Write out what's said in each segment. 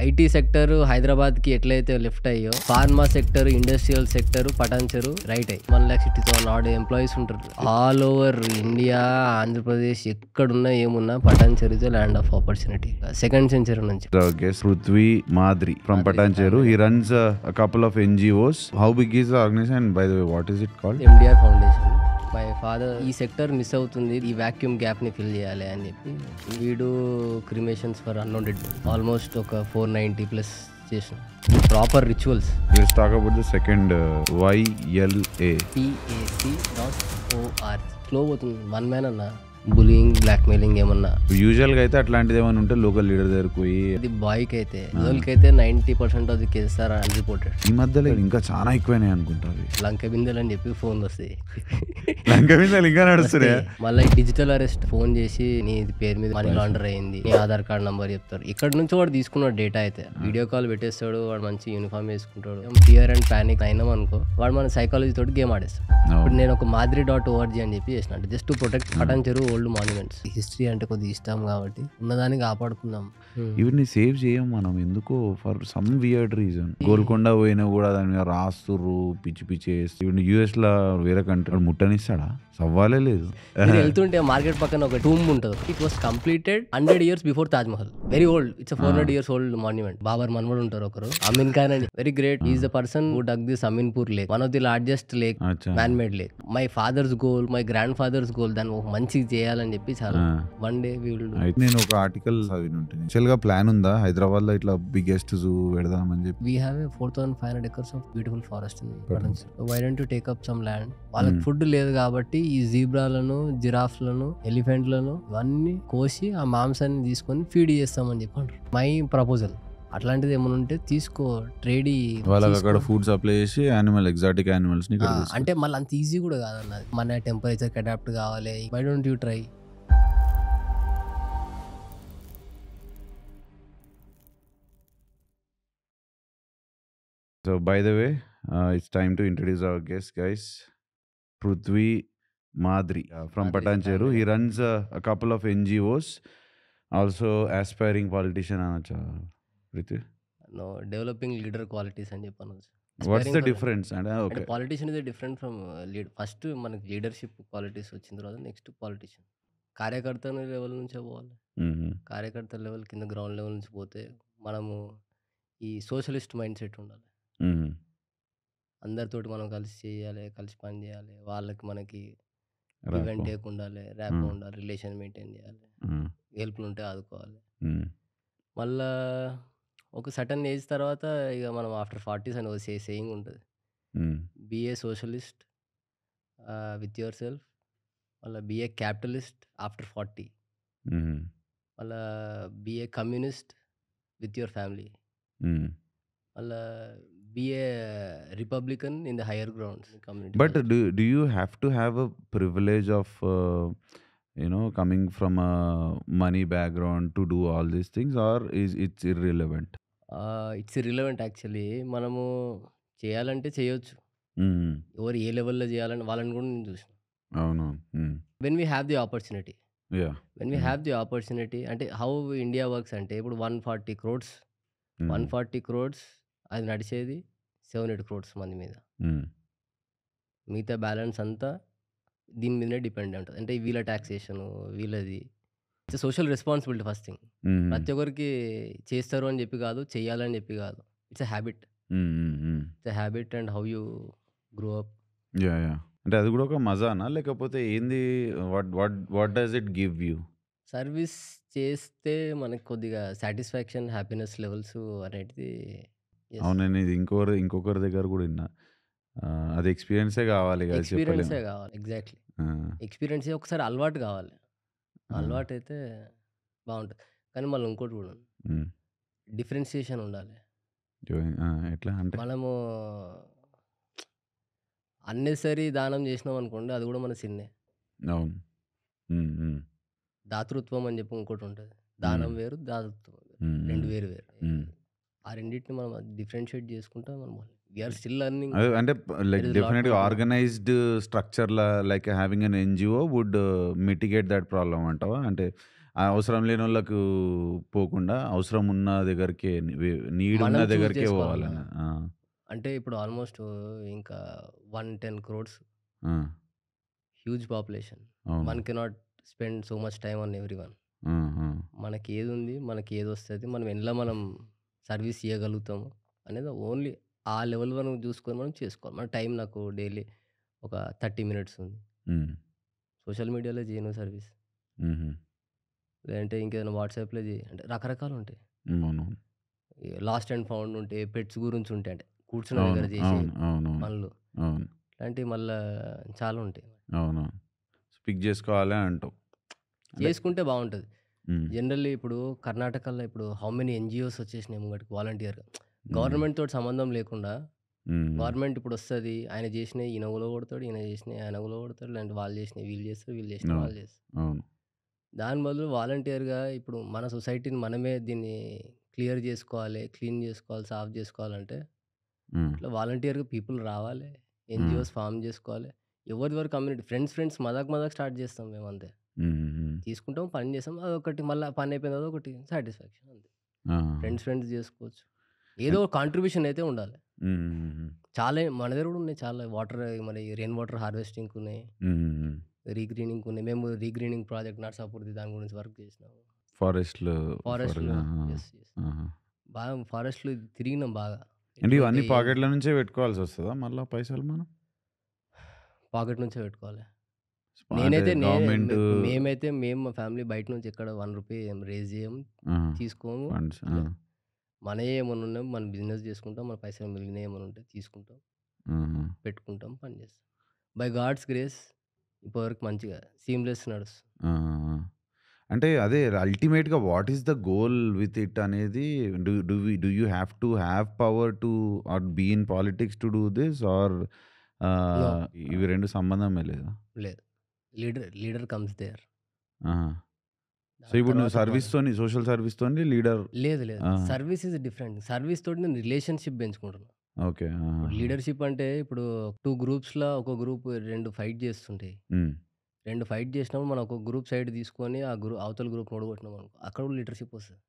IT sector హైదరాబాద్‌కి ఎట్లయితే left అయ్యో, pharma sector, industrial sector Patancheru right అయ్యి. 1,60,000 ఆడ్ ఎంప్లాయీస్ ఉంటారు. ఆల్ ఓవర్ ఇండియా, ఆంధ్రప్రదేశ్ ఎక్కడున్నా ఏమున్నా Patancheru is the land of opportunity. Second century నుంచి. So, guest Prithvi Madri from Patancheru. He runs a couple of NGOs. How big is the organization? And by the way, what is it called? MDR foundation. My father ఈ sector miss అవుతుంది, ఈ vacuum gap ని fill చేయాలి అని చెప్పి వీడు క్రిమేషన్స్ for unknown dead almost ఒక 490 plus చేసిన proper rituals. Let's talk about the second YLA. PAC.org. Slow పోతుంది. వన్ మ్యాన్ అన్న బులింగ్, బ్లాక్ మెయిలింగ్ ఏమన్నా యూజువల్ గా అయితే అట్లాంటిది ఏమైనా ఉంటే లోకల్ లీడర్ దగ్గర పోయి, ఇది బాయ్కి అయితే గర్ల్కి అయితే 90% of the cases are unreported. ఈ మధ్యలో ఇంకా చాలా ఎక్కువనే అనుకుంటారు. లంక బిందెలు అని చెప్పి ఫోన్ వస్తాయి. లంక మీద ఇంకా నడుస్తున్నాయి. మళ్ళీ డిజిటల్ అరెస్ట్ ఫోన్ చేసి నీ పేరు మీద మనీ లాండర్ అయింది, నీ ఆధార్ కార్డ్ నంబర్ చెప్తారు. ఇక్కడ నుంచి వాడు తీసుకున్న డేటా అయితే వీడియో కాల్ పెట్టేస్తాడు, వాడు మంచి యూనిఫామ్ వేసుకుంటాడు. ఫియర్ అండ్ పానిక్ అయినాం అనుకో, వాడు మన సైకాలజీ తోటి గేమ్ ఆడేస్తాడు. ఇప్పుడు నేను ఒక Madri.org అని చెప్పి చేసిన, అంటే just to protect Patancheru old monuments. History అంటే కొద్దిగా ఇష్టం కాబట్టి ఉన్నదాన్ని కాపాడుకుందాం. ఇవన్నీ సేవ్ చేయం మనం ఎందుకో, for some weird reason. Golconda పోయినా కూడా దాని మీద రాస్తుర్రు, పిచ్చి పిచ్చి వేస్తే. ఇప్పుడు US లో వేరే కంట్రీ ముట్టనిస్తాడా? సవ్వాలే లేదు. వెళ్తుంటే మార్కెట్ పక్కన ఒక టూమ్ ఉంటుంది. It was completed 100 years before Taj Mahal. Very old. It's 400 years old monument. Babar మన్మడు ఉంటారు ఒకరు, అమీన్ ఖాన్ అని. Very great. Is the person who dug this Ameenpur lake, one of the largest lake, man made lake. My father's goal, my grandfather's goal, దాన్ని ఒక మంచిగా చేయాలని చెప్పి చాలా one day we will do. నేను ఒక ఆర్టికల్ చదివి ఉంటుంది. యాక్చువల్ గా ప్లాన్ ఉందా హైదరాబాద్ లో ఇట్లా బిగ్గెస్ట్ జూ పెడదామని చెప్పి? We have a 4,500 acres of beautiful forest in Patancheru. So why don't you take up some land? వాళ్ళకి ఫుడ్ లేదు కాబట్టి ఈ జీబ్రాలను, జిరాఫ్లను, ఎలిఫెంట్లను ఇవన్నీ కోసి ఆ మాంసాన్ని తీసుకొని ఫీడ్ చేస్తామని చెప్పండి. మై ప్రపోజల్ అట్లాంటిది ఏమైనా ఉంటే తీసుకో, ట్రేడీ వాళ్ళకి అక్కడ ఫుడ్ సప్లై చేసి ఎగ్జాటిక్ యానిమల్స్ ని. అంటే మళ్ళీ అంత ఈజీ కూడా కాదన్నది. మన టెంపరేచర్ కి అడాప్ట్ కావాలి. Why don't you try? So by the way, it's time to introduce our guest, guys. Prithvi Madri from Patancheru. He runs a couple of NGOs. Also aspiring politician anacha. Prithvi? No, developing leader qualities అని చెప్పాను. What's the difference? And okay. Politician is different from lead. First మనకి leadership qualities వచ్చిన తర్వాత next politician. కార్యకర్త level నుంచే పోవాలి. కార్యకర్త level కింద గ్రౌండ్ లెవెల్ నుంచి పోతే మనము ఈ సోషలిస్ట్ మైండ్ సెట్ ఉండాలి. అందరితోటి మనం కలిసి చేయాలి, కలిసి పని చేయాలి. వాళ్ళకి మనకి ఈవెంట్ టేక్ ఉండాలి, ర్యాప్ ఉండాలి, రిలేషన్ మెయింటైన్ చేయాలి, హెల్ప్లు ఉంటే ఆదుకోవాలి. మళ్ళా ఒక సర్టన్ ఏజ్ తర్వాత ఇక మనం ఆఫ్టర్ 40s అని ఒక సేయింగ్ ఉంటుంది, be a socialist with yourself, మళ్ళీ బీ ఏ క్యాపిటలిస్ట్ ఆఫ్టర్ 40, మళ్ళీ be a communist with your family, మళ్ళీ be a Republican in the higher grounds community. But do you have to have a privilege of coming from a money background to do all these things, or is it's irrelevant? It's irrelevant actually. మనము చేయాలంటే చేయొచ్చు. ఎవరు ఏ లెవెల్లో చేయాలని వాళ్ళని కూడా నేను చూసిన. అవును. when we have the opportunity. Yeah. when we have the opportunity అంటే how India works అంటే ఇప్పుడు 140 crores 140 crores అది నడిచేది 7-8 crores మంది మీద. మిగతా బ్యాలెన్స్ అంతా దీని మీదనే డిపెండ్ ఉంటుంది. అంటే వీళ్ళ టాక్సేషన్, వీళ్ళది it's social responsibility. First thing, ప్రతి ఒక్కరికి చేస్తారు అని చెప్పి కాదు, చెయ్యాలని చెప్పి కాదు. It's a habit. It's a habit and how you grow up. అంటే అది కూడా ఒక మజానా, లేకపోతే ఏంది? What does it give you? Service చేస్తే మనకి కొద్దిగా సాటిస్ఫాక్షన్, హ్యాపీనెస్ లెవెల్స్ అనేది. అవునండి, ఇది ఇంకొకరి దగ్గర కూడా విన్నా. అది ఎక్స్పీరియన్సే కావాలి కదా. ఎక్స్పీరియన్సే కావాలి. ఎగ్జాక్ట్లీ, ఎక్స్పీరియన్సే. ఒకసారి అలవాటు కావాలి. అలవాటు అయితే బాగుంటుంది. కానీ మళ్ళీ ఇంకోటి కూడా డిఫరెన్షియేషన్ ఉండాలి. ఎట్లా అంటే మనము అన్నెసరీ దానం చేసినాం అనుకోండి, అది కూడా మన సిన్నే. అవును. దాతృత్వం అని చెప్పి ఇంకోటి ఉంటుంది. దానం వేరు, దాతృత్వం రెండు వేరు వేరు. ఆ రెండింటిని మనం డిఫరెన్షియేట్ చేసుకుంటా మనం వీఆర్ స్టిల్ లెర్నింగ్. అంటే లైక్ డెఫినెట్గా organised structure like having an NGO would mitigate that problem అంటావా? అంటే అవసరం లేనోళ్ళకు పోకుండా అవసరం ఉన్న దగ్గరికే నీడ్ ఉన్న మనం చూజ్ దగ్గరికే చేసుకోవాలన్న. పోవాలని. అంటే ఇప్పుడు ఆల్మోస్ట్ ఇంకా 110 క్రోర్స్ ఆ! Huge population. అవును. One cannot spend so much time on everyone. ఆ! ఆ! మనకేదుంది, మనకేదొస్తది, మనం సర్వీస్ ఇయ్యగలుగుతాము అనేది ఓన్లీ ఆ లెవెల్ వరకు చూసుకొని మనం చేసుకోవాలి. మన టైం నాకు డైలీ ఒక 30 మినిట్స్ ఉంది. హ్మ్. సోషల్ మీడియాలో చేయను సర్వీస్. హుహు. లేదంటే ఇంకేదైనా వాట్సాప్‌లో చేయి. అంటే రకరకాలుంటాయి. అవునవును. ఈ లాస్ట్ అండ్ ఫౌండ్ ఉంటాయి. పెట్స్ గురించి ఉంటాయి. అంటే కూర్చున్న అవును. దగ్గర చేసే అవును. అవునవును. పనులు. అవును. ఇలాంటివి మళ్ళా చాలా ఉంటాయి. అవునవును. పిక్ జేసుకోవాలి అంటావు. అంటే చేసుకుంటే బావుంటది. హ్మ్. జనరల్లీ ఇప్పుడు కర్ణాటకలో ఇప్పుడు హౌ మెనీ ఎన్‌జీఓస్ వచ్చేసినాయి ముంగటికి వాలంటీర్‌గా. హ్మ్. గవర్నమెంట్ తోటి సంబంధం లేకుండా హ్మ్. గవర్నమెంట్ ఇప్పుడొస్తది. ఆయన జేసినయి ఈయన కూలగొడతాడు. ఈయన జేసినయి ఆయన కూలగొడతాడు. లేదంటే వాళ్ళు జేసినయి వీళ్ళు చేస్తారు. వీళ్ళు చేసినయి అవును. వాళ్ళు చేస్తారు. అవును. దాని బదులు వాలంటీర్‌గా ఇప్పుడు మన సొసైటీని మనమే దీన్ని క్లియర్ జేసుకోవాలి, క్లీన్ జేసుకోవాలి, సాఫ్ జేసుకోవాలంటే హ్మ్. ఇట్లా వాలంటీర్‌గా పీపుల్ రావాలి. హ్మ్. ఎన్‌జీఓస్ ఫార్మ్ జేసుకోవాలి. ఎవరిది కమ్యూనిటీ ఫ్రెండ్స్ మజాక్ స్టార్ట్ జేస్తాం మేమంతే. హుహుహు. తీసుకుంటాం, పని చేస్తాం. అదొకటి మళ్ళా పనయిపోయిన తర్వాత ఒకటి సాటిస్ఫాక్షన్ అంతే. ఆహా! ఫ్రెండ్స్ జేసుకోవచ్చు. ఏదో అన్ ఒక కాంట్రిబ్యూషన్ అయితే ఉండాలి. హుహుహు. చాలా మన దగ్గర గూడా ఉన్నాయి చాలా వాటర్ మరి రెయిన్ వాటర్ హార్వెస్టింగ్‌కున్నాయి. హుహుహు. రీగ్రీనింగ్‌కున్నాయి. మేము రీగ్రీనింగ్ ప్రాజెక్ట్ నర్సాపూర్‌ది దాని గురించి వర్క్ చేసినాము. ఫారెస్ట్‌లో ఫారెస్ట్‌లో ఆహా! యెస్. ఆహా! బాగా ఫారెస్ట్‌లో తిరిగినాం బాగా. అంటే ఎట్లుంటే ఇవన్నీ ఏం పాకెట్‌ల నుంచే పెట్టుకోవాల్సొస్తదా మళ్ళా పైసలు మనం? పాకెట్ నుంచే పెట్టుకోవాలి. అంటే నేనైతే నే మే గవర్నమెంటు ఇప్పుడు మేమైతే మా ఫ్యామిలీ బయట నుంచి ఎక్కడ రూ. 1 ఏం రైజ్ జేయము. ఆహా! తీసుకోము. ఫండ్స్. ఆ! లే మనయే ఏమన్నా ఉన్నాయి మనం బిజినెస్ చేసుకుంటాం. మన పైసలు మిగిలినయి ఏమన్నా ఉంటే తీసుకుంటాం. ఆహా! పెట్టుకుంటాం. పని చేస్తాం. బై గాడ్స్ గ్రేస్ ఇప్పటివరకు మంచిగా సీమ్‌లెస్ నడుస్తుంది. ఆ! ఆ! అంటే అదే అల్టిమేట్‌గా what is the goal with it అనేది do you have to have power to or be in politics to do this or no. ఇవి 2 సంబంధమే లేదా? లేదు. Leader comes there. ఆహా! సో, దాని ఇప్పుడు నువ్వు తర్వాత సోషల్ సర్వీస్‌తోని లీడర్ లేదు. ఆ! Service is different. సర్వీస్ తోటి నేను రిలేషన్‌షిప్ పెంచుకుంటున్నా. ఓకే. ఇప్పుడు ఆహాహా! లీడర్‌షిప్ అంటే ఇప్పుడు 2 గ్రూప్స్‌లో ఒక గ్రూప్ 2 ఫైట్ చేస్తుంటాయి. హ్మ్. 2 ఫైట్ చేసినప్పుడు మనం ఒక గ్రూప్ సైడ్ తీసుకొని ఆ అవతల గ్రూప్‌ని ఓడగొట్టినామనుకో అక్కడ కూడా లీడర్‌షిప్ వస్తది.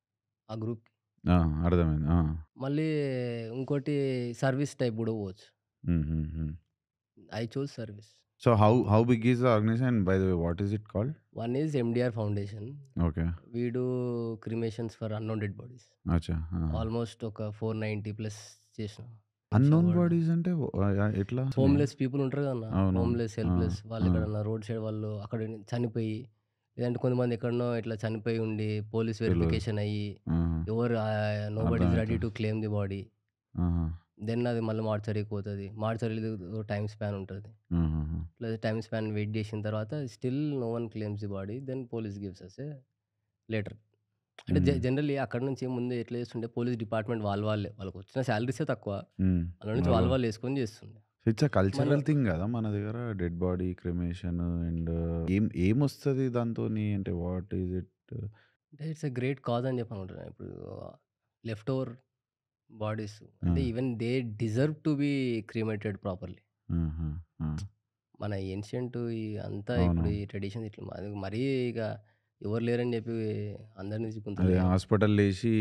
ఆ గ్రూప్‌కి. ఆ! అర్థమైంది. ఆ! మళ్ళీ ఇంకోటి సర్వీస్ టైప్ కూడా పోవచ్చు. హుహుహు. I choose service. So, how big is the organisation and by the way what is it called? One is MDR foundation. Okay. We do cremations for unknown dead bodies. అచ్చా! ఆహా! Almost ఒక 490 plus చేసినాం. Unknown Shamshabad bodies అంటే ఎట్లా? Homeless people ఉంటారు కదన్న. అవునవును. Homeless, ఆ! హెల్ప్‌లెస్ వాళ్ళు ఆ! ఎక్కడన్నా రోడ్ సైడ్ వాళ్ళు అక్కడ చనిపోయి, లేదంటే కొంతమంది ఎక్కడనో ఇట్లా చనిపోయి ఉండి పోలీస్ తెలవదు. వెరిఫికేషన్ అయ్యి, ఆహా! ఎవరు నోబడీ ఈస్ రెడీ అర్థమైతుంది. To claim the body. ఆహా! దెన్ అది మళ్ళీ మార్చరీకి పోతది. మార్చరీలో టైమ్ స్పాన్ ఉంటది. ఆహాహా! ఇట్లా టైమ్ స్పాన్ వెయిట్ చేసిన తర్వాత still no one claims the body. Then police gives us a letter. అంటే హ్మ్. జనరల్లీ అక్కడి నుంచి ముందు ఎట్లా చేస్తుండే పోలీస్ డిపార్ట్‌మెంట్ వాళ్ళే. వాళ్ళకొచ్చిన సాలరీసే తక్కువ. హ్మ్. అందులో నుంచి వాళ్ళ వాళ్ళు యేసుకొని చేస్తుండే. ఇట్స్ ఎ మన కల్చరల్ థింగ్ గదా! మన దగ్గర డెడ్ బాడీ క్రిమేషన్ అండ్ ఏమొస్తది దాంతోని? అంటే వాట్ ఈస్ ఇట్? అంటే ఇట్స్ ఎ గ్రేట్ కాజ్ అని చెప్పి అనుకుంటున్నా. ఇప్పుడు లెఫ్ట్ ఓవర్ బాడీస్ ఆ! అంటే even they deserve to be cremated properly. ఆహా! ఆ! మన ఏన్షియంట్ అంతా ఇప్పుడు అవునవును. ఈ ట్రెడిషన్స్ ఇట్లా మరీ ఇక ఎవరు లేరని చెప్పి అందరిని అదే గుంతలో హాస్పిటల్‌లేసి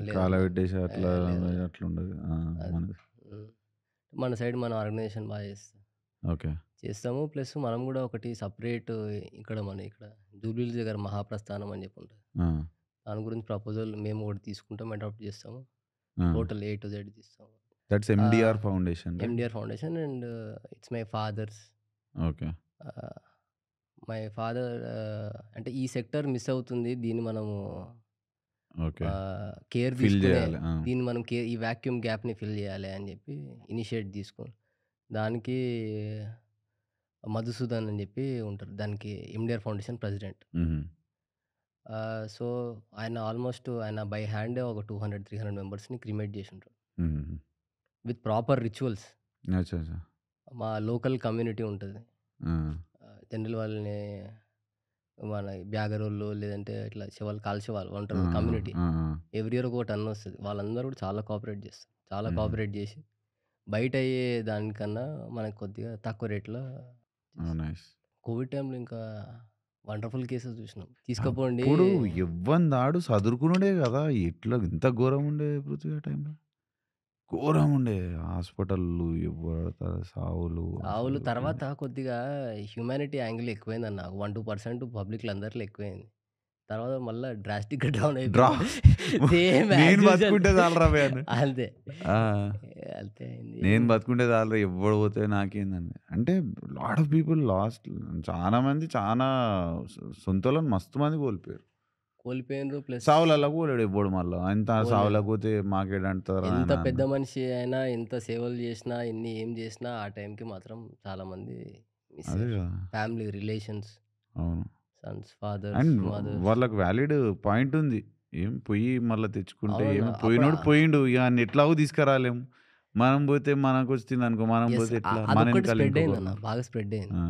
లేదన్న. కాలబెట్టేసి అట్లా లేదన్న. అట్లుండదు. ఆ! అది. మన హ్మ్. మన సైడ్ మన ఆర్గనైజేషన్ బాగా చేస్తాం. ఓకే. చేస్తాము. ప్లస్ మనం గూడా ఒకటి సెపరేట్ ఇక్కడ జూబ్లీ హిల్స్ దగ్గర మహాప్రస్థానం అని చెప్పి ఉంటది. ఆ! దాని గురించి ప్రపోజల్ మేము ఒకటి తీసుకుంటాం. అడాప్ట్ చేస్తాము. ఆ! టోటల్ ఏ టు జెడ్ తీస్తాము. That's ah, MDR foundation right? MDR foundation and it's my father's. Okay. Ah, my father అంటే ఈ సెక్టార్ మిస్ అవుతుంది. దీన్ని మనము ఓకే. కేర్ ఫిల్ తీసుకునే జేయాలి. ఆ! దీన్ని మనం ఈ వాక్యూమ్ గ్యాప్‌ని ఫిల్ చేయాలి అని చెప్పి ఇనిషియేట్ తీసుకొని దానికి మధుసూదన్ అని చెప్పి ఉంటారు. దానికి ఎండీఆర్ ఫౌండేషన్ ప్రెసిడెంట్. హుహు. సో, ఆయన బై హ్యాండే ఒక 200, 300 మెంబర్స్‌ని క్రిమేట్ జేసిండ్రు. హుహుహు. With proper rituals. అచ్చా! అచ్చా! మా లోకల్ కమ్యూనిటీ ఉంటది. ఆ! జనరల్ వాళ్ళని మన బ్యాగరోళ్ళు లేదంటే ఇట్లా శవాలు కాల్చేవాళ్ళు ఆ! ఉంటారు కమ్యూనిటీ. ఆ! ఆ! ఎవ్రీ ఇయర్ ఒక టన్ వస్తది. వాళ్ళందరూ కూడా చాలా కోఆపరేట్ చేస్తారు. చాలా హుహు. కోఆపరేట్ జేసి బయట అయ్యే దానికన్నా మనకు కొద్దిగా తక్కువ రేట్‌లో ఓహ్! చేస్తారు. నైస్. కోవిడ్ టైంలో ఇంకా వండర్‌ఫుల్ కేసెస్ చూసినాం. తీసుకపోండి అప్పుడు ఎవ్వనిదాడు సదురుకునుడే గదా! ఎట్లా ఇంత ఘోరముండే పృథ్వీ ఆ టైంలో. ఘోరముండే హాస్పిటల్‌లు ఎవ్వడ సావులు సావులు అసలు తర్వాత కొద్దిగా హ్యుమానిటీ యాంగిల్ ఎక్కువైందన్న. 1, 2% పబ్లిక్‌లో అందరిలో ఎక్కువైంది. తర్వాత మళ్ళా డ్రాస్టిక్‌గా డౌన్ డ్రా అయిపోయింది. సేమ్ యాజ్ నేను యూజువల్. బతుకుంటే చాలురా బే అని. అంతే. ఆ! అంతే అయింది. నేను బతుకుంటే చాలురా ఎవ్వడు పోతే నాకేందని. అంటే లాట్ ఆఫ్ పీపుల్ లాస్ట్ చాలా మంది చానా సొంతోళ్ళని మస్తు మంది కోల్పోయారు. కోల్పోయిండ్రు ప్లస్ సావులల్లకు పోలేడు ఎవ్వడు మళ్ళా. అంత పోలేడు. సావులకు పోతే మాకేడంటారా ఎంత నాయనా పెద్ద అన్నట్టు. మనిషి అయినా, ఎంత సేవలు చేసినా, ఎన్ని ఏం చేసినా ఆ టైంకి మాత్రం చాలామంది మిస్ అదే అయ్యారు. గదా! ఫ్యామిలీ రిలేషన్స్, అవును. Sons, fathers, and mothers. వాళ్ళకి వాలిడ్ పాయింట్ ఉంది. ఏం పొయ్యి మళ్ళా తెచ్చుకుంటే అవునన్న. ఏమి అప్పుడు పోయినోడు పోయిండు. ఇగ ఆడిని ఎట్లాగో తీసుకురాలేము. మనం పోతే మనకొచ్చిందనుకో మనం యెస్. పోతే ఎట్లా? మన అదొక్కటి ఎనకాల స్ప్రెడ్ అయిందన్న. ఇంకొకరున్నారు. బాగా స్ప్రెడ్ అయింది. ఆ!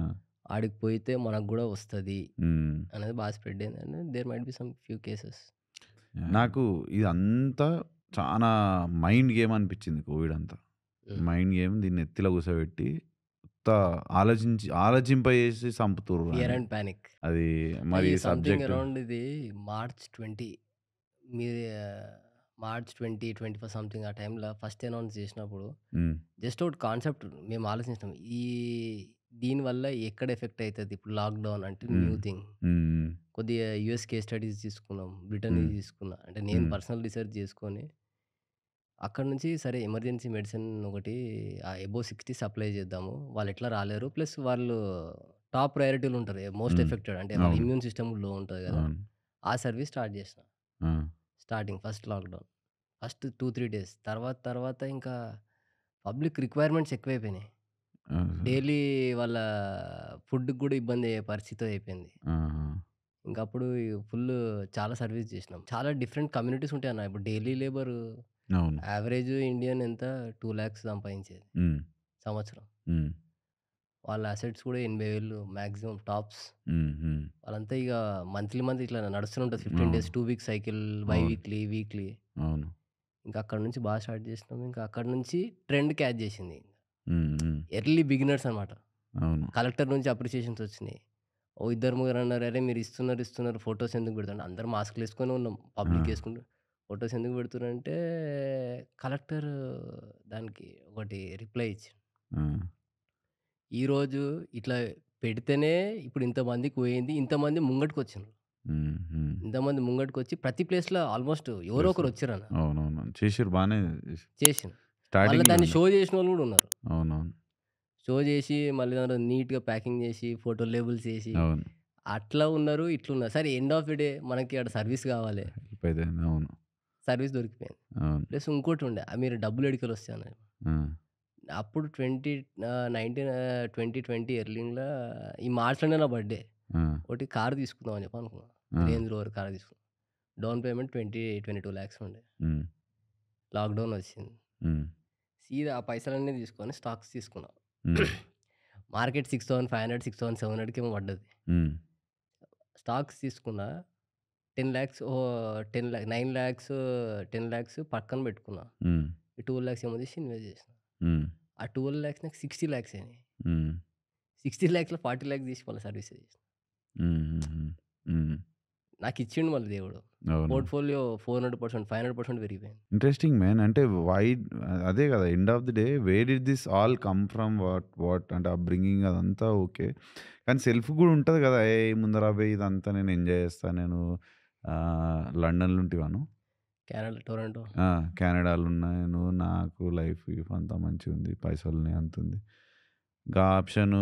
ఆడికి పోయితే మనకు గూడా వస్తది హ్మ్. అనేది బాగా స్ప్రెడ్ అయింది. And there might be some few cases. నాకు ఇదంతా చానా మైండ్ గేమ్ అనిపించింది కోవిడ్ అంతా. హ్మ్. మైండ్ గేమ్ దీన్ని నెత్తిలో కూసోబెట్టి ఉత్త ఆలోచింపజేసి సంపుతుర్రు ఫియర్ అని. And panic. అది మరి ఈ సంథింగ్ సబ్జెక్ట్ అరౌండ్ ఇది మార్చ్ 20 మీది మార్చ్ 20, 24 సంథింగ్ ఆ టైంలో ఫస్ట్ అనౌన్స్ చేసినప్పుడు హ్మ్. జస్ట్ ఒకటి కాన్సెప్ట్ మేము ఆలోచించినాం. దీనివల్ల ఎక్కడ ఎఫెక్ట్ అయితది? ఇప్పుడు లాక్‌డౌన్ అంటే న్యూ హ్మ్. థింగ్. హ్మ్. కొద్దిగా యూఎస్ కేస్ స్టడీస్ తీసుకున్నాం. బ్రిటన్‌యి హ్మ్. తీసుకున్నా. అంటే నేను హ్మ్. పర్సనల్ రిసర్చ్ చేసుకొని అక్కడి నుంచి సరే ఎమర్జెన్సీ మెడిసిన్ ఒకటి అబోవ్ 60 అప్లై చేద్దాము. వాళ్ళు ఎట్లా రాలేరు. ప్లస్ వాళ్ళు టాప్ ప్రయారిటీలో ఉంటారు. మోస్ట్ హ్మ్. ఎఫెక్టెడ్ అంటే వాళ్ళ అవును. ఇమ్యూన్ సిస్టమ్ లో ఉంటది కదా! అవును. ఆ సర్వీస్ స్టార్ట్ చేసిన. ఆ! Starting first lockdown. First 2, 3 days. తర్వాత ఇంకా పబ్లిక్ రిక్వైర్మెంట్స్ ఎక్కువైపోయినాయి. ఆహా! డైలీ వాళ్ళ ఫుడ్‌కి గూడా ఇబ్బంది అయ్యే పరిస్థితి అయిపోయింది. ఆహా! ఇంకప్పుడు ఫుల్లు చాలా సర్వీస్ చేసినాం. చాలా డిఫరెంట్ కమ్యూనిటీస్ ఉంటాయన్న. ఇప్పుడు డైలీ లేబరు అవును. యావరేజ్ ఇండియన్ ఎంత 2,00,000 సంపాదించేది హ్మ్. సంవత్సరం. హ్మ్. వాళ్ళ అసెట్స్ కూడా 80,000 మాక్సిమం టాప్స్. హ్మ్. హ్మ్. వాళ్ళంతా ఇగ మంత్లీ ఇట్లా నడుస్తూనే ఉంటది. 15 అవును. డేస్ 2 వీక్ సైకిల్, అవును. వీక్లీ. అవును. ఇంకా అక్కడి నుంచి బాగా స్టార్ట్ చేసినాం. ఇంకా అక్కడి నుంచి ట్రెండ్ క్యాచ్ చేసింది. హ్మ్. హ్మ్. ఎర్లీ బిగినర్స్ అనమాట. అవును. కలెక్టర్ నుంచి అప్రిషియేషన్స్ వచ్చినాయి. ఓ ఇద్దరు ముగ్గురు అన్నారు, "అరే! మీరు ఇస్తున్నారు ఫోటోస్ ఎందుకు పెడుతున్నారు?" అందరూ మాస్కులేసుకొనే ఉన్నాం. ఆ! పబ్లిక్ ఏసుకుంటూ ఫోటోస్ ఎందుకు పెడుతున్నారంటే కలెక్టర్ దానికి ఒకటి రిప్లై ఇచ్చిండు. ఆ! ఈరోజు ఇట్లా పెడితేనే ఇప్పుడు ఇంతమందికి పోయింది. ఇంతమంది ముంగటికొచ్చిండ్రు. హ్మ్. హ్మ్. ఇంతమంది ముంగటికొచ్చి ప్రతి ప్లేస్‌లో ఆల్మోస్ట్ ఎవరో ఒకరు చేశారు. వచ్చిరన్న. అవునవును. చేసిర్రు బానే చేసిర్రు. చేసిండ్రు. మళ్ళా స్టార్టింగ్‌లో దాన్ని ఉండే. షో చేసినోళ్ళు గూడా ఉన్నారు. అవునవును. షో జేసి మళ్ళీ దాంట్లో నీట్‌గా ప్యాకింగ్ జేసి, ఫోటో లేబుల్స్ ఏసి, అవును. అట్లా ఉన్నారు, ఇట్లున్నారు. సరే ఎండ్ ఆఫ్ ది డే మనకి ఆడ సర్వీస్ గావాలి. హెల్ప్ అయితేనే అవును. సర్వీస్ దొరికిపోయింది. అవును. ప్లస్ ఇంకోటుండే మీరు డబ్బులు ఎడికెళ్ళొస్తాయి అన్నారు. ఆ! అప్పుడు 2020 ఎర్లింగ్‌ల ఈ మార్చ్‌లోనే నా బర్త్‌డే. ఆ! ఒకటి కార్ తీసుకుందాం అని చెప్పి అనుకున్నా. ఆ! రేంజ్ రోవర్ కార్ తీసుకున్నా. డౌన్ పేమెంట్ 22 లాక్స్ ఉండే. హ్మ్. లాక్‌డౌన్ వచ్చింది. హ్మ్. సీదా ఆ పైసలన్నీ తీసుకొని స్టాక్స్ తీసుకున్నా. హ్మ్. మార్కెట్ 6,500, 6,700కేమో పడ్డది. హ్మ్. స్టాక్స్ తీసుకున్నా. 10,00,000 9,00,000 10,00,000 పక్కన పెట్టుకున్నా. హ్మ్. ఈ 12,00,000 ఏమో తీసి ఇన్వెస్ట్ చేసిన. హ్మ్. ఆ 12,00,000 నాకు 60,00,000 అయినాయి. హ్మ్. 60,00,000లో 40,00,000 తీసి మళ్ళీ సర్వీసే చేసిన. హుహుహు. హ్మ్. నాకిచ్చిండు మళ్ళీ దేవుడు. అవును. పోర్ట్‌ఫోలియో 400%, 500% పెరిగిపోయింది. Interesting man. అంటే అదే గదా! End of the day where did this all come from what అంటే అప్బ్రింగింగ్ అదంతా ఓకే. కానీ సెల్ఫ్ గూడా ఉంటది గదా! ఏయ్! ముందర బోయి ఇదంతా నేను ఎంజాయ్ చేస్తా. నేను లండన్‌లో ఉంటివాను. Canada, Toronto. ఆ! కెనడాలో ఉన్నాను. నాకు లైఫ్ గిఫ్ అంతా మంచిగుంది. పైసలున్నాయి అంతుంది. గా ఆప్షను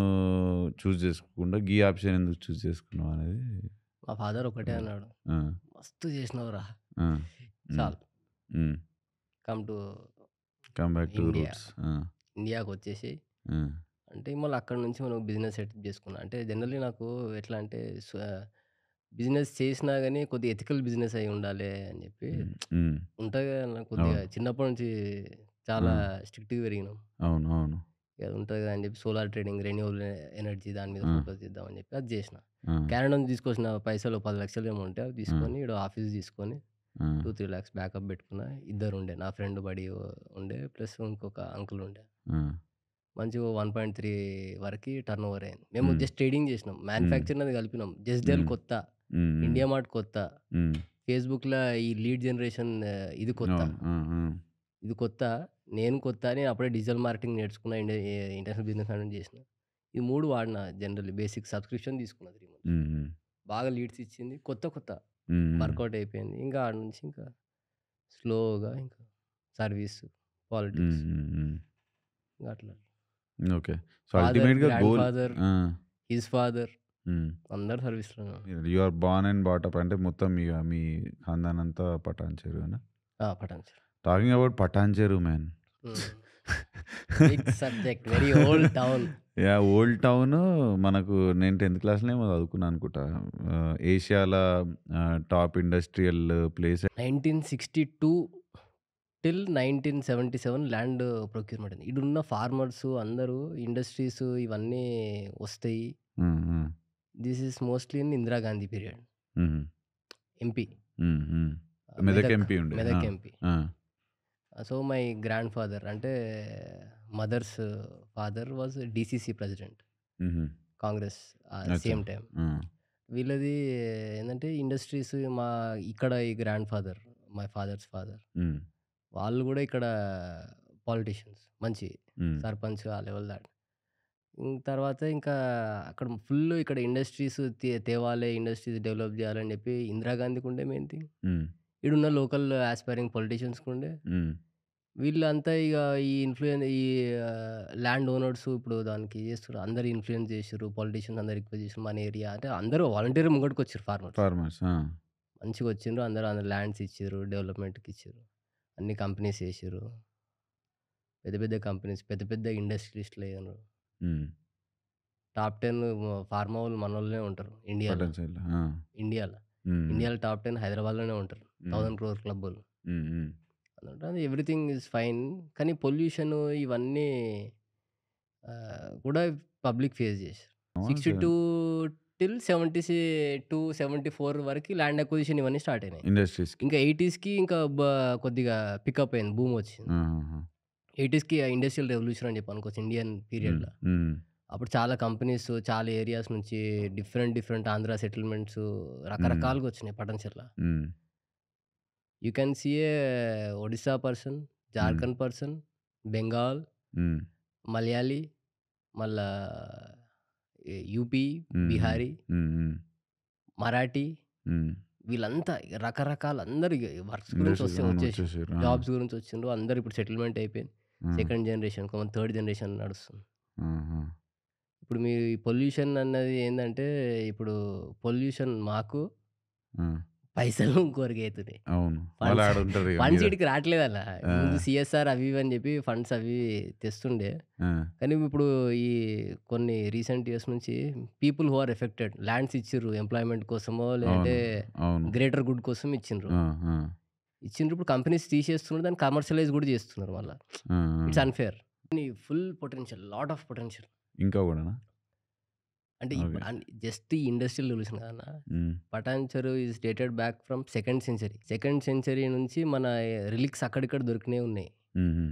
చూజ్ చేసుకోకుండా గీ ఆప్షన్ ఎందుకు చూజ్ చేసుకున్నావు అనేది మా ఫాదర్ ఒకటే ఆ! అన్నాడు. ఆ! "మస్తు చేసినవురా. ఆ! హ్మ్. చాలు హ్మ్. Come to come back to India. Roots. ఆ! ఇండియాకొచ్చేసేయి." ఆ! అంటే మళ్ళీ అక్కడి నుంచి మనం బిజినెస్ సెటప్ చేసుకున్నా. అంటే జనరల్లీ నాకు ఎట్లా అంటే బిజినెస్ చేసినా గాని కొద్దిగా ఎథికల్ బిజినెస్ అయ్యి ఉండాలి అని చెప్పి హ్మ్. హ్మ్. ఉంటది కదన్న కొద్దిగా అవును. చిన్నప్పటి నుంచి ఆ! చాలా స్ట్రిక్ట్‌గా పెరిగినాం. అవును. అవును. ఇగ అది ఉంటది కదా అని చెప్పి సోలార్ ట్రేడింగ్, రెన్యూవబుల్ ఎనర్జీ దాని మీద ఆ! ఫోకస్ చేద్దాం అని చెప్పి అది చేసిన. ఆ! కెనడా నుంచి తీసుకొచ్చిన పైసలు 10,00,000 ఏమో ఉంటే అవి ఆ! తీసుకొని ఈడ ఆఫీస్ తీసుకొని ఆ! 2, 3 లాక్స్ బ్యాకప్ పెట్టుకున్నా. ఇద్దరుండే. నా ఫ్రెండ్ బడీ ఉండే ప్లస్ ఇంకొక అంకుల్ ఉండే. ఆ! మంచిగా 1.3 వరకి టర్నోవర్ అయింది. మేము హ్మ్. జస్ట్ ట్రేడింగ్ చేసినాం. మ్యానుఫ్యాక్చరింగ్ అది కలిపినాం. జస్ట్‌డీల్ హ్మ్. కొత్త, హ్మ్. హ్మ్. ఇండియా మార్ట్ కొత్త, హ్మ్. ఫేస్‌బుక్‌ల ఈ లీడ్ జనరేషన్ ఇది కొత్త. అవును. ఆ! ఆ! ఇది కొత్త. నేను కొత్త. నేను అప్పుడే డిజిటల్ మార్కెటింగ్ నేర్చుకున్నా. ఇంటర్నేషనల్ బిజినెస్ మేనేజ్‌మెంట్ చేసిన. ఈ 3 వాడినా జనరల్లీ బేసిక్ సబ్స్క్రిప్షన్ తీసుకున్నా 3 మంత్స్. హ్మ్. హ్మ్. బాగా లీడ్స్ ఇచ్చింది. కొత్త కొత్త హ్మ్. హ్మ్. వర్కౌట్ అయిపోయింది. ఇంకా ఆడ నుంచి ఇంకా స్లోగా ఇంకా సర్వీస్, హ్మ్. పాలిటిక్స్ హ్మ్. హ్మ్. ఇంక అట్లా. ఓకే. సో, ఫాదర్, అల్టిమేట్‌గా గ్రాండ్ గోల్ ఫాదర్, ఆ! His father hmm. అందరూ సర్వీస్‌లోనే ఉన్నారు. You are born and brought up అంటే మొత్తం ఇగ మీ ఖాందాన్ అంతా పటాన్ చెరువేనా? పటాన్ చెరు. టాకింగ్ అబౌట్ పటాన్ చెరు man. Hmm. Big subject. Very old town. Yeah! Old town మనకు నేను 10థ్ క్లాస్‌లో ఏమో చదువుకున్నా అనుకుంటా. ఏషియాల top industrial place. 1962 till 1977 land procurement ఉంది. ఈడున్న ఫార్మర్స్ అందరూ ఇండస్ట్రీస్ ఇవన్నీ వస్తాయి. Hmm. Hmm. This is mostly in Indira Gandhi period. హుహు. MP. Hmm. Hmm. Medak Medak. MP ఉండే. ఆ! మెదక్ ఎంపీ. ఆ! సో, మై గ్రాండ్ ఫాదర్ అంటే mother's father was DCC president. హుహు. కాంగ్రెస్ అచ్చా! Same time. ఆ! వీళ్ళది ఏందంటే ఇండస్ట్రీస్ మా ఇక్కడ ఈ grand father, my father's father హ్మ్. వాళ్ళు గూడా ఇక్కడ పాలిటీషియన్స్ మంచి హ్మ్. సర్పంచ్ ఆ లెవెల్ దాకా. తర్వాత ఇంకా అక్కడ ఫుల్ ఇక్కడ ఇండస్ట్రీస్ తేవాలే, ఇండస్ట్రీస్ డెవలప్ జేయాలని జెప్పి ఇందిరాగాంధీకి ఉండే మెయిన్ థింగ్. హ్మ్. ఈడున్న లోకల్ యాస్పైరింగ్ పొలిటీషియన్స్‌కి ఉండే. హ్మ్. వీళ్ళంతా ఇగ ఈ ల్యాండ్ ఓనర్స్ ఇప్పుడు దానికి చేస్తుర్రు. అందరూ ఇన్‌ఫ్లుయెన్స్ చేసిర్రు. పొలిటీషియన్స్ అందరూ రిక్వెస్ట్ చేసిర్రు. మన ఏరియా అంటే అందరూ వాలంటీర్‌గా ముంగటికొచ్చిర్రు ఫార్మర్స్. ఫార్మర్స్. ఆ! మంచిగొచ్చిండ్రు. అందరూ ల్యాండ్స్ ఇచ్చిర్రు. డెవలప్‌మెంట్‌కి ఇచ్చిర్రు. అన్ని కంపెనీస్ ఏసిర్రు. పెద్ద పెద్ద కంపెనీస్, పెద్ద పెద్ద ఇండస్ట్రియలిస్టులయ్యిండ్రు. హ్మ్. టాప్ 10 ఫార్మా వోళ్ళు మనోళ్ళే ఉంటారు ఇండియాలో. పటాన్ చెరులో. ఆ! ఇండియాలో. హ్మ్. ఇండియాలో టాప్ 10 హైదరాబాద్‌లోనే ఉంటారు. హ్మ్. 1000 క్రోర్ క్లబ్బోళ్ళు. హ్మ్. హ్మ్. Everything is fine. కానీ పొల్యూషను ఇవన్నీ కూడా పబ్లిక్ ఫేస్ చేశారు. సెవెన్ 62 టిల్ 74 వరకి ల్యాండ్ అక్విజిషన్ ఇవన్నీ స్టార్ట్ అయినాయి. ఇండస్ట్రీస్‌కి. ఇంకా 80స్‌కి ఇంకా కొద్దిగా పికప్ అయింది. బూమ్ వచ్చింది. ఆహాహా! 80స్‌కి ఇండస్ట్రియల్ రెవల్యూషన్ అని చెప్పి అనుకోవచ్చు ఇండియన్ హ్మ్. పీరియడ్‌లో. హ్మ్. అప్పుడు చాలా కంపెనీస్, చాలా ఏరియాస్ నుంచి డిఫరెంట్ డిఫరెంట్ ఆంధ్ర సెటిల్మెంట్స్ హ్మ్. రకరకాలుగా వచ్చినాయి పటాన్‌చెరుల. Hmm. You can see a Odisha person, hmm. Jharkhand person, Bengal, హ్మ్. మలయాళీ, మళ్ళా యూపీ, హ్మ్. హ్మ్. బిహారీ, హ్మ్. హ్మ్. మరాఠీ హ్మ్. వీళ్ళంతా రకరకాల అందరూ ఇగ వర్క్స్ గురించి ఇండస్ట్రీస్ అవును వచ్చేసిండ్రు. వచ్చేసారు. ఆ! జాబ్స్ గురించి వచ్చిండ్రు. అందరూ ఇప్పుడు సెటిల్మెంట్ అయిపోయింది. ఆ! సెకండ్ జనరేషన్, కొంతమంది థర్డ్ జనరేషన్ నడుస్తుంది. ఆహా! ఇప్పుడు మీ పొల్యూషన్ అన్నది ఏందంటే, ఇప్పుడు పొల్యూషన్ మాకు, ఆ! పైసలు ఇంకోరికి అయితున్నాయి. అవును. వాళ్ళు ఫండ్స్ ఆడుంటారు ఇగ ఫండ్స్ మీద. ఈడికి రావట్లేదన్న. ఆ! ముందు సీఎస్ఆర్ అవి ఇవి అని చెప్పి ఫండ్స్ అవి తెస్తుండే. ఆ! కానీ ఇప్పుడు ఈ కొన్ని రీసెంట్ ఇయర్స్ నుంచి people who are affected lands ఇచ్చిర్రు ఎంప్లాయ్‌మెంట్ కోసమో, లేదంటే అవును. అవును. గ్రేటర్ గుడ్ కోసం ఇచ్చిండ్రు. ఆ! ఆ! ఇచ్చిండ్రు. ఇప్పుడు కంపెనీస్ తీసేస్తున్నారు. దాన్ని కమర్షియలైజ్ గూడా చేస్తున్నారు మళ్ళా. ఆ! ఆ! It's unfair. Full potential, lot of potential. ఇంకా గూడానా? అంటే ఓకే. ఇప్పుడు జస్ట్ ఈ ఇండస్ట్రియల్ రెవల్యూషన్ కాదన్న. Hmm. Patancheru is dated back from second century. Second century నుంచి మన రిలిక్స్ అక్కడిక్కడ దొరికినయి ఉన్నాయి. హుహు.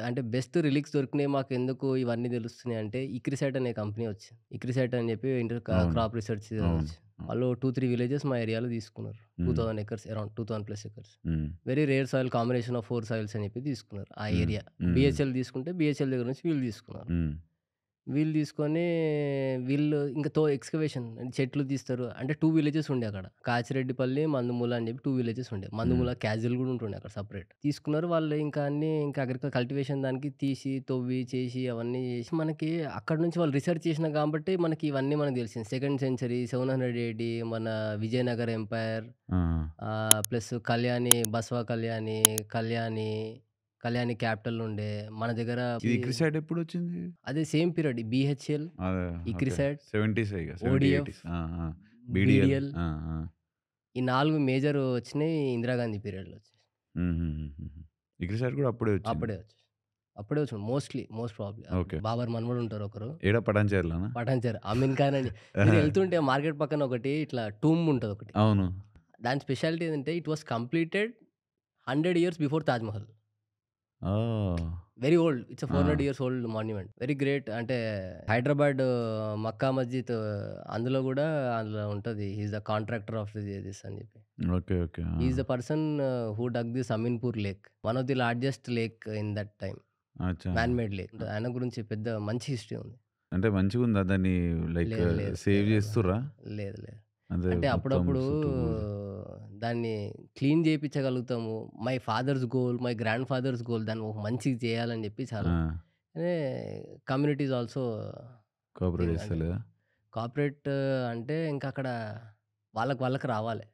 అంటే బెస్ట్ రిలిక్స్ దొరికినయి మాకెందుకు ఇవన్నీ తెలుస్తున్నాయి అంటే, ఇక్రిసైట్ అనే కంపెనీ వచ్చింది. ఇక్రిసైట్ అని చెప్పి అవును. క్రాప్ రిసర్చ్ అవును. వచ్చింది. వాళ్ళు 2, 3 విలేజెస్ మా ఏరియాలో తీసుకున్నారు. హ్మ్. 2000 ఎకర్స్ అరౌండ్ 2000 ప్లస్ ఎకర్స్. హ్మ్. Very rare soil combination of 4 soils అని చెప్పి తీసుకున్నారు ఆ హ్మ్. ఏరియా. హ్మ్. బీహెచ్ఎల్ తీసుకుంటే బీహెచ్ఎల్ దగ్గర నుంచి వీళ్ళు తీసుకున్నారు. హ్మ్. వీళ్ళు తీసుకొని వీళ్ళు ఇంకా ఎక్స్‌కవేషన్ చెట్లు తీస్తారు. అంటే 2 విలేజెస్ ఉండే అక్కడ. కాచిరెడ్డిపల్లి, మందుమూల అని చెప్పి 2 విలేజెస్ ఉండే. హ్మ్. మందుమూల క్యాజువల్ గూడా ఉంటుండే అక్కడ సెపరేట్. తీసుకున్నారు వాళ్ళు ఇంకా అన్నీ ఇంకా కల్టివేషన్ దానికి తీసి, తవ్వి, చేసి అవన్నీ చేసి మనకి అక్కడి నుంచి వాళ్ళు రిసర్చ్ చేసినా కాబట్టి మనకి ఇవన్నీ మనకు తెలిసింది. సెకండ్ సెంచరీ, 700 ఏడీ మన విజయనగర ఎంపైర్ ఆ! ప్లస్ కళ్యాణి, బసవ కళ్యాణి, కళ్యాణి, కళ్యాణి క్యాపిటల్ ఉండే. మన దగ్గర ఇది ఇక్రిసైడ్ ఎప్పుడొచ్చింది? అదే సేమ్ పీరియడ్ బీహెచ్ఎల్, అదే. ఓకే. ఇక్రిసైడ్, 70సే ఇగ. 70, ఓడీఎఫ్, 80స్. ఆ! ఆ! బీడీఎల్. బీడీఎల్ ఆ! ఆ! ఈ 4 మేజర్ వచ్చినయి ఇందిరాగాంధీ పీరియడ్‌లో వచ్చాయి. హుహుహుహుహు. ఇక్రిసైడ్ గూడా అప్పుడే వచ్చింది. అప్పుడే వచ్చాయి. అప్పుడే వచ్చింది. Most probably. ఓకే. బాబర్ మనవడు ఉంటారు ఒకరు. ఏడ పటాన్‌చెరులోనా? పఠాన్‌చెరు అమీన్ ఖాన్ అని. మీరు ఆహా! ఎళ్తుంటే మార్కెట్ పక్కన ఒకటి ఇట్లా టూంబ్ ఉంటదొకటి. అవును. దాని స్పెషాలిటీ ఏందంటే it was completed 100 years before Taj Mahal. Oh! Very old. It's 400 ఆ! Years old monument. Very great. అంటే హైదరాబాద్ మక్కా మస్జిద్ అందులో గూడా అందులో ఉంటది. హి is the contractor of this అని జెప్పి. ఓకే. ఓకే. ఆ! హి is the person who dug this Ameenpur lake. One of the largest lake in that time. అచ్చా! Man made lake. ఆయన గురించి పెద్ద మంచి హిస్టరీ ఉంది. అంటే మంచిగుందా? దాన్ని లైక్ లేదు. లేదు. సేవ్ లేదు. జేస్తుర్రా? లేదు. లేదు. అదే అంటే మొత్తం అప్పుడప్పుడు చుట్టూ బురద. దాన్ని క్లీన్ చేపిచ్చగలుగుతాము. My father's goal, my grandfather's goal దాన్ని ఒక మంచిగా చేయాలని చెప్పి ఆ! చాలా. కానీ కమ్యూనిటీస్ ఆల్సో కోఆపరేట్ థింగ్ అంటే జేస్తలేదా? కార్పొరేట్ అంటే ఇంకా అక్కడ వాళ్ళకి రావాలి.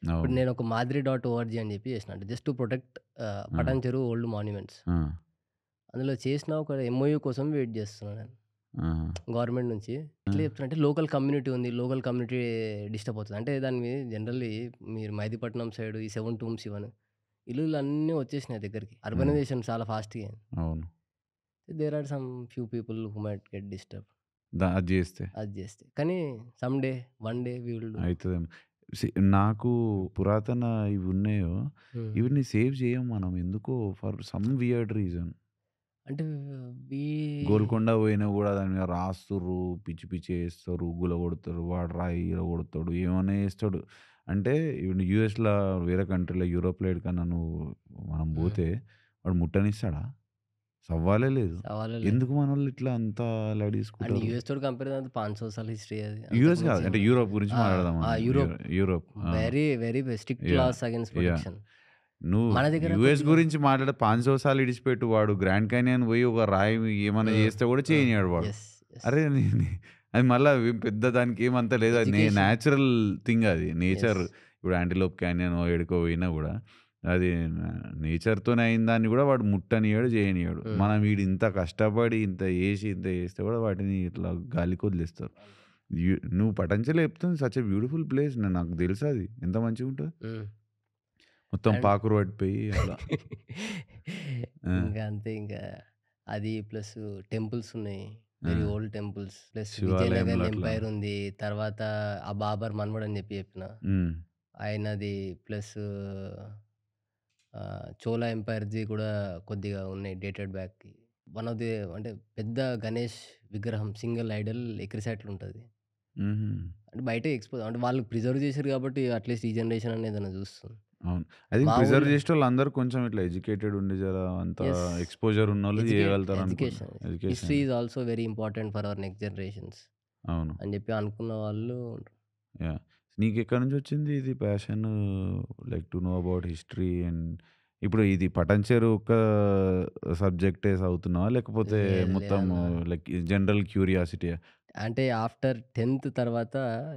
ఇప్పుడు అవును. నేను ఒక మాదిరి డాట్ ఓఆర్‌జీ అని చెప్పి చేసిన. అంటే జస్ట్ టు ప్రొటెక్ట్ ఆ! పటాన్ చెరువు ఓల్డ్ మాన్యుమెంట్స్. ఆ! అందులో చేసిన ఒక ఎంఓయూ కోసం వెయిట్ చేస్తున్నా నేను. ఆహా! గవర్నమెంట్ నుంచి. ఆ! ఎట్లా చెప్తున్నా లోకల్ కమ్యూనిటీ ఉంది. లోకల్ కమ్యూనిటీ డిస్టర్బ్ అవుతది. అంటే దాన్ని జనరల్లీ మీరు మెహదీపట్నం సైడ్ ఈ 7 టూమ్స్ ఇవన్నీ ఇల్లులన్నీ వచ్చేసినాయి దగ్గరికి. హ్మ్. అర్బనైజేషన్ చాలా ఫాస్ట్‌గా అయింది. అవును. There are some few people who might get disturbed అది జేస్తే అది చేస్తే. కానీ some day, one day we will do. అయితదేమో. సి నాకు పురాతన ఇవున్నాయో, హ్మ్. ఇవన్నీ సేవ్ జేయం మనం ఎందుకో ఫర్ సమ్ వియర్డ్ రీజన్. అంటే వీ గోల్కొండ పోయినా గూడా దాని మీద రాస్తుర్రు, పిచ్చి పిచ్చిగా ఏస్తారు, గులగొడతారు, వాడు రాయి ఇరగొడతాడు, ఏమన్నా చేస్తాడు. అంటే ఇప్పుడు యూఎస్‌లా వేరే కంట్రీలో యూరోప్‌లో ఎక్కడికన్నా మనం హ్మ్. బోతే వాడు ముట్టనిస్తాడా? సవ్వాలే లేదు. సవాలే లేదు. ఎందుకు మనోళ్ళు ఇట్లా అంతా లైట్ అండ్ తీసుకుంటారు? యూఎస్ తోటి కంపేర్ చేస్తే 500 సార్ల హిస్టరీ అది. యూఎస్ అంతకు కాదు. మించి అంటే ఏముండదు. యూరోప్ గురించి ఆ! మాట్లాడదాం ఆ! మనం. Europe Europe. ఆ! Very strict yeah! Laws against yeah! Protection. నువ్వు మన దగ్గర యూఎస్ కొద్దిగా గురించి మాట్లాడితే 500 సార్లు ఇడిచిపెట్టు. వాడు గ్రాండ్ కానియన్ పోయి ఒక రాయి ఏమన్నా హ్మ్. చేస్తే కూడా హ్మ్. చేయనీయడు వాడు. యెస్. యెస్. అరే! అది మళ్ళా పెద్ద దానికి ఏమంత లేదు. అది ఎడ్యుకేషన్. నేచురల్ థింగ్ అది. Nature yes. ఇప్పుడు యాంటిలోప్ క్యానియనో ఎక్కడికో పోయినా కూడా అది నేచర్‌తోనే అయిన దాన్ని కూడా వాడు ముట్టనియ్యడు, చేయనియ్యడు. హ్మ్. మనం వీడు ఇంత కష్టపడి ఇంత చేసి, ఇంత చేస్తే కూడా వాటిని ఇట్లా గాలికి వదిలేస్తారు. అంతే. నువ్వు పటంచెలు చెప్తుంది సచ్ ఎ బ్యూటిఫుల్ ప్లేస్. నాకు తెలుసది. ఎంత మంచిగుంటదో. హ్మ్. మొత్తం అండ్ పాకురు పట్టిపోయి అట్లా. ఆ! ఇంకా అంతే ఇంకా అది ప్లస్ టెంపుల్స్ ఉన్నాయి. ఆ! Very old temples. ప్లస్ శివాలయంలో విజయనగరం అట్లా. ఎంపైర్ ఉంది. తర్వాత ఆ బాబర్ మనుమడు అని చెప్పిన. హ్మ్. ఆయనది ప్లస్ చోళా ఎంపైర్‌ది కూడా కొద్దిగా ఉన్నాయి డేటెడ్ బ్యాక్‌కి. వన్ ఆఫ్ ది అంటే పెద్ద గణేష్ విగ్రహం సింగిల్ ఐడల్ ఎక్రిసాట్లు ఉంటది. హుహు. అంటే బయటే అంటే వాళ్ళు ప్రిజర్వ్ చేసిర్రు కాబట్టి అట్‌లీస్ట్ ఈ జనరేషన్ అన్నా ఏదైనా చూస్తుంది. అవును. ఐ థింక్ మా ప్రిజర్వ్ ఊర్లో చేసేటోళ్ళందరూ కొంచెం ఇట్లా ఎడ్యుకేటెడ్ ఉండి జర అంత యెస్. ఎక్స్‌పోజర్ ఉన్నోళ్ళు చేయగలుగుతారనుకుంటా. Education. History education. Is also very important for our next generations అవును. అని చెప్పి అనుకున్న వాళ్ళు యాహ్! నీకెక్కడి నుంచొచ్చింది ఇది passion like to know about history and ఇప్పుడు ఇది పటాన్‌చెరు ఒక్క సబ్జెక్టే చదువుతున్నావా? లేకపోతే లేదు మొత్తం లేదన్న. లైక్ జనరల్ క్యూరియాసిటీయా? అంటే ఆఫ్టర్ 10థ్ తర్వాత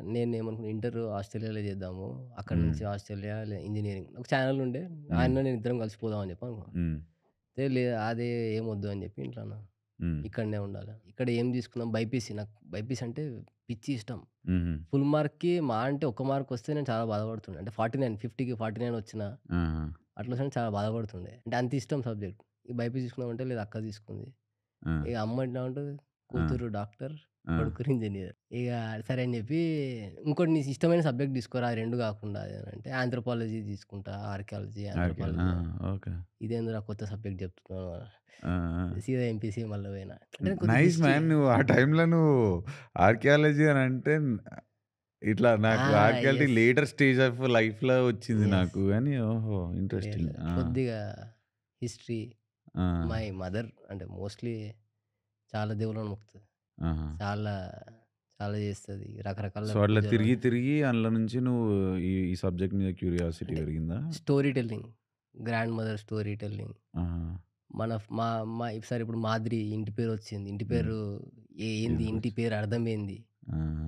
నేనేమనుకున్నా ఇంటర్ ఆస్ట్రేలియాలో చేద్దాము. అక్కడి హ్మ్. నుంచి ఆస్ట్రేలియా ఇంజినీరింగ్ ఒక ఛానెల్ ఉండే. హ్మ్. ఆయన నేను ఇద్దరం కలిసిపోదాం అని చెప్పి అనుకున్నాం. హ్మ్. అదే ఏమొద్దు అని చెప్పి ఇంట్లో అన్నా. హ్మ్. ఇక్కడనే ఉండాలి. ఇక్కడ ఏం తీసుకుందాం బైపీసీ. నాకు బైపీసీ అంటే పిచ్చి ఇష్టం. హుహు. ఫుల్ మార్క్‌కి మహా అంటే ఒక్క మార్క్ వస్తే నేను చాలా బాధపడుతుండే. అంటే 49 50కి 49 వచ్చినా ఆహా! అట్లా వచ్చినా చాలా బాధపడుతుండే. అంటే అంత ఇష్టం సబ్జెక్ట్. ఈ బైపీసీ తీసుకుందామంటే లేదు అక్క తీసుకుంది. ఆ! ఇగ అమ్మ ఎట్లా ఉంటది ఆ! కూతురు డాక్టర్, ఆ! కొడుకు ఇంజినీర్. ఇగ సరే అని చెప్పి ఇంకోటి నీకు ఇష్టమైన సబ్జెక్ట్ తీసుకోరా ఆ 2 కాకుండా అది అని అంటే ఆంథ్రోపాలజీ తీసుకుంటా. Archaeology, okay. ఆంథ్రోపాలజీ. ఆహా! ఓకే. ఇదేందిరా కొత్త సబ్జెక్ట్ చెప్తున్నావు. ఆ! ఆ! సీదా ఎంపీసీ మళ్ళా పోయినా. అంటే కొద్దిగా నైస్ హిస్టరీ. మ్యాన్. నువ్వు ఆ టైంలో నువ్వు ఆర్కియాలజీ అని అంటే ఇట్లా ఆ! నాకు archaeology yes. Later stage of లైఫ్‌లో వచ్చింది యెస్. నాకు గానీ ఓహో! లేదు. ఇంట్రెస్టింగ్. లేదు. ఆ! కొద్దిగా హిస్టరీ. ఆ! మై మదర్ అంటే మోస్ట్‌లీ చాలా దేవుళ్ళని మొక్కుతది. ఆహా! చాలా, చాలా చేస్తది. సో, రకరకాల అట్లా పూజలు తిరిగి తిరిగి అందులో నుంచి నువ్వు ఈ సబ్జెక్ట్ మీద క్యూరియాసిటీ అంటే పెరిగిందా? Story telling. Grand mother story telling. ఆహా! మన ఫ్ మా మా సరే ఇప్పుడు మాదిరి ఇంటి పేరొచ్చింది. ఇంటి హ్మ్. పేరు ఏంది? ఇంటి తీసుకొచ్చి పేరు అర్థం ఏంది? ఆహా!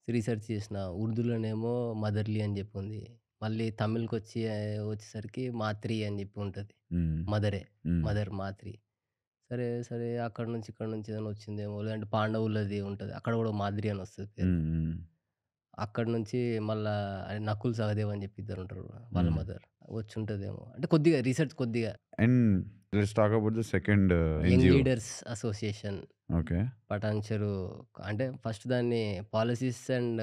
రీసెర్చ్ చేసిన. ఉర్దూలోనేమో మదర్‌లీ అని చెప్పి ఉంది. మళ్ళీ తమిళ్‌కొచ్చి వచ్చేసరికి మాత్రి అని చెప్పి ఉంటది. హ్మ్. మదరే. హ్మ్. మదర్ మాత్రి. సరే అక్కడి నుంచి ఇక్కడి నుంచి ఏదైనా వచ్చిందేమో లేదంటే పాండవులది ఉంటది. అక్కడ కూడా మాద్రి అని వస్తది పేరు. హ్మ్. హ్మ్. అక్కడి నుంచి మళ్ళా నకుల్ సహదేవ్ అని చెప్పి ఇద్దరుంటారు. వాళ్ళ హ్మ్. మదర్ వచ్చుంటదేమో. అంటే కొద్దిగా రీసెర్చ్ కొద్దిగా and let's talk about the second young NGO. Leaders association okay. Patancheru అంటే ఫస్ట్ దాన్ని పాలిసీస్ అండ్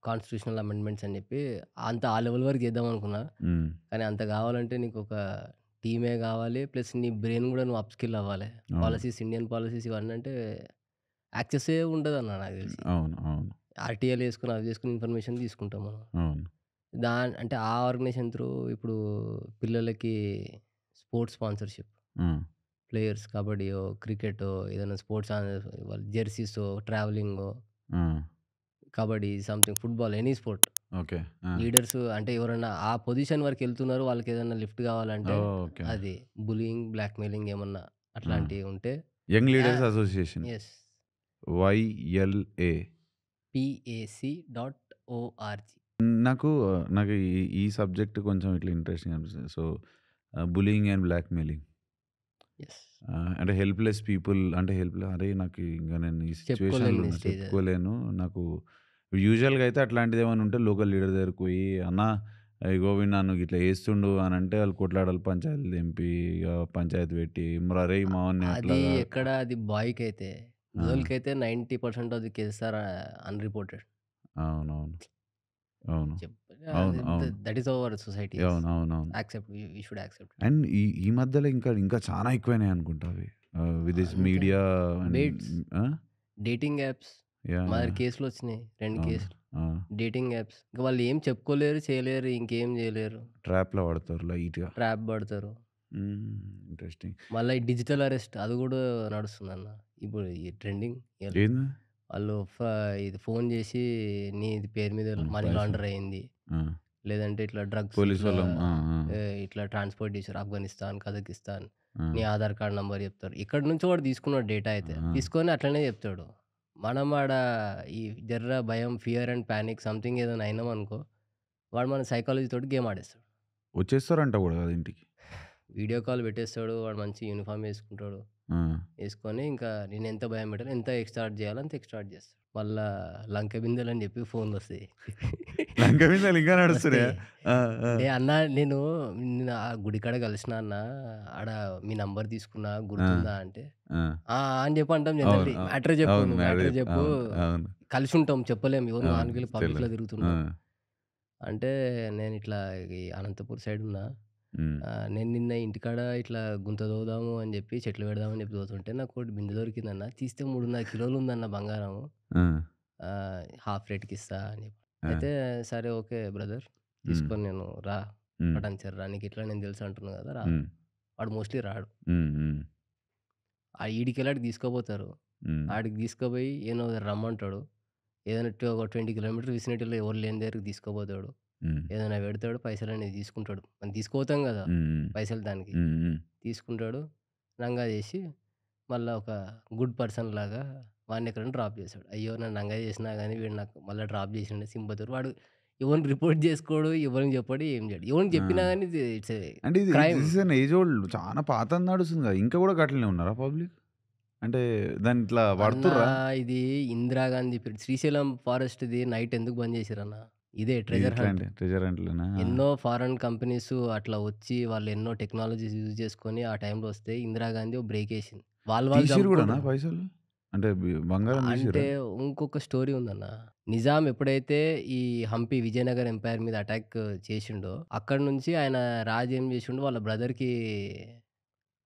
కాన్స్టిట్యూషనల్ అమెండ్మెంట్స్ అని చెప్పి అంత ఆ లెవెల్ వరకు చేద్దాం అనుకున్నా. హ్మ్. కానీ అంత కావాలంటే నీకొక టీమే కావాలి. ప్లస్ నీ బ్రెయిన్ కూడా నువ్వు అప్‌స్కిల్ అవ్వాలి. అవును. పాలిసీస్, ఇండియన్ పాలిసీస్ ఇవన్నీ అంటే యాక్సెసే ఉండదన్న నాకు తెలిసి. అవును. అవును. ఆర్‌టీఎల్ యేసుకొని, అవి చేసుకొని ఇన్ఫర్మేషన్ తీసుకుంటాం మనం. అవును. అంటే ఆ ఆర్గనైజేషన్ త్రూ ఇప్పుడు పిల్లలకి స్పోర్ట్స్ స్పాన్సర్‌షిప్. హ్మ్. ప్లేయర్స్ కబడ్డీయో, క్రికెటో, ఏదైనా స్పోర్ట్స్ వాళ్ళ జెర్సీసో, ట్రావెలింగో, ఆ! Kabaddi, something football, any sport. Okay. ఆ! లీడర్స్ అంటే ఎవరన్నా ఆ పొజిషన్ వరకెళ్తున్నారు. వాళ్ళకేదన్నా లిఫ్ట్ కావాలంటే ఓకే. అది బుల్లీయింగ్, బ్లాక్‌మెయిలింగ్ ఏమన్నా ఆ! అట్లాంటివి ఉంటే young leaders yeah! Association. Yes. YLA. PAC.org. నాకు నాకు ఈ సబ్జెక్ట్ కొంచెం ఇట్లా ఇంట్రెస్టింగ్ అనిపిస్తుంది. So, bullying and blackmailing. Yes. అంటే హెల్ప్‌లెస్ పీపుల్ అంటే అరే! నాకు ఇంక నేను ఈ సిట్యుయేషన్‌లో చెప్పుకోలేని ఉన్నా స్టేజ్ అది. చెప్పుకోలేను. నాకు యూజువల్‌గా అయితే అట్లాంటిదేమన్నా ఉంటే లోకల్ లీడర్ దగ్గరికి పోయి, "అన్నా ఇగో వీడు నన్ను గిట్లా చేస్తుండు" అనంటే వాళ్ళు కొట్లాడాలి, పంచాయతీలు తెంపి, ఇగ పంచాయతీ పెట్టి, మరి అరేయ్ మావోడిని అది అట్లాగా. ఎక్కడ అది బాయ్‌కైతే. ఆ! గర్ల్‌కైతే 90% of the cases are unreported. అవునవును. అవును. చెప్ అవును. అవును. That is our society yes. అవును. అవునవును. Accept we should accept. And ఈ మధ్యలో ఇంకా చాలా ఎక్కువైనాయి అనుకుంటా అవి. విత్ దిస్ అంతే. మీడియా అండ్ బేట్స్, ఆ! Dating apps. యాహ్! మా దగ్గర యాహ్! కేసులొచ్చినాయి. 2 అవును. కేసులు. ఆ! Dating apps. ఇంక వాళ్ళు ఏం చెప్పుకోలేరు, చేయలేరు, ఇంకేం చేయలేరు. ట్రాప్‌లో పడతారు లైట్‌గా. ట్రాప్ పడతారు. ఇంట్రెస్టింగ్. మళ్ళా ఈ డిజిటల్ అరెస్ట్ అది గూడా నడుస్తుందన్న. ఇప్పుడు ఈ ట్రెండింగ్ ఏంది? వాళ్ళు ఇది ఫోను జేసి నీది పేరు మీద ఆ! మనీ పైసలు. లాండర్ అయింది. ఆ! లేదంటే ఇట్లా డ్రగ్స్ ఇట్లా పోలీసోళ్ళం. ఆ! ఆ! ఇట్లా ట్రాన్స్‌పోర్ట్ చేసారు ఆఫ్ఘనిస్తాన్, కజకిస్తాన్. ఆ! నీ ఆధార్ కార్డ్ నంబర్ చెప్తారు. ఇక్కడి నుంచో వాడు తీసుకున్నాడు డేటా అయితే. ఆ! తీసుకొని అట్లనే చెప్తాడు. మనం ఆడ ఈ జర్ర భయం, ఫియర్ అండ్ పానిక్ సంథింగ్ ఏదైనా అయినామనుకో, వాడు మన సైకాలజీ తోటి గేమ్ ఆడేస్తాడు. వచ్చేస్తారంట గూడా కదా ఇంటికి. వీడియో కాల్ పెట్టేస్తాడు. వాడు మంచి యూనిఫార్మ్ ఏసుకుంటాడు. ఆ! ఏసుకొని ఇంకా నేనెంత భయం పెట్టాలో, ఎంత ఎక్స్‌టార్ట్ చేయాలో అంత ఎక్స్‌టార్ట్ చేస్తాడు. మళ్ళా లంక బిందెలని చెప్పి ఫోన్‌లొస్తాయి. లంక బిందెలు ఇంకా నడుస్తున్నాయా? వస్తాయి. ఆ! ఆ! అంటే "అన్నా నేను నిన్న ఆ గుడికాడ కలిసినా అన్న. ఆడ మీ నంబర్ తీసుకున్నా ఆ! గుర్తుందా?" అంటే, ఆ! "ఆ! ఆ!" అని చెప్పి అంటాం అవును. జనరల్లీ. అవును. మ్యాటర్ చెప్పు. అవును. నువ్వు మ్యాటర్ చెప్పు. అవును. అవును. కలిసుంటాం చెప్పలేం. ఇగో నువ్వు అవును. ఆనకెళ్ళి పబ్లిక్‌లో తెలవదు. ఆ! తిరుగుతున్నావు. అంటే నేనిట్లా ఈ అనంతపూర్ సైడ్ ఉన్నా. హ్మ్. నేను నిన్న ఇంటికాడ ఇట్లా గుంత తవ్వుదాము అని చెప్పి చెట్లు పెడదామని చెప్పి తవ్వుతుంటే నాకోటి బిందె దొరికిందన్న. తీస్తే 3.5 కిలోలు ఉందన్న బంగారము. ఆ! హాఫ్ రేట్‌కిస్తా అని చెప్పి. ఆ! అయితే సరే ఓకే బ్రదర్. హ్మ్. తీసుకొని నేను రా హ్మ్. పటాన్‌చెరు రా. నీకిట్లా నేను తెలుసు అంటున్నా కదా! రా. హ్మ్. వాడు మోస్ట్‌లీ రాడు. హ్మ్. హ్మ్. ఈడికెళ్ళి తీసుకుపోతారు. హ్మ్. ఆడికి తీసుకుపోయి ఏనో రమ్మంటాడు. ఏదైనా ఒక 20 కిలోమీటర్ విసినిటీలో ఎవరు లేని దగ్గరికి తీసుకుపోతాడు. హ్మ్. ఏదైనా పెడతాడు. పైసలనేవి తీసుకుంటాడు. మనం తీసుకుపోతాం గదా! హ్మ్. పైసలు దానికి. హ్మ్. హ్మ్. తీసుకుంటాడు. నంగా జేసి మళ్ళా ఒక గుడ్ పర్సన్ లాగా వాడినెక్కడైనా డ్రాప్ చేస్తాడు. అయ్యో! నన్ను నంగా చేసినా గాని వీడు నాకు మళ్ళా డ్రాప్ చేసిండు సింపతోటి. వాడు ఎవరిని రిపోర్ట్ చేసుకోడు. ఎవరిని చెప్పడు. ఏం చేయడు. ఎవరికి ఆ! చెప్పినా గాని ఇట్స్ ఎ అంటే crime. This is an age old చాలా పాతది నడుస్తుంది కదా! ఇంకా కూడా గట్లనే ఉన్నారా పబ్లిక్? అంటే దాన్ని ఇట్లా అన్నా వాడుతుర్రా? ఇది ఇందిరాగాంధీ పీరియడ్. శ్రీశైలం ఫారెస్ట్‌ది నైట్ ఎందుకు బంద్ చేసిరన్న? ఇదే ఇది ట్రెజర్ హంట్. ఇట్లాంటి ట్రెజర్ హంట్‌లేనా? ఎన్నో ఫారెన్ కంపెనీస్ అట్లా వచ్చి వాళ్ళు ఎన్నో టెక్నాలజీస్ యూజ్ చేసుకొని ఆ టైంలో వస్తే ఇందిరాగాంధీ ఓ బ్రేక్ ఏసింది. వాళ్ళు తీసిర్రు గూడానా చంపుకుంటారు. పైసలు? అంటే బంగారం అంటే తీసిర్రా? ఇంకొక స్టోరీ ఉందన్న. నిజాం ఎప్పుడైతే ఈ హంపి విజయనగరం ఎంపైర్ మీద అటాక్ చేసిండో, అక్కడి నుంచి ఆయన రాజు ఏం చేసిండు వాళ్ళ బ్రదర్‌కి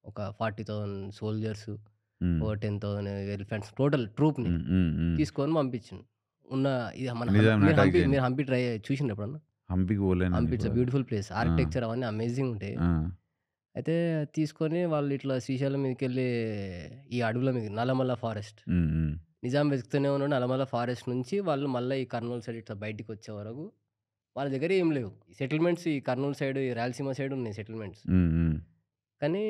ఒక 40,000 సోల్జర్స్, హ్మ్. ఓ 10,000 ఎలిఫెంట్స్ టోటల్ ట్రూప్‌ని హ్మ్. హ్మ్. హ్మ్. తీసుకొని పంపించిండు. ఉన్న ఇది మన నిజాంని అటాక్ మీరు జేయనీకి. హంపి చూసిండ్రా ఎప్పుడన్నా? హంపీకి పోలేనండి హంపి ఇట్స్ ఎ ఇప్పటిదాకా. Beautiful place. ఆ! ఆర్కిటెక్చర్ అవన్నీ అమేజింగ్ ఉంటాయి. ఆ! అయితే తీసుకొని వాళ్ళు ఇట్లా శ్రీశైలం మీదకెళ్ళి ఈ అడవుల మీద నల్లమల్ల ఫారెస్ట్. హ్మ్. హ్మ్. నిజాం వెతుకుతూనే ఉన్నాడు. నల్లమల్ల ఫారెస్ట్ నుంచి వాళ్ళు మళ్ళా ఈ కర్నూల్ సైడ్ ఇట్లా బయటికొచ్చే వరకు వాళ్ళ దగ్గర ఏం లేవు. సెటిల్మెంట్స్ ఈ కర్నూల్ సైడ్, ఈ రాయలసీమ సైడ్ ఉన్నాయి సెటిల్మెంట్స్. హ్మ్. హ్మ్. కానీ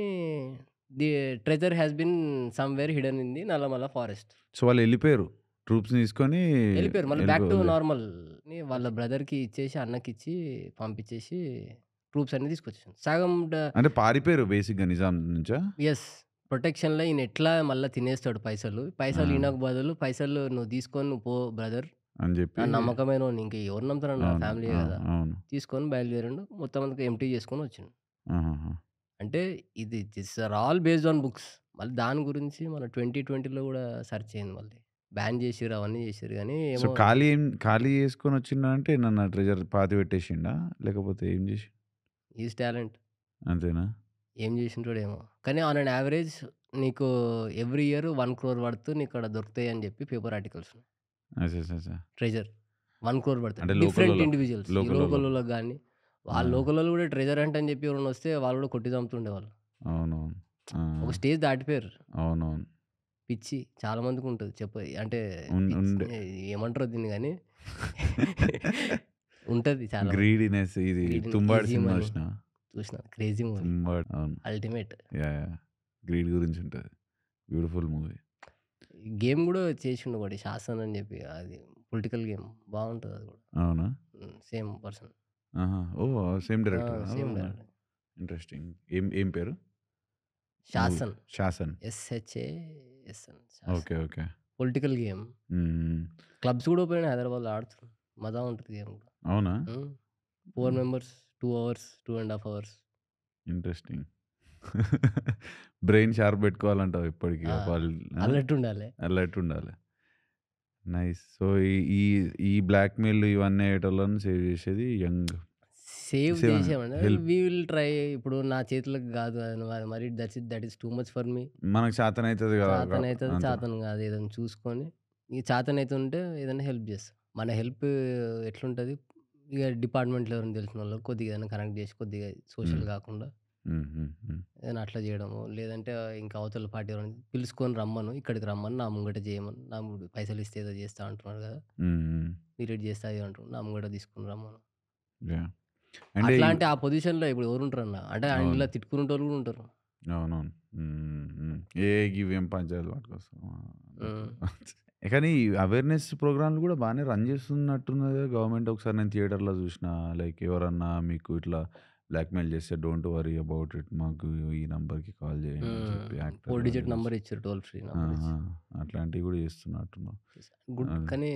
the treasure has been somewhere hidden in the Nallamala forest. So, వాళ్ళెళ్ళిపోయారు. ట్రూప్స్‌ని తీసుకొని ఎళ్ళిపోయారు. మళ్ళీ బ్యాక్ టు వదిలేసి నార్మల్. వాళ్ళ బ్రదర్‌కి ఇచ్చేసి, అన్నకిచ్చి పంపించేసి ట్రూప్స్ అన్నీ తీసుకొచ్చేసాను. సగం అంటే పారిపోయారు బేసిక్‌గా నిజాం నుంచా? యెస్. ప్రొటెక్షన్‌లో ఈయనెట్లా మళ్ళా తినేస్తాడు పైసలు. ఆ! పైసలు ఈయనకు బదులు పైసలు నువ్వు తీసుకొని నువ్వు పో బ్రదర్. అని నా జెప్పి నమ్మకమైనోడిని ఇంక ఎవరిని నమ్ముతారన్న అవును. ఫ్యామిలీయే అవును. గదా! అవును. తీసుకొని బయలుదేరిండు. మొత్తం అంతా ఎంప్టీ చేసుకొని వచ్చిండు. ఆహాహా! అంటే ఇది this are all based on books. మళ్ళీ దాని గురించి మన 2020లో గూడా సెర్చ్ అయింది మళ్ళీ. బ్యాన్ జేసిర్రు అవన్నీ జేసిర్రు గానీ సో, ఏమో ఖాళీ చేసుకొనొచ్చిండంటే ఏమన్నా ట్రెజర్ పాతిపెట్టేసిండా? లేకపోతే ఏం జేసి ఈజ్ టాలెంట్. అంతేనా? ఏం జేసింటాడేమో! కానీ ఆన్ అన్ యావరేజ్ నీకు ఎవ్రీ ఇయర్ 1 క్రోర్ వర్త్ నీకక్కడ దొరుకుతాయని జెప్పి పేపర్ ఆర్టికల్స్. అచ్చచ్చచ్చ! Treasure 1 crore worth. అంటే డిఫరెంట్ లోకలోళ్ళకి. ఇండివిడ్యువల్స్. ఈ లోకలోళ్ళకి. లోకలోళ్ళకి గాని, ఆ! వాళ్ళ లోకలోళ్ళు గూడా ట్రెజర్ హంట్ అని జెప్పి ఎవరైనా వస్తే వాళ్ళు గూడా కొట్టి చంపుతుండేవాళ్ళు. అవునవును. ఆ! ఒక స్టేజ్ దాటిపోయారు. అవునవును. పిచ్చి చాలా మందికుంటది. అంటే ఉండే. ఏమంటారో దీన్ని గాని ఉంటది చాలా మంది. గ్రీడీనెస్ ఇది greedy 'Tumbbad' easy cinema money చూసినావా? చూసిన. Crazy movie. 'తుంబాడు' అవును. అల్టిమేట్. యాహ్! గ్రీడ్ గురించి ఉంటది. Beautiful movie. గేమ్ గూడా చేసిండు ఒకటి 'శాసన్' అని జెప్పి. అది పొలిటికల్ గేమ్ బావుంటది అది గూడా. అవునా? Same person. ఆహా! ఓహ్! సేమ్ ఆ! డైరెక్టరా? Same oh! డైరెక్టర్. ఇంట్రెస్టింగ్. ఏం ఏం పేరు? Movie 'Shasn' 'Shasn.' SHASN Shasn. Okay. Okay. Political game. Hmm. Clubs గూడా ఓపెన్ అయినాయి హైదరాబాద్‌లో ఆడుతున్నారు. మజా ఉంటది గేమ్ గూడా. అవునా? Hmm. 4 members 2 hours, 2 ½ hours. Interesting. Brain sharp పెట్టుకోవాలంటావు ఎప్పటికి. ఆ! ఆ? అలర్ట్ ఉండాలి. అలర్ట్ ఉండాలి. నైస్. సో, ఈ ఈ ఈ బ్లాక్‌మెయిల్‌లు ఇవన్నీ అయ్యేటోళ్ళని సేవ్ చేసేది యంగ్. సేవ్ సేవ్ చేసామంటే హెల్ప్. We will try. ఇప్పుడు నా చేతులకు గాదు అది మరి that is too much for me. మనకు చేతనైతది కదా! చాతనైతది, అంతే. చాతన గాదు ఏదైనా చూసుకొని, ఇగ చాతనైతుంటే ఏదైనా హెల్ప్ చేస్తా. మన హెల్ప్ ఎట్లుంటది, ఇగ డిపార్ట్మెంట్‌లో ఎవరైనా తెలిసినోళ్ళకి కొద్దిగా ఏదైనా కనెక్ట్ చేసి, కొద్దిగా సోషల్ హ్మ్. గాకుండా హ్మ్. హ్మ్. హ్మ్. ఏదైనా అట్లా చేయడమో, లేదంటే ఇంకా అవతల పార్టీ ఎవరైనా పిలుసుకొని రమ్మను, ఇక్కడికి రమ్మని నా ముంగట చేయమను. నా పైసలిస్తే ఏదో చేస్తా అంటున్నాడు కదా! హ్మ్. హ్మ్. పీరియడ్ చేస్తా అది అంటుండు. నా ముంగట తీసుకొని రమ్మను. యాహ్! అంటే అట్లాంటి ఆ పొజిషన్‌లో ఇప్పుడు ఎవరుంటారన్న? అంటే అవును. అందులో తిట్టుకునేటోళ్ళు కూడా ఉంటారు. అవునవును. హ్మ్. హ్మ్. గివేం పంచాయతీలు పట్టుకొస్తాం అన్నట్టు. హ్మ్. కానీ అవేర్‌నెస్ ప్రోగ్రామ్‌లు కూడా బానే రన్ చేస్తున్నట్టున్నది కదా గవర్నమెంట్. ఒకసారి నేను థియేటర్‌లో చూసినా. లైక్ ఎవరన్నా మీకు ఇట్లా బ్లాక్‌మెయిల్ చేస్తే డోంట్ వర్రీ అబౌట్ ఇట్. మాకు ఈ నంబర్‌కి కాల్ చేయండి అని చెప్పి 4 యాక్టర్‌లు డిజిట్ అవి నంబర్ ఇచ్చారు టోల్ ఫ్రీ నంబర్ ఆహా! ఇచ్చి. అట్లాంటివి కూడా చేస్తున్నట్టున్నారు. గుడ్. అది. కానీ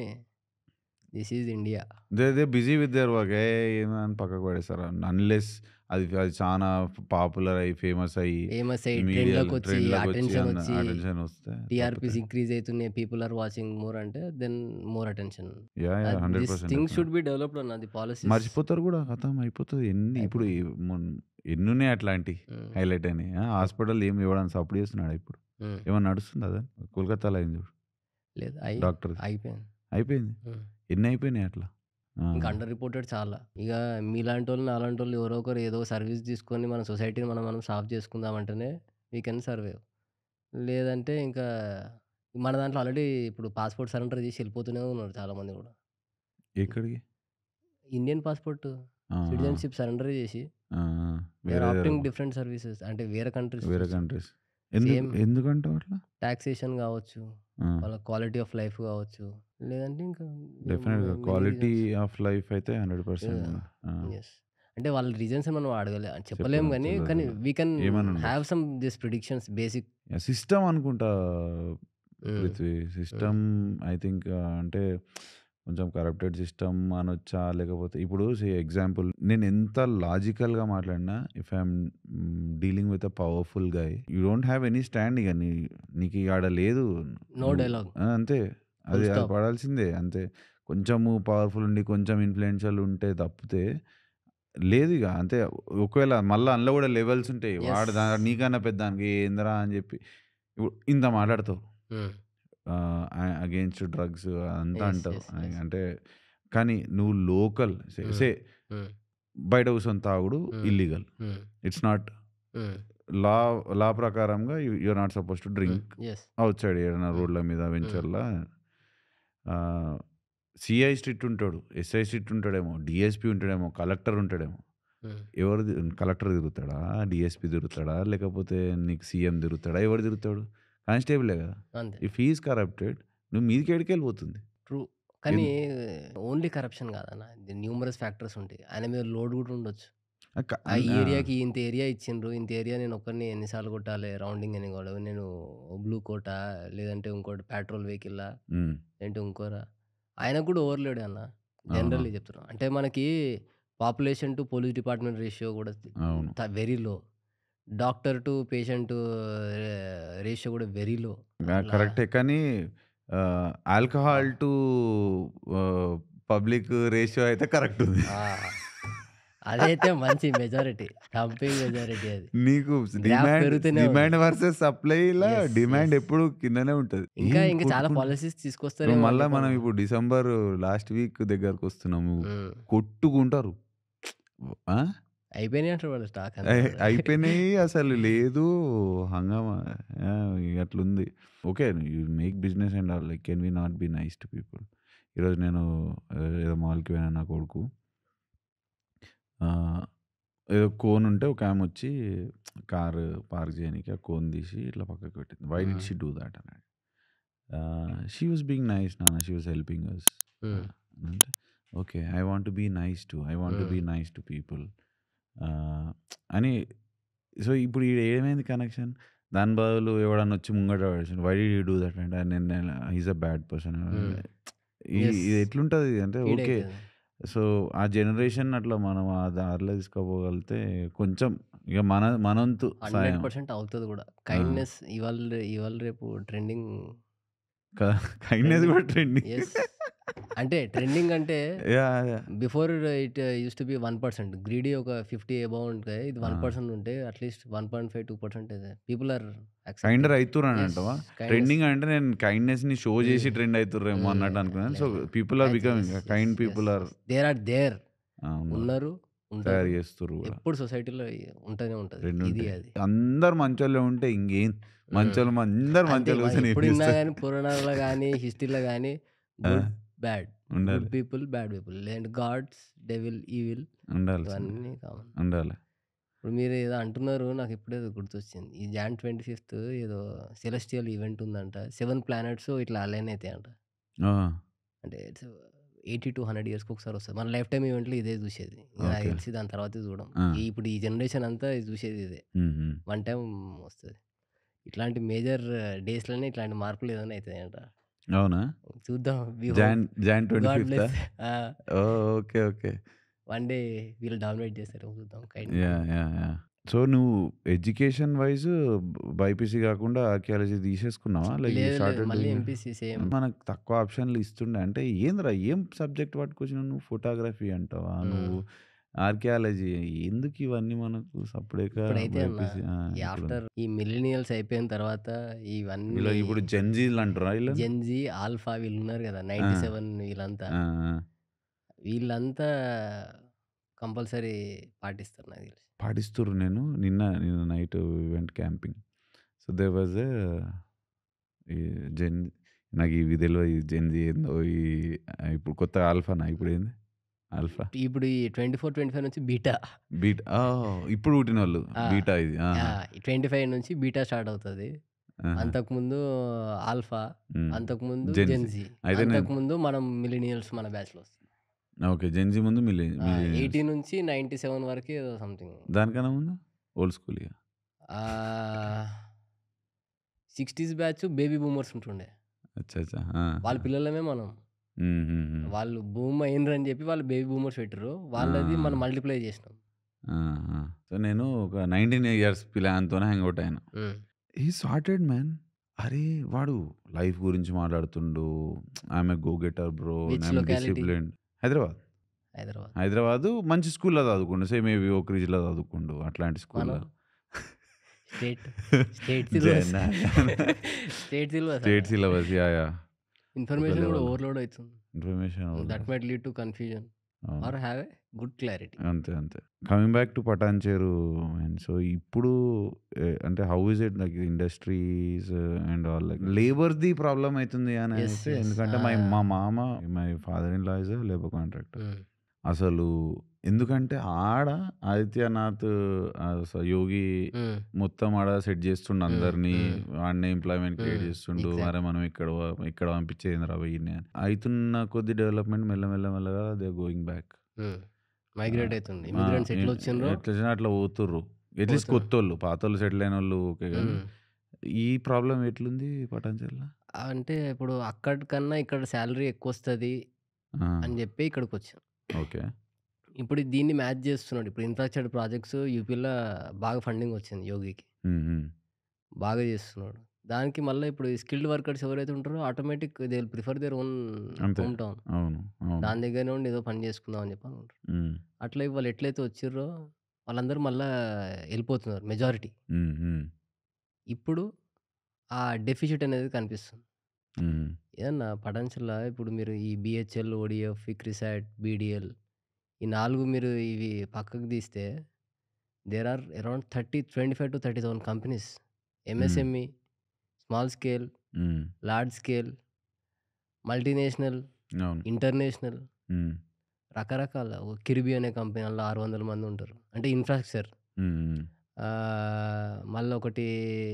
this is India. They busy with their work. ఏమని పక్కకు పడేస్తారు. అన్‌లెస్ అది అది చానా పాపులర్ అయ్యి, ఫేమస్ అయ్యి, ఫేమస్ అయ్యి మీడియాలో ట్రెండ్‌లోకొచ్చి, ట్రెండ్‌లోకొచ్చి అటెన్షనొచ్చి, అటెన్షన్ వస్తే టీఆర్‌పీస్ తప్పితే. ఇంక్రీజ్ అయితున్నాయి. పీపుల్ ఆర్ వాచింగ్ మోర్ అంటే then more attention. Yeah! Yeah! This 100% thing definite. Should be developed అన్న ది పాలిసీస్. మర్చిపోతారు కూడా ఖతం అయిపోతది. ఇప్పుడు అయిపోతుంది. ఎన్నున్నాయి అట్లాంటియి హ్మ్. హైలైట్ అయినయి. హ్మ్. హాస్పిటల్ ఏమి ఇవ్వడానికి సప్పుడు చేస్తున్నాడా ఇప్పుడు? హ్మ్. ఏమన్నా నడుస్తుందా అది? కోల్‌కత్తాలో అయింది చూడు లేదు డాక్టర్‌ది. ఆగిపోయింది. అయిపోయింది. హ్మ్. ఎన్ని అయిపోయినాయి అట్లా? ఆ! ఇంకా అండర్ రిపోర్టెడ్ చాలా. ఇగ మీలాంటోళ్ళు, నాలాంటోళ్ళు ఎవరో ఒకరు ఏదో సర్విస్ తీసుకొని మన సొసైటీని మనం సాల్వ్ చేసుకుందాం అంటేనే వి కెన్ సర్వైవ్. లేదంటే ఇంకా మన దాంట్లో ఆల్రెడీ ఇప్పుడు పాస్‌పోర్ట్ సరెండర్ చేసి ఎళ్ళిపోతూనే ఉన్నారు చాలామంది గూడా. ఎక్కడికి? ఇండియన్ పాస్‌పోర్ట్ ఆ! ఆ! సిటిజన్‌షిప్ సరెండర్ చేసి ఆ! ఆ! దే ఆర్ వేరే ఆప్టింగ్ దగ్గర డిఫరెంట్ సర్వీసెస్. అంటే వేరే కంట్రీస్ వేరే చూసి. కంట్రీస్. సేమ్ ఎందుకంటావు అట్లా? టాక్సేషన్ గావచ్చు, ఆ! వాళ్ళ క్వాలిటీ ఆఫ్ లైఫ్ గావచ్చు, లేదంటే ఇంకా డెఫినిట్‌గా many quality reasons. Of life అయితే 100% యాహ్! ఆ! యెస్. అంటే వాళ్ళ రీజన్స్ మనం చెప్పలేము చెప్పలేం. గానీ, తెలవదు. కానీ తెలవదు. వి కెన్ ఏమని హావ్ ఉండొచ్చు. Some this predictions basic. System అనుకుంటా హ్మ్. పృథ్వీ. హ్మ్. సిస్టమ్ ఐ థింక్ అంటే కొంచెం కరప్టెడ్ సిస్టమ్ అనొచ్చా? లేకపోతే ఇప్పుడు ఎగ్జాంపుల్ నేను ఎంత లాజికల్‌గా మాట్లాడినా if I am dealing with a powerful guy you don't have any stand ఇగ నీకు ఆడ లేదు. నో నువ్వు డైలాగ్. అంతే. ఫుల్ అది స్టాప్. పడాల్సిందే అంతే. కొంచెము పవర్‌ఫుల్ ఉండి కొంచెం ఇన్‌ఫ్లుయెన్షియల్ ఉంటే తప్పితే లేదిగ. అంతే. ఒకవేళ మళ్ళా అందులో గూడా లెవెల్స్ ఉంటాయి. యెస్. నీకన్నా పెద్దానికి ఏందిరా అని జెప్పి ఇప్పుడు ఇంత మాట్లాడతావు. హ్మ్. అగెయిన్స్ట్ డ్రగ్స్ అంతా యెస్. అంటావు. యెస్. యెస్. అంటే కానీ నువ్వు లోకల్ హ్మ్. హ్మ్. బయట కూసొని తాగుడు హ్మ్. ఇల్లీగల్. హ్మ్. ఇట్స్ నాట్ హ్మ్. లా లా ప్రకారంగా you are not suppose to hmm. Drink yes. Outside ఏదైనా హ్మ్. రోడ్ల మీద హ్మ్. వెంచర్‌లా. ఆహ్, సీఐ స్ట్రిక్ట్ ఉంటాడు. ఎస్ఐ స్ట్రిక్ట్ ఉంటాడేమో. డీఎస్పీ ఉంటాడేమో. కలెక్టర్ ఉంటాడేమో. హ్మ్. కలెక్టర్ తిరుగుతాడా? డీఎస్పీ తిరుగుతాడా? లేకపోతే నీకు సీఎం తిరుగుతాడా? ఎవడు తిరుగుతాడు? కానిస్టేబులే గదా! అంతే. ఇఫ్ హి ఈస్ కరప్టెడ్ నువ్వు మీదికెడికెళ్ళిపోతుంది. ట్రూ. కానీ ఎన్ ఓన్లీ కరప్షన్ కాదన్న. న్యూమరస్ ఫ్యాక్టర్స్ ఉంటాయి. ఆయన మీద లోడ్ గూడా ఉండొచ్చు. ఆహ్, క ఆ అన్ ఆ! ఏరియాకి ఇంత ఏరియా ఇచ్చిండ్రు. ఇంత ఏరియా నేనొక్కడినే ఎన్ని సార్లు కొట్టాలే రౌండింగ్ అని గొడవ. నేను బ్లూ కోటా? లేదంటే ఇంకోటి పెట్రోల్ వెహికలా? హ్మ్. లేదంటే ఇంకోరా? ఆయనకు గూడా ఓవర్‌లోడే అన్న. అవునవును. జనరల్లీ చెప్తున్నా. అంటే మనకి population to police department ratio గూడా అవును. Very low. Doctor to patient ratio గూడా వెరీ లో. అట్లా కరెక్టే. కానీ ఆ! ఆల్కహాల్ టు ఆహ్, పబ్లిక్ రేషియో అయితే కరెక్ట్ ఉంది. ఆ! అదైతే మంచి మెజారిటీ. థంపింగ్ మెజారిటీ అది. నీకు గ్రాఫ్ పెరుగుతూనే ఉంది. డిమాండ్ వర్సెస్ సప్లైలా యెస్. Demand yes. ఎప్పుడు కిందనే ఉంటది. ఇంకా ఏం ఇంకా చాలా కొట్టుకుంటా పాలిసీస్ ఇప్పుడు తీసుకొస్తారేమో అని మళ్ళా మనం చెప్పని. ఇప్పుడు డిసెంబర్ లాస్ట్ వీక్ దగ్గరకొస్తున్నాము. హ్మ్. కొట్టుకుంటారు. ఆ! అయిపోయినాయంటారు వాళ్ళ స్టాక్ అంతా ఆల్రెడీ. అయిపోయినాయి అసలు లేదు. హంగామా. ఇగ అట్లుంది. Okay. You make business and all like can we not be nice to people. ఈరోజు నేను ఏదో మాల్‌కి పోయినా నా కొడుకు. ఆహ్, ఏదో కోన్ ఉంటే ఒకామె వచ్చి కారు పార్క్ చేయనీకి ఆ కోన్ తీసి ఇట్లా పక్కకు పెట్టింది. Why did hmm. She do that అన్నాడు. షీ వాస్ బీయింగ్ నైస్ నాన్న. She was helping us. Hmm. అంటే okay. I want to be nice to. I want to hmm. Be nice to people. అని so, ఇప్పుడు ఈడ ఏమైంది connection? దాని బదులు ఎవడన్నా వచ్చి ముంగట పడేసిండు. Why did you do that అంటే నేను he is a bad person. Hmm. Yes. ఇది ఎట్లుంటది అంటే ఓకే. ఫీడయితది. సో, ఆ జనరేషన్ అట్లా మనం ఆ దారిలో తీసుకుపోగలిగితే కొంచెం ఇక మనంతు సాయం. 100% అవుతది గూడా. ఆ! కైండ్‌నెస్ ఇవాళ రేపు ట్రెండింగ్ క కైండ్‌నెస్ ట్రెండింగ్ కూడా ట్రెండింగ్. యెస్. అంటే ట్రెండింగ్ అంటే yeah! Before it used to be 1%. Greedy ఒక 50 అబోవ్ ఉంటే ఇది ఆ! 1% ఉంటే at least 1.5, 2% people are kinder accepting. అయితుర్రని యెస్. అంటావా? కైండ్‌నెస్. ట్రెండింగ్ అంటే నేను కైండ్‌నెస్‌ని షో చేసి హ్మ్. ట్రెండ్ అయితుర్రేమో అన్నట్టు అనుకున్నాను. సో, లేదు. People are becoming yes. Yes. Kind yes. People are yes. There are there. ఉన్నారు. ఉన్నారు, ఉంటారు. తయారు చేస్తుర్రు కూడా. ఎప్పుడు సొసైటీలో ఉంటూనే ఉంటది. 2 ఇది ఉంటాయి. అది. అందరు మంచోళ్ళే ఉంటే ఇంకేం హ్మ్. అందరు అంతే మంచోళ్ళు మనం కూర్చొని ఏం ఎప్పుడు ఇన్నా చేస్తారు? గాని పురాణాల్లో గాని, హిస్టరీలో గాని ఆ! Good, bad. గుడ్ ఉండాలి. People, bad people. And gods, devil, evil ఉండాల్సిందే. ఇవన్నీ కామన్. ఉండాలి. ఇప్పుడు మీరు ఏదో అంటున్నారు నాకు ఇప్పుడే గుర్తొచ్చింది. ఈ జాన్ 25థ్ ఏదో సెలెస్టియల్ ఈవెంట్ ఉందంట. 7 ప్లానెట్స్ ఇట్లా అలైన్ అయితాయంట. ఆ! అంటే ఇట్స్ 80-100 ఇయర్స్‌కి ఒకసారి వస్తది. మన లైఫ్ టైమ్ ఈవెంట్‌లో ఇదే చూసేది. ఇంక నాకు ఓకే. తెలిసి దాని తర్వాత చూడం. ఆ! ఇప్పుడు ఈ జనరేషన్ అంతా ఇది చూసేది ఇదే. హ్మ్. హ్మ్. వన్ టైమ్ వస్తది. ఇట్లాంటి మేజర్ డేస్‌లోనే ఇట్లాంటి మార్పులు ఏదైనా అయితాయంట. అవునా? చూద్దాం. We hope. జాన్ గాడ్ 25థా? బ్లెస్. ఆ! Oh! Okay. Okay. One day వీళ్ళు డామినేట్ చేస్తారేమో చూద్దాం. కైండ్‌గా. యాహ్! సో, నువ్వు ఎడ్యుకేషన్ వైస్ బైపీసీ కాకుండా ఆర్కియాలజీ తీసేసుకున్నావా? లైక్ యూ లేదు లేదు. స్టార్టెడ్ మళ్ళీ డూయింగ్ ఇట్? MPC same. మనకు తక్కువ ఆప్షన్‌లు ఇస్తుండే. అంటే ఏందిరా ఏం సబ్జెక్ట్ పట్టుకొచ్చినావు నువ్వు? ఫోటోగ్రఫీ అంటావా? హ్మ్. నువ్వు ఆర్కియాలజీ ఎందుకు ఇవన్నీ మనకు సప్పుడేక ఇప్పుడైతే అన్న బైపీసీ ఈ ఇప్పుడు ఆఫ్టర్ ఈ మిల్లెనియల్స్ అయిపోయిన తర్వాత ఇలా ఇవన్నీ ఇప్పుడు జెన్‌జీలు అంటారా ఈళ్ళని? జెన్‌జీ, ఆల్ఫా వీళ్ళున్నారు కదా! ఆ! 97 వీళ్ళంతా. ఆ! ఆ! వీళ్ళంతా కంపల్సరీ పాటిస్తారు నాకు తెలిసి. పాటిస్తుర్రు. నిన్న night we went camping. So, there was ఈ జెన్ నాకు ఇవి తెలవదు. ఈ జెన్‌జీ ఏందో ఇప్పుడు కొత్తగా ఆల్ఫానా ఇప్పుడేంది? ఆల్ఫా? ఇప్పుడు ఈ 24, 25 నుంచి బీటా. ఇప్పుడు పుట్టినోళ్ళు ఆ! బీటా ఇది. ఆహా! ఈ 25 నుంచి బీటా స్టార్ట్ అవుతది. ఆహా! అంతకుముందు ఆల్ఫా, హ్మ్. అంతకుముందు జెన్‌జీ. జెన్‌జీ, అయితే నేను అంతకుముందు మనం మిల్లెనియల్స్ మన బ్యాచ్‌లో వస్తాం. ఓకే. జెన్‌జీ ముందు 80 మిలీనియల్స్. నుంచి 97 వరకి ఏదో సంథింగ్. దానికన్నా ముందు ఓల్డ్ స్కూల్ ఇగ. ఆహ్, 60స్ బ్యాచ్ బేబీ బూమర్స్ ఉంటుండే. అచ్చా! అచ్చా! ఆ! వాళ్ళ పిల్లలమే మనం. హుహుహు. వాళ్ళు బూమ్ అయిండ్రని చెప్పి వాళ్ళు బేబీ బూమర్స్ పెట్టిర్రు. ఆ! వాళ్ళది మనం మల్టిప్లై చేసినాం. ఆ! ఆ! సో, నేను ఒక 19 ఇయర్స్ పిల్లానితోనే హ్యాంగౌట్ అయినా. హ్మ్. He sorted man. అరే! వాడు లైఫ్ గురించి మాట్లాడుతుండు. I'm a go getter bro. Which I'm locality? Disciplined. Hyderabad. Hyderabad. Hyderabad మంచి స్కూల్‌లో చదువుకుండు. సేమ్ ఏవి ఓక్ రిడ్జ్‌లో చదువుకుండు. అట్లాంటి మనం స్కూల్‌లో. State state syllabus. జన స్టేట్ సిలబస్ అన్న. State syllabus. యాహ్! ఒక ఇన్ఫర్మేషన్ కూడా లెవెల్ ఓవర్‌లోడ్ అయితుంది. Information that overload. Might lead to confusion అవును. Or have a good clarity. అంతే. అంతే. Coming back to Patancheru and so ఇప్పుడు అంటే how is it like industries and all like లేబర్‌ది problem అయితుంది అని యెస్. అయితే యెస్. ఎందుకంటే మా మామ my father in law is a labour contractor. హ్మ్. అసలు ఎందుకంటే ఆడ ఆదిత్యనాథ్ యోగి హ్మ్. మొత్తం ఆడ సెట్ చేస్తుండు హ్మ్. అందరినీ. హ్మ్. ఆడనే ఎంప్లాయ్‌మెంట్ క్రియేట్ హ్మ్. చేస్తుండు. అరే! ఎగ్జాక్ట్‌లీ. మనం ఇక్కడ పంపించేదేందిరా వీడిని అని. అయితున్న కొద్ది డెవలప్‌మెంట్ మెల్లగా దే ఆర్ గోయింగ్ బ్యాక్. హ్మ్. మైగ్రేట్ అయితుంది. ఆ! ఇమిగ్రెంట్స్ ఎట్లొచ్చిండ్రో ఎట్లొచ్చినా అట్లా పోతుర్రు. అట్‌లీస్ట్ పోతున్నారు. కొత్తోళ్ళు. పాతోళ్ళు సెటిల్ అయినోళ్ళు ఓకే గానీ, హ్మ్. ఈ ప్రాబ్లమ్ ఎట్లుంది పటాన్‌చెరులో? అంటే ఇప్పుడు అక్కడికన్నా ఇక్కడ సాలరీ ఎక్కువొస్తది ఆ! అని జెప్పి ఇక్కడికొచ్చాం. ఓకే. ఇప్పుడు దీన్ని మ్యాచ్ జేస్తున్నాడు. ఇప్పుడు ఇన్‌ఫ్రాస్ట్రక్చర్ ప్రాజెక్ట్స్ యూపీలో బాగా ఫండింగ్ వచ్చింది యోగికి. హ్మ్. హ్మ్. బాగా జేస్తున్నాడు. దానికి మళ్ళా ఇప్పుడు ఈ స్కిల్డ్ వర్కర్స్ ఎవరైతే ఉంటారో automatic they will prefer their own అంతే. Home town. అవును. అవును. దాని దగ్గరనే ఉండి ఏదో పని చేసుకుందాం అని చెప్పి అనుకుంటారు. హ్మ్. అట్లా వాళ్ళు ఎట్లయితే వచ్చిర్రో వాళ్ళందరూ మళ్ళా ఎళ్ళిపోతున్నారు మెజారిటీ. హ్మ్. హ్మ్. ఇప్పుడు ఆ డెఫిసిట్ అనేది కనిపిస్తుంది. హ్మ్. ఏదన్నా పటాన్‌చెరువుల ఇప్పుడు మీరు ఈ బీహెచ్ఎల్, ఓడీఎఫ్, క్రిసాట్, బీడీఎల్ ఈ 4 మీరు ఇవి పక్కకు తీస్తే దేర్ ఆర్ అరౌండ్ 25,000-30,000 కంపెనీస్. హ్మ్. ఎంఎస్ఎంఈ, స్మాల్ స్కేల్, హ్మ్. లార్జ్ స్కేల్, మల్టీనేషనల్, అవును. ఇంటర్నేషనల్ హ్మ్. రకరకాల కిరిబి అనే కంపెనీ అందులో 600 మంది ఉంటారు. అంటే ఇన్‌ఫ్రాస్ట్రక్చర్. హ్మ్. హ్మ్. మళ్ళొకటి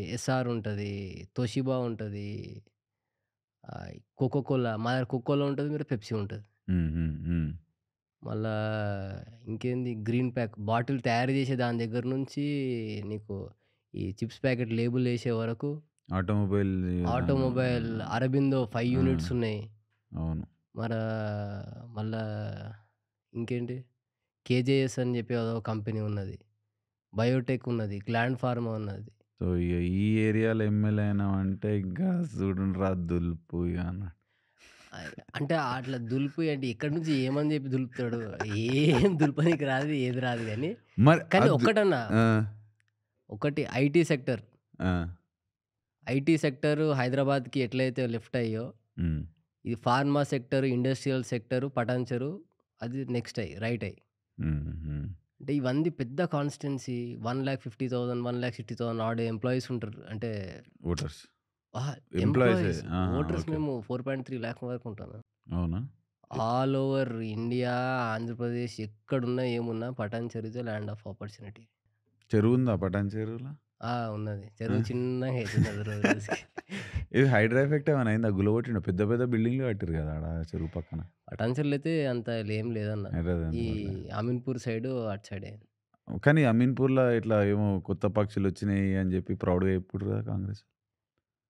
ఎస్ఆర్ ఉంటది. తోషిబా ఉంటది. కోకో కోలా మా దగ్గర కోకో కోలా ఉంటది. మీరు పెప్సీ ఉంటది. హ్మ్. హ్మ్. హ్మ్. మళ్ళా ఇంకేంది గ్రీన్ ప్యాక్ బాటిల్ తయారు చేసే దాని దగ్గర నుంచి నీకు ఈ చిప్స్ ప్యాకెట్ లేబుల్ ఏసే వరకు ఆటోమొబైల్ ఆటోమొబైల్ అరబిందో 5 ఆ! యూనిట్స్ ఉన్నాయి. అవును. మరా మళ్ళా ఇంకేంటి కేజేఎస్ అని చెప్పి అదొక కంపెనీ ఉన్నది. బయోటెక్ ఉన్నది. గ్లాండ్ ఫార్మా ఉన్నది. సో, ఇగ ఈ ఏరియాలో ఎమ్మెల్యే అయినావంటే ఇంకా చూడుండ్రా దులుపు ఇగ అన్నట్టు. అంటే అట్లా దులిపి అంటే ఎక్కడి నుంచి ఏమని చెప్పి దులుపుతాడు? ఏం దులపనీకి రాదు. ఏది రాదు గానీ, మరి కానీ అద్ ఒక్కటన్నా ఆ! ఒకటి ఐటీ సెక్టర్. ఆ! ఐటీ సెక్టర్ హైదరాబాద్‌కి ఎట్లయితే లెఫ్ట్ అయ్యో, హ్మ్. ఇది pharma sector, industrial sector Patancheru అది నెక్స్ట్ రైట్ అయ్యి. హ్మ్. హ్మ్. అంటే ఇవన్నీ పెద్ద కాన్స్టిట్యున్సీ 1,50,000, 1,60,000 ఆడ్ ఎంప్లాయీస్ ఉంటారు. అంటే ఓటర్స్. అహా! ఎంప్లాయీసే. ఎంప్లాయీస్ ఆహా! Voters okay. మేము 4.3 లాక్ వరకు ఉంటాం. అవునా? ఆల్ ఓవర్ ఇండియా, ఆంధ్రప్రదేశ్ ఎక్కడున్నా, ఏమున్నా Patancheru is a land of opportunity. చెరువుందా Patan చెరువులో? ఉన్నది. ఆ! చెరువు చిన్నగా అయితున్నది రోజు రోజుకి. ఇది హైడ్రా ఎఫెక్ట్ ఏమైనా అయిందా? గులగొట్టిండా? పెద్ద పెద్ద బిల్డింగ్‌లు కట్టిర్రు కదా! ఆడ చెరువు పక్కన. పటాన్‌చెరులో అయితే అంత ఏం లేదన్న. హైడ్రాది ఈ అందువల్లే. అమీన్‌పూర్ సైడు అటు సైడే. కానీ అమీన్‌పూర్‌లో ఇట్లా ఏమో కొత్త పక్షులొచ్చినాయి అని చెప్పి ప్రౌడ్‌గా చెప్పుకుంటుర్రు కదా కాంగ్రెస్.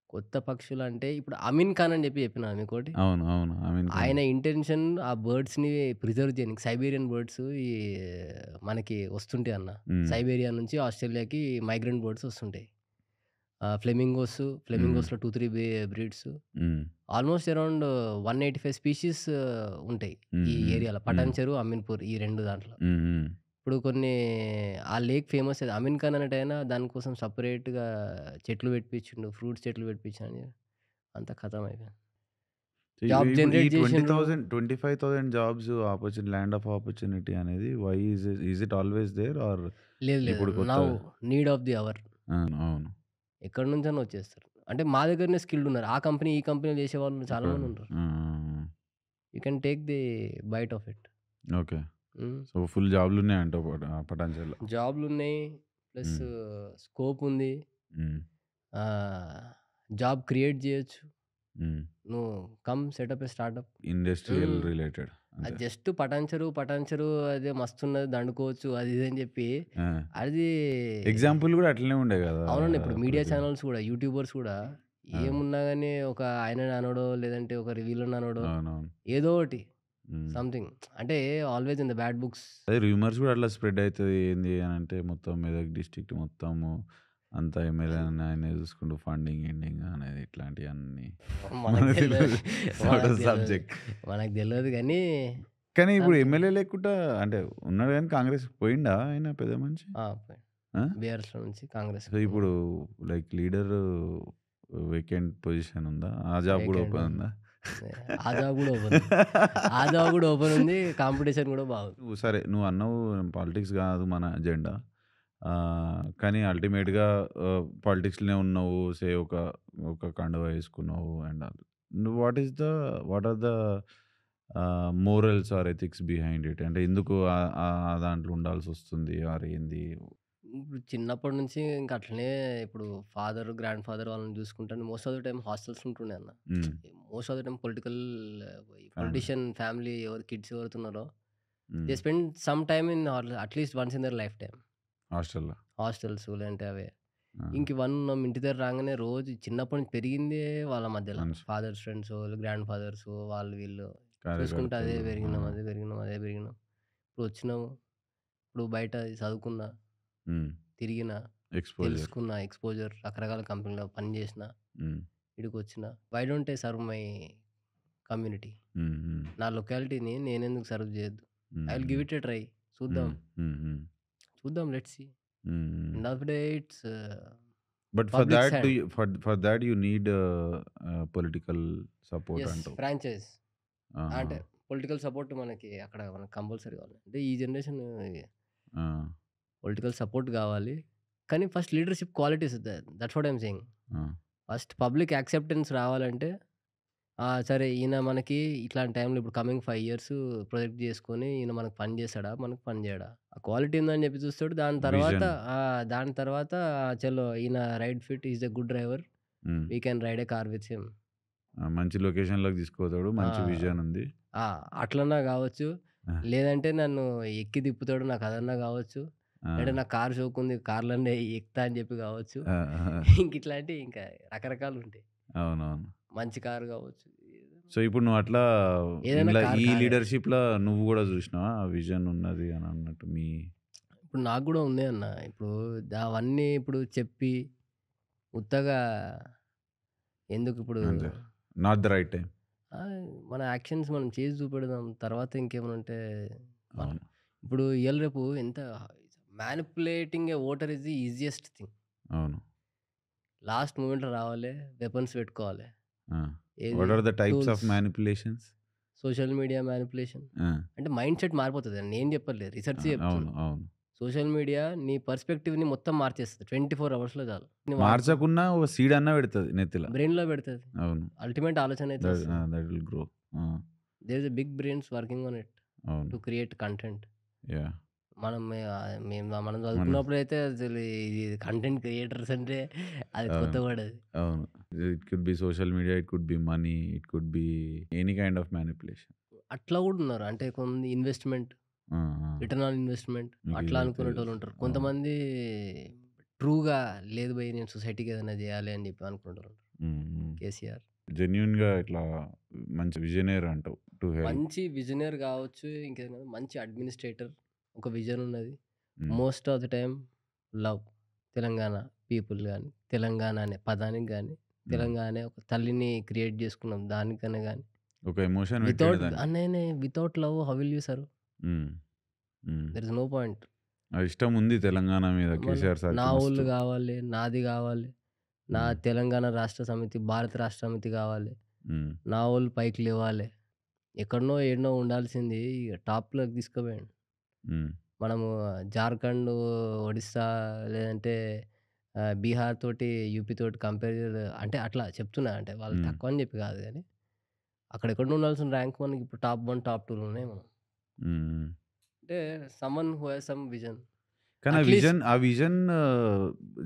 కొత్త పక్షులంటే ఇప్పుడు అమీన్ ఖాన్ అని చెప్పి చెప్పినా మీకోటి. అవును. అవును. అమీన్ ఖాన్. ఆయన ఇంటెన్షన్ ఆ బర్డ్స్‌ని ప్రిజర్వ్ చేయనీకి. సైబీరియన్ బర్డ్స్ ఈ మనకి వస్తుంటాయి అన్న. హ్మ్. సైబేరియా నుంచి ఆస్ట్రేలియాకి మైగ్రెంట్ బర్డ్స్ వస్తుంటాయి. హ్మ్. ఫ్లెమింగోస్‌లో 2, 3 బ్రీడ్స్. హ్మ్. ఆల్మోస్ట్ అరౌండ్ 185 స్పీషీస్ ఉంటాయి. హ్మ్. ఈ హ్మ్. ఏరియాలో హ్మ్. పటాన్‌చెరు, అమీన్‌పూర్ ఈ 2 దాంట్లో. హ్మ్. హ్మ్. ఇప్పుడు కొన్ని ఆ లేక్ ఫేమస్ అది. అమీన్ ఖాన్ అనేటాయన దానికోసం సెపరేట్‌గా చెట్లు పెట్టిపించిండు. ఫ్రూట్స్ చెట్లు పెట్టిపించని అంతా ఖతం అయిపోయింది. జాబ్ ఇప్పుడు ఈ జనరేట్ చేసిండ్రు. 20,000, 25,000 జాబ్స్ ల్యాండ్ ఆఫ్ ఆపర్చునిటీ అనేది why is it always there are లేదు లేదు. ఇప్పుడు నౌ కొత్తగా? Need of the hour. అవును. అవును. ఎక్కడి నుంచైనా వచ్చేస్తారు. అంటే మా దగ్గరనే స్కిల్డ్ ఉన్నారు. ఆ కంపెనీ, ఈ కంపెనీలో చేసేవాళ్ళు ఒక చాలా మంది ఉంటారు. ఆ! ఆ! You can take the bite of it. Okay. Hmm. So, full జాబ్‌లున్నాయంటావు పటాన్‌చెరువులో. జాబ్‌లున్నాయి. Plus hmm. స్కోప్ ఉంది. హ్మ్. ఆహ్, జాబ్ క్రియేట్ జేయొచ్చు. హ్మ్. నువ్వు come setup a startup. Industrial hmm. Related అది అంతే. జస్ట్ పటాన్‌చెరు అదే మస్తున్నది దండుకోవచ్చు అది ఇది అని జెప్పి ఆ! అది ఎగ్జాంపుల్ గూడా అట్లనే ఉండే గదా! అవునండి. ఇప్పుడు మీడియా ప్రతి ఛానెల్స్ గూడా, యూట్యూబర్స్ గూడా ఆ! ఏమున్నా గాని ఒక ఆయనని అనడో, లేదంటే ఒక వీళ్ళని అనడో అవునవును. ఏదో ఒకటి హ్మ్. సంథింగ్ అంటే always in the bad books. అదే రూమర్స్ గూడా అట్లా స్ప్రెడ్ అయితది. ఏంది అనంటే మొత్తం మెదక్ డిస్ట్రిక్ట్ మొత్తము అంతా అది ఎమ్మెల్యేలని ఆయనే చూసుకుంటూ ఫండింగ్, గిండింగ్ అనేది ఇట్లాంటియన్నీ మనకు మనకు తెల్వదు. తెలవదు. ఇట్స్ ఔట్ మనకు ఆఫ్ తెల్వదు. సబ్జెక్ట్. మనకు తెల్వదు గానీ కానీ ఇప్పుడు సంథింగ్. ఎమ్మెల్యే లేకుండా అంటే ఉన్నాడు గానీ కాంగ్రెస్‌కి పోయిండా ఆయన పెద్ద మనిషి? పోయిండు. ఆ! బీఆర్ఎస్‌లో నుంచి సో, కాంగ్రెస్‌కి ఇప్పుడు పోయినాడు. లైక్ లీడర్ వేకెంట్ పొజిషన్ ఉందా? ఆ జాబ్ గూడా వేకెంట్ ఓపెన్ ఉందా? ఆ జాబ్ గూడా ఓపెన్ ఉంది. ఆ జాబ్ గూడా ఓపెన్ ఉంది. కాంపిటీషన్ గూడా బాగుంది. సరే నువ్వన్నావు పాలిటిక్స్ గాదు మన అజెండా. కానీ అల్టిమేట్‌గా పాలిటిక్స్‌లోనే ఉన్నావు. ఒక కండువా యేసుకున్నావు and all. What are the morals or ethics behind it? అంటే ఎందుకు దాంట్లో ఉండాల్సొస్తుంది ఆర్ ఏంది? ఇప్పుడు చిన్నప్పటి నుంచి ఇంక అట్లనే ఇప్పుడు ఫాదర్, గ్రాండ్ ఫాదర్ వాళ్ళని చూసుకుంటాను. Most of the time hostels ఉంటుండే అన్న. హ్మ్. Most of the time family. Politician family ఎవరు కిడ్స్ ఎవరైతే ఉన్నారో దే హ్మ్. Spend some time in at least once in their life time. హాస్టల్‌లో. హాస్టల్స్ లేదంటే అవే. ఆ! ఇంక ఇవన్నీ ఇంటి దగ్గర రాంగానే రోజు చిన్నప్పటి నుంచి పెరిగిందే వాళ్ళ మధ్యల. మంచి ఫాదర్స్ ఫ్రెండ్స్, గ్రాండ్ ఫాదర్స్ వాళ్ళు వీళ్ళు చూసుకుంటే అదే కార్యకర్తలు. ఆ! పెరిగినాం, అదే పెరిగినాం, అదే పెరిగినాం. ఇప్పుడు వచ్చినాము. ఇప్పుడు బయట చదువుకున్నా, హ్మ్. తిరిగినా, ఎక్స్‌పోజర్. తెలుసుకున్న ఎక్స్‌పోజర్ రకరకాల కంపెనీలో పని చేసిన. హ్మ్. ఈడికొచ్చిన. Why don't I serve my community? Hmm. Hmm. నా లొకాలిటీని నేనెందుకు సర్వ్ చేయొద్దు? Hmm. I will give it a try. చూద్దాం. హ్మ్. హ్మ్. హ్మ్. చూద్దాం, let's see. Hmm. End of the day it's but for public's thought hand. For thought you need political support yes. అంటావు. Franchise. ఆహా! అంటే political support మనకి compulsory కావాలి. అంటే ఈ generation ఆ! పొలిటికల్ సపోర్ట్ కావాలి. కానీ first leadership qualities that's what I am saying. ఆ! ఫస్ట్ పబ్లిక్ యాక్సెప్టెన్స్ రావాలంటే సరే ఈయన మనకి ఇట్లాంటి టైంలో ఇప్పుడు కమింగ్ 5 ఇయర్స్ ప్రొజెక్ట్ చేసుకొని ఈయన మనకు పని చేస్తాడా? మనకు పని చేయడా? ఆ క్వాలిటీ ఉందని చెప్పి చూస్తాడు. విజన్. దాని తర్వాత చలో ఈయన ride fit, is a good driver. Hmm. We can ride a car with him. మంచి లొకేషన్‌లోకి తీసుకుపోతాడు. మంచి ఆ! విజన్ ఉంది. ఆ! అట్లన్నా గావచ్చు. ఆ! లేదంటే నన్ను ఎక్కి తిప్పుతాడు. నాకు అదన్నా గావచ్చు. ఆ! లేదంటే నాకు కారు షోకుంది. కార్‌లోనే ఎక్కుతా అని చెప్పి గావచ్చు. ఆ! ఆ! ఇంకిట్లాంటియి ఇంకా రకరకాలుంటాయి. అవునవును. మంచి కారు గావచ్చు. సో, ఇప్పుడు నువ్వు అట్లా ఏదైనా కారు ఈ కారే. లీడర్‌షిప్‌లో నువ్వు గూడా జూసినావా? ఆ విజన్ ఉన్నది అని అన్నట్టు ఇప్పుడు నాకు గూడా ఉంది అన్న. ఇప్పుడు అవన్నీ ఇప్పుడు చెప్పి ఉత్తగా ఎందుకిప్పుడు అంతే. Not the right time. మన యాక్షన్స్ మనం చేసి చూపెడదాం. తర్వాత ఇంకేమైనా ఉంటే మన అవును. ఇప్పుడు ఇయాల రేపు ఎంత manipulating a voter is the easiest thing. అవును. లాస్ట్ మూమెంట్‌లో రావాలి. వెపన్స్ పెట్టుకోవాలి. ఆ! ఏది? What are the types of tools. Manipulations? Social media manipulation. ఆ! అంటే మైండ్ సెట్ మారిపోతది. నేను చెప్పట్లేదు. రిసర్చే అవును. చెప్తుంది. అవును. సోషల్ మీడియా నీ పర్స్పెక్టివ్‌ని మొత్తం మార్చేస్తది. 24 అవర్స్‌లో చాలు. ని వాడుకో. మార్చకున్నా ఒక సీడ్ అన్నా పెడతది నెత్తిల. బ్రెయిన్‌లో పెడతది. అవును. అల్టిమేట్ ఆలోచన అయితే వస్తది. That will grow. ఆ! There is a big brains working on it అవును. To create content. యాహ్! మనం మన చదువుకున్నప్పుడైతే అసలు ఇది కంటెంట్ క్రియేటర్స్ అంటే అది కొత్త అవును. వర్డ్ అది. అవును. It could be social media, it could be money, it could be any kind of manipulation. అట్లా కూడా ఉన్నారు. అంటే కొంతమంది ఇన్వెస్ట్‌మెంట్, ఆ! ఆ! రిటర్న్ ఆన్ ఇన్వెస్ట్‌మెంట్ మీకు అట్లా ఇదైతే తెలుసు. అనుకునేటోళ్ళుంటారు. అవును. కొంతమంది ట్రూగా లేదు భయ్ నేను సొసైటీకి ఏదైనా చేయాలి అని చెప్పి అనుకునేటోళ్ళుంటారు. హ్మ్. హ్మ్. కేసీఆర్ జెన్యూన్‌గా ఇట్లా మంచి విజనరీ అంటావు టు హెల్ప్. మంచి విజనర్ కావచ్చు. ఇంకేదైనా మంచి అడ్మినిస్ట్రేటర్. ఒక విజన్ ఉన్నది. హ్మ్. Most of the time love Telangana people గాని, తెలంగాణ అనే పదానికి గాని, హ్మ్. తెలంగాణ అనే ఒక తల్లిని క్రియేట్ చేసుకున్నాం దానికన్నా గాని. ఒక ఎమోషన్ పెట్టిండు దానికి. Without love how will you serve? Hmm. Hmm. There is no point. ఆ ఇష్టం ఉంది తెలంగాణ మీద మళ్ళా కేసీఆర్ నా సార్‌కి మస్తు. ఊళ్ళు గావాలి, నాది గావాలి, నా హ్మ్. తెలంగాణ రాష్ట్ర సమితి, భారత రాష్ట్ర సమితి గావాలి, హ్మ్. నా వోళ్ళు పైకి లేవాలి. ఎక్కడనో ఏడనో ఉండాల్సింది ఇగ టాప్‌లోకి తీసుకుపోయిండు. హ్మ్. మనము జార్ఖండ్, ఒడిస్సా లేదంటే బీహార్ తోటి, యూపీ తోటి కంపేర్ అంటే అట్లా చెప్తున్నా. అంటే వాళ్ళు హ్మ్. తక్కువ అని చెప్పి కాదు గానీ, అక్కడెక్కడనో ఉండాల్సిన ర్యాంక్ మనకి ఇప్పుడు టాప్ 1, టాప్ 2లో ఉన్నాయి మనం. హ్మ్. అంటే someone who has some vision. కానీ అట్‌లీస్ట్ ఆ విజన్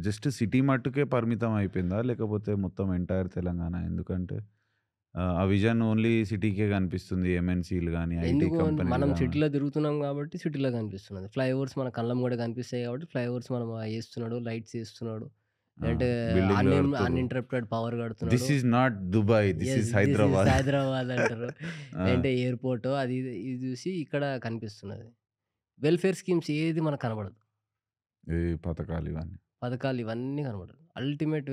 జస్ట్ సిటీ మట్టుకే పరిమితం అయిపోయిందా? లేకపోతే మొత్తం ఎంటైర్ తెలంగాణ? ఎందుకంటే ఆ విజన్ ఓన్లీ సిటీకే కనిపిస్తుంది. ఎంఎన్‌సీలు గాని, ఐటీ కంపెనీలు మనం గాని. సిటీలో తిరుగుతున్నాం కాబట్టి సిటీలో కనిపిస్తున్నది. ఫ్లైఓవర్స్ మన కళ్ళెంబట కనిపిస్తాయి కాబట్టి ఫ్లైఓవర్స్ మనం ఏస్తున్నాడు, లైట్స్ ఏస్తున్నాడు. ఆ! లేదంటే బిల్డింగ్‌లు కడుతుర్రు. అన్‌ఇంటరప్టెడ్ పవర్ దిస్ కడుతున్నాడు. Is not Dubai. This is this is Hyderabad. Hyderabad అంటారు. ఆ! లేదంటే ఎయిర్‌పోర్టో అది ఇది ఇది చూసి ఇక్కడ కనిపిస్తున్నది. వెల్‌ఫేర్ స్కీమ్స్ ఏది మనకు కనపడదు. ఈ పథకాలు ఇవన్నీ. పథకాలు ఇవన్నీ కనపడదు. అల్టిమేట్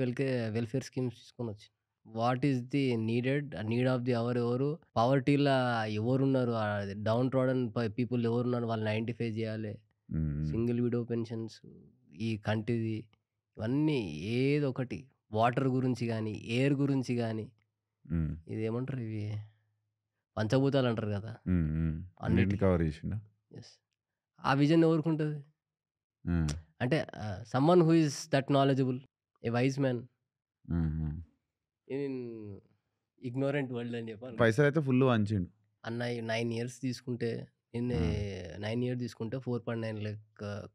వెల్‌ఫేర్ స్కీమ్స్ తీసుకొనొచ్చి. What is the need of the hour ఎవరు? పావర్టీ‌ల ఎవరున్నారు? డౌన్ ట్రోడన్ పీపుల్ ఎవరున్నారు? వాళ్ళని ఐడెంటిఫై జేయాలి. హ్మ్. హ్మ్. సింగిల్ విడో పెన్షన్స్, ఈ కంటిది ఇవన్నీ ఏదొకటి వాటర్ గురించి గాని, ఎయిర్ గురించి గాని, హ్మ్. ఇదేమంటారు ఇవి పంచభూతాలంటారు గదా! హ్మ్. హ్మ్. అన్నిటిని అన్నిటికి. కవర్ చేసిండా? యెస్. ఆ విజన్ ఎవరికుంటది? హ్మ్. అంటే someone who is that knowledgeable. A vice man హ్మ్. హ్మ్. ఇన్ ఇగ్నోరెంట్ వరల్డ్ అని చెప్పి అనుకుంటా. పైసలైతే ఫుల్లు వంచిండు. అన్న ఈ 9 ఇయర్స్ తీసుకుంటే ఆ! నిన్నే 9 ఇయర్స్ తీసుకుంటే 4.9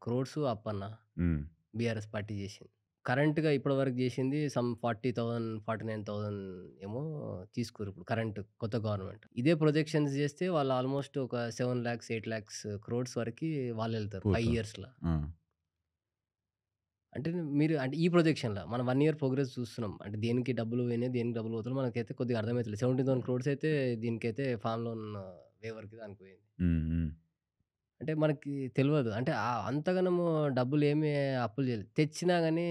క్రోర్స్ అప్పన్న హ్మ్. బీఆర్ఎస్ పార్టీ చేసింది. కరెంట్‌గా ఇప్పటి వరకు చేసింది సమ్ 40,000, 49,000 ఏమో తీసుకుర్రు ఇప్పుడు కరెంట్ కొత్త గవర్నమెంట్. ఇదే ప్రొజెక్షన్స్ చేస్తే వాళ్ళు ఆల్మోస్ట్ ఒక 7,00,000, 8,00,000 క్రోర్స్ వరకి వాళ్ళెళ్తారు 5 పోతారు. ఇయర్స్‌ల. ఆ! అంటే మీరు అంటే ఈ ప్రొజెక్షన్‌ల మనం 1 ఇయర్ ప్రోగ్రెస్ చూస్తున్నాం. అంటే దేనికి డబ్బులు పోయినాయి, దేనికి డబ్బులు పోతున్నాయి మనకైతే కొద్దిగా అర్థమైతలేదు. 17,000 క్రోర్స్ అయితే దీనికైతే ఫార్మ్ లోన్ వేవర్‌కి దానికి పోయింది. హ్మ్. హ్మ్. అంటే మనకి తెలవదు. అంటే అంతగనము డబ్బులేమి అప్పులు చేయలేదు. తెచ్చినా గాని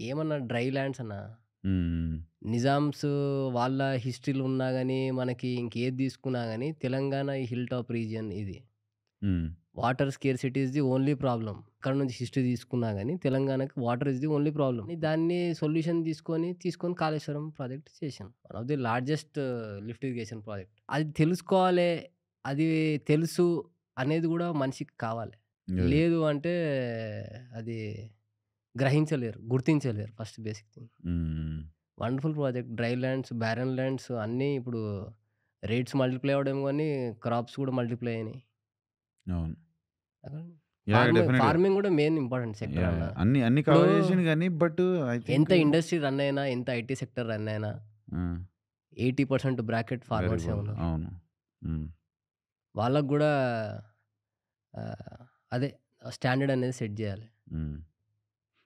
ఏమన్నా డ్రై ల్యాండ్స్ అన్నా. హ్మ్. నిజామ్స్ వాళ్ళ హిస్టరీలో ఉన్నా గాని, మనకి ఇంకేది తీసుకున్నా గాని, తెలంగాణ ఈ హిల్ టాప్ రీజియన్ ఇది. హ్మ్. Water scarcity is the only problem. ఎక్కడి నుంచి హిస్టరీ తీసుకున్నా గాని, తెలంగాణకి water is the only problem. దాన్ని సొల్యూషన్ తీసుకొని కాళేశ్వరం ప్రాజెక్ట్ చేశాం. One of the largest lift irrigation project. అది తెలుసుకోవాలే, అది తెలుసు అనేది గూడా మనిషికి కావాలి. అదే. లేదు అంటే అది గ్రహించలేరు, గుర్తించలేరు ఫస్ట్ బేసిక్ థింగ్. హ్మ్. Wonderful project. Dry lands, barren lands అన్నీ ఇప్పుడు రేట్స్ మల్టిప్లై అవ్వడం గానీ, క్రాప్స్ గూడా మల్టిప్లై అయినాయి. అవును. అలా యాహ్! డెఫినెట్‌గా. ఫార్మింగ్ గూడా మెయిన్ ఇంపార్టెంట్ సెక్టర్ యాహ్! అన్న. యాహ్! అన్నీ ఇప్పుడు కవర్ చేసిండు గానీ బట్ ఐ థింక్ ఎంత ఇండస్ట్రీ రన్ అయినా, ఎంత ఐటీ సెక్టర్ రన్ అయినా ఆ! 80% బ్రాకెట్ వెరీ ఫార్మర్సే గుడ్. ఉన్నారు. అవును. హ్మ్. వాళ్ళకి గూడా అదే స్టాండర్డ్ అనేది సెట్ జేయాలి. హ్మ్.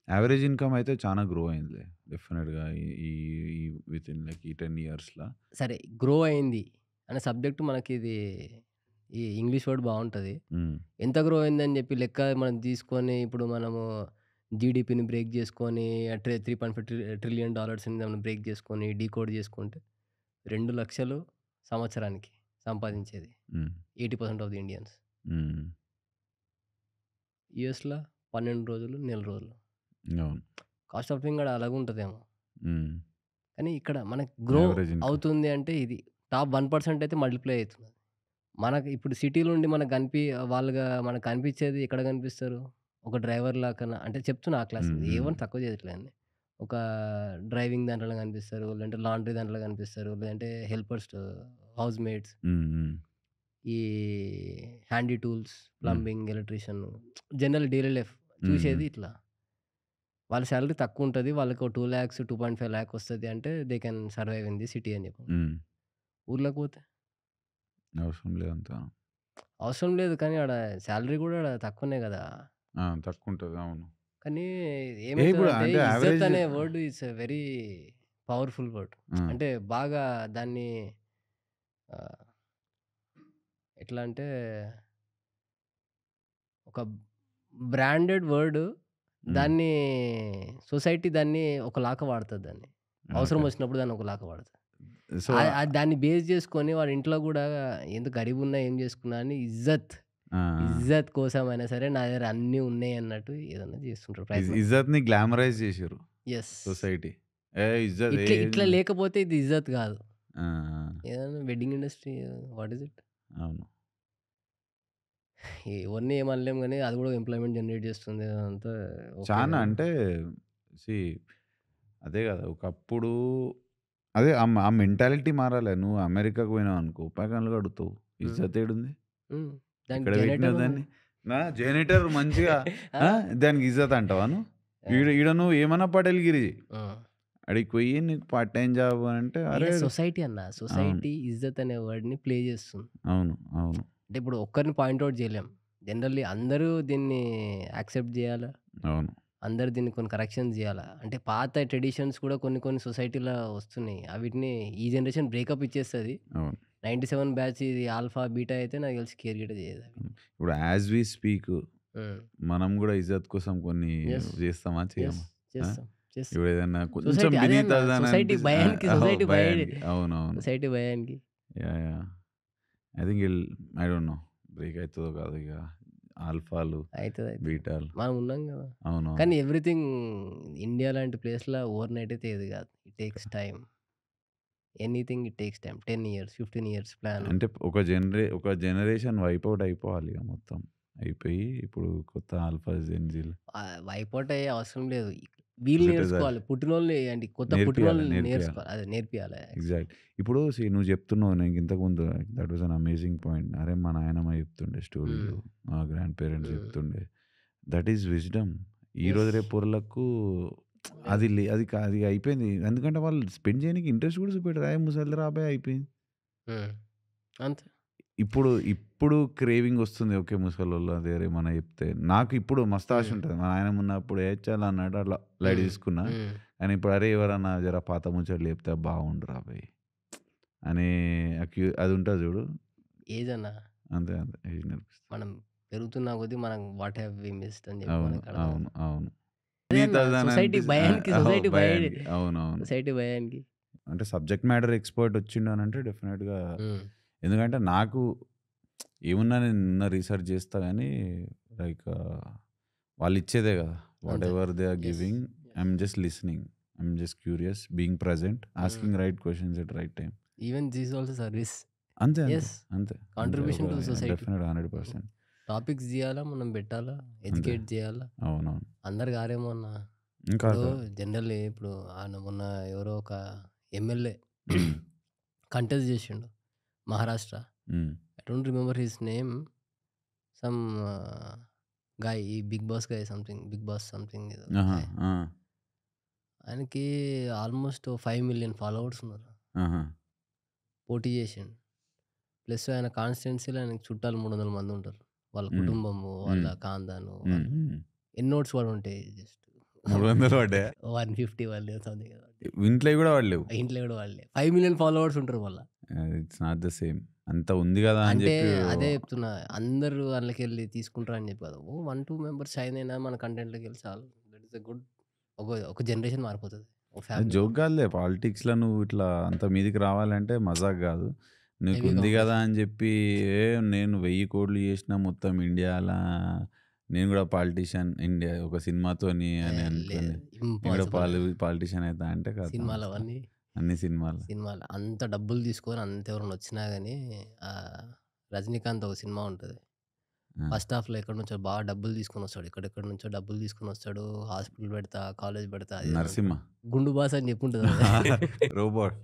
యావరేజ్ ఇన్‌కమ్ అయితే చానా గ్రో అయిందిలే. డెఫినెట్‌గా ఈ ఈ ఈ వితిన్ లైక్ ఈ 10 ఇయర్స్‌ల. సరే గ్రో అయింది అనే సబ్జెక్ట్ మనకిది ఈ ఇంగ్లీష్ వర్డ్ బావుంటది. హ్మ్. ఎంత గ్రో అయిందని జెప్పి లెక్క మనం తీసుకొని ఇప్పుడు మనము జీడీపీని బ్రేక్ జేసుకొని 3.5 ట్రిలియన్ డాలర్స్‌ని మనం బ్రేక్ జేసుకొని డీకోడ్ జేసుకుంటే 2,00,000 సంవత్సరానికి సంపాదించేది. హ్మ్. 80% ఆఫ్ ది ఇండియన్స్. హ్మ్. యూఎస్‌ల 12 రోజులు, నెల రోజులు. అవును. కాస్ట్ ఆఫ్ లివింగ్ గూడా అలాగుంటదేమో. హ్మ్. కానీ ఇక్కడ మనకి గ్రో యావరేజ్ ఇన్‌కమ్. అవుతుంది అంటే ఇది. టాప్ 1% అయితే మల్టిప్లై అయితున్నది. మనకి ఇప్పుడు సిటీలో ఉండి మనకు కనిపిచ్చేది ఎక్కడ కనిపిస్తారు? ఒక డ్రైవర్‌లా కన్నా అంటే చెప్తున్నా ఆ క్లాస్ హ్మ్. హ్మ్. ఏవని తక్కువ చేయట్లేదండి. ఒక డ్రైవింగ్ దాంట్లోనే కనిపిస్తారు. లేదంటే లాండ్రీ దాంట్లో కనిపిస్తారు. లేదంటే హెల్పర్స్, హౌస్ మేట్స్, హ్మ్. హ్మ్. ఈ హ్యాండీ టూల్స్, హ్మ్. Plumbing, electrician general daily life హ్మ్. హ్మ్. చూసేది ఇట్లా. వాళ్ళ సాలరీ తక్కువుంటది. వాళ్ళకి ఓ 2,00,000, 2.5 లాక్ వస్తది అంటే they can survive in the city అని చెప్పి. హ్మ్. ఊర్లోకి పోతే అవసరం లేదంత. అవసరం లేదు. కానీ ఆడ సాలరీ గూడా ఆడ తక్కువనే గదా! ఆ! తక్కువుంటది. అవును. కానీ ఇప్పుడు ఏమైతదంటే అంటే ఇజ్జత్ యావరేజ్ అనే word is a very powerful word. ఆ! అంటే బాగా దాన్ని ఆహ్, ఎట్లా అంటే ఒక బ్రాండెడ్ వర్డ్. హ్మ్. దాన్ని సొసైటీ దాన్ని ఒకలాగా వాడతది దాన్ని. అవసరం ఓకే. వచ్చినప్పుడు దాన్ని ఒకలాగా వాడతది. సో దాన్ని బేస్ చేసుకొని వాడి ఇంట్లో గూడా ఎంత గరీబున్నా ఏం చేసుకున్నా అని ఆ! ఆ! ఇజ్జత్ కోసమైనా సరే నా దగ్గర అన్నీ ఉన్నాయి అన్నట్టు ఏదన్నా చేస్తుంటారు ప్రయత్నం. ఇజ్జత్‌ని గ్లామరైజ్ జేషిర్రు యెస్. సొసైటీ. ఇజ్జత్ ఇట్లా లేకపోతే ఇది ఇజ్జత్ గాదు. ఆ! ఆ! ఏదైనా wedding industry what is it? అవును. ఎవరిని ఏమనలేం గానీ అది గూడా ఎంప్లాయ్‌మెంట్ జనరేట్ చేస్తుంది. అదంతా ఓకే చానా గానీ అంటే సీ అదే గదా! ఒకప్పుడు అదే ఆ మెంటాలిటీ మారాలే. నువ్వు అమెరికాకు పోయినావనుకో ఉపాయి కడుగుతావు. హ్మ్. ఇజ్జత్ ఏడుంది? హ్మ్. దానికి ఎక్కడ పెట్టినావు జనరేటర్ దాన్ని? ఉన్నది. జేనిటర్ మంచిగా ఆ! ఆ! దానికి ఇజ్జత్ అంటావా నువ్వు? ఆ! ఈడ ఈడ నువ్వు ఏమన్నా పటేల్‌గిరి చెయి. ఆ! ఆడికి పోయి నీకు పార్ట్ టైమ్ జాబ్ అంటే ఈడ అరే! సొసైటీ అన్న. అవును. సొసైటీ ఇజ్జత్ అనే వర్డ్‌ని ప్లే చేస్తుంది. అవును. అవును. అంటే ఇప్పుడు ఒక్కరిని పాయింట్ ఔట్ చేయలేం. జనరల్లీ అందరూ దీన్ని యాక్సెప్ట్ జేయాలా? అవును. అందరూ దీన్ని కొన్ని కరెక్షన్స్ జేయాలా? అంటే పాత ట్రెడిషన్స్ కూడా కొన్ని కొన్ని సొసైటీలో వస్తున్నాయి. అవిటిని ఈ జనరేషన్ బ్రేకప్ ఇచ్చేస్తది. అవును. 97 బ్యాచ్ ఇది ఆల్ఫా, బీటా అయితే నాకు తెలిసి కేర్ గిట్ట చేయదవి. హ్మ్. ఇప్పుడు యాస్ వి స్పీక్ హ్మ్. మనం గూడా ఇజ్జత్ కోసం కొన్ని యెస్. చేస్తామా? యెస్. చేయమా? ఆ! చేస్తాం. చేస్తాం. ఇప్పుడు ఏదన్నా కొంచెం సొసైటీ అదే బినీత్ అన్న అస్ అని సొసైటీ భయానికి సొసైటీ భయానికి. అవునవును. సొసైటీ భయానికి. Yeah! Yeah! I think I don't know break అయితదో కాదో ఇగ ఆల్ఫాలు, అయితది. బీటాలు. మనం ఉన్నాం గదా! అవునవును. కానీ ఎవ్రీథింగ్ ఇండియా లాంటి ప్లేస్‌లో ఓవర్‌నైట్ అయితే ఏది గాదు. It takes time. Anything it takes time. 10 years, 15 years plan. అంటే ఒక జనరేషన్ వైప్ ఔట్ అయిపోవాలి ఇగ మొత్తం. అయిపోయి ఇప్పుడు కొత్త ఆల్ఫా, జెన్‌జీలు వైపౌట్ అయ్యే అవసరం లేదు. వీళ్ళు ఇజ్జతేదారి నేర్చుకోవాలి. పుట్టినోళ్ళని అంటే కొత్త నేర్పియాలి. పుట్టినోళ్ళని నేర్పియాలి. నేర్చుకోవాలి. అదే నేర్పియాలి యాక్చువల్లీ. ఎగ్జాక్ట్. ఇప్పుడు నువ్వు చెప్తున్నావు నీకు ఇంతకుముందు that was an amazing point. అరే! మా నాయనమ్మ చెప్తుండే హ్మ్. స్టోరీలు. మా గ్రాండ్ పేరెంట్స్ హ్మ్. చెప్తుండే. That is wisdom. యెస్. ఈరోజు రేపు పోరలకు అది అయిపోయింది. ఎందుకంటే వాళ్ళు స్పెండ్ చేయనికి ఇంట్రెస్ట్ కూడా చూపెట్టరు. ముసలిదిరా అబ్బాయి అయిపోయింది. హ్మ్. అంతే. ఇప్పుడు క్రేవింగ్ వస్తుంది. ఓకే. ముసలోళ్ళు అదేరేమన్నా చెప్తే. నాకు ఇప్పుడు మస్తు ఆశ హ్మ్. ఉంటది. మా నాయనమ్మ ఉన్నప్పుడు ఏడ్చాలి అన్నట్టు అట్లా లైట్ హ్మ్. తీసుకున్నా. హ్మ్. కానీ ఇప్పుడు అరే ఎవరన్నా జర పాత ముచ్చట్లు చెప్తే బాగుండురా బయ్ అనే అది ఉంటది చూడు. ఏజ్ అన్నా అంతే అంతే. ఏజ్ నేర్పిస్తది. మనం పెరుగుతున్న కొద్దీ మనం వాట్ హావ్ వి మిస్డ్ అని చెప్పి అవును. మనకు అర్థమవుతుంది. అవును. అవును. సొసైటీ భయానికి సొసైటీ భయానికి. అవునవును. సొసైటీ భయానికి. అంటే సబ్జెక్ట్ మ్యాటర్ ఎక్స్‌పర్ట్ వచ్చిండు అనంటే డెఫినిట్‌గా ఎందుకంటే నాకు ఏమున్నా నేను రీసెర్చ్ చేస్తా గానీ లైక్ వాళ్ళు ఇచ్చేదే కదా! వాట్ అంతే. Ever they are yes. Giving I'm just listening. I'm just curious, being present, asking right questions at right time. Even this also service. అంతే. అంతే. యెస్. అంతే. Contribution to society. డెఫినెట్‌గా 100%. టాపిక్స్ తీయాలా, మనం పెట్టాలా, ఎడ్యుకేట్ చేయాలా. అవునవును. అందరు గారేమో అన్న. ఇంకా ఇప్పుడు జనరల్లీ ఇప్పుడు మొన్న ఎవరో ఒక ఎమ్మెల్యే కంటెస్ట్ చేసిండు Maharashtra. I don't remember his name. Some guy, ఈ Bigg Boss guy something, Bigg Boss something ఏదో గాయ్. ఆయనకి ఆల్మోస్ట్ 5 మిలియన్ ఫాలోవర్స్ ఉన్నారు. పోటీ చేసిండు. ప్లస్ ఆయన కాన్స్టిట్యున్సీలో ఆయనకి చుట్టాలు 300 మంది ఉంటారు. వాళ్ళ కుటుంబము, వాళ్ళ ఖాందాను, ఎన్ని నోట్స్ పడి ఉంటాయి. జస్ట్ 300 పడ్డాయా? 150 వాళ్ళు సంథింగ్. ఇంట్లో కూడా వాడలేవు. ఇంట్లో కూడా వాళ్ళే 5 మిలియన్ ఫాలోవర్స్ ఉంటారు వాళ్ళ. It's not the same. అంత ఉంది కదా అని అంటే చెప్పి అదే చెప్తున్నా, అందరూ అందులోకెళ్ళి తీసుకుంటారు అని చెప్పి కదా. 1-2 మెంబర్స్ షైన్ అయినా మన కంటెంట్లోకి వెళ్ళి చాలు. That is a good. ఒక జనరేషన్ మారిపోతుంది. ఒక అది ఫ్యామిలీ జోక్ కాదులే. పాలిటిక్స్‌లో నువ్వు ఇట్లా అంత మీదికి రావాలంటే మజాక్ కాదు. నీకు హెవీ ఉంది కదా కాంపిటీషన్. అని చెప్పి నేను 1000 కోట్లు చేసిన మొత్తం ఇండియాలా నేను కూడా పాలిటీషియన్ ఇండియా ఒక సినిమాతోని అని అనుకుని నేను కూడా ఇంపాసిబుల్. పాలిటీషియన్ అవుతా అంటే కదా సినిమాలు అవన్నీ అన్ని సినిమాలు. సినిమాలు అంత డబ్బులు తీసుకొని అంత ఎవరైనా వచ్చినా కానీ రజనీకాంత్ ఒక సినిమా ఉంటుంది. ఫస్ట్ హాఫ్లో ఎక్కడి నుంచో బాగా డబ్బులు తీసుకొని వస్తాడు, ఎక్కడెక్కడి నుంచో డబ్బులు తీసుకొని వస్తాడు, హాస్పిటల్ పెడతా, కాలేజ్ పెడతా, అది నరసింహ గుండు బాస్ అని చెప్పి ఉంటుంది. Robot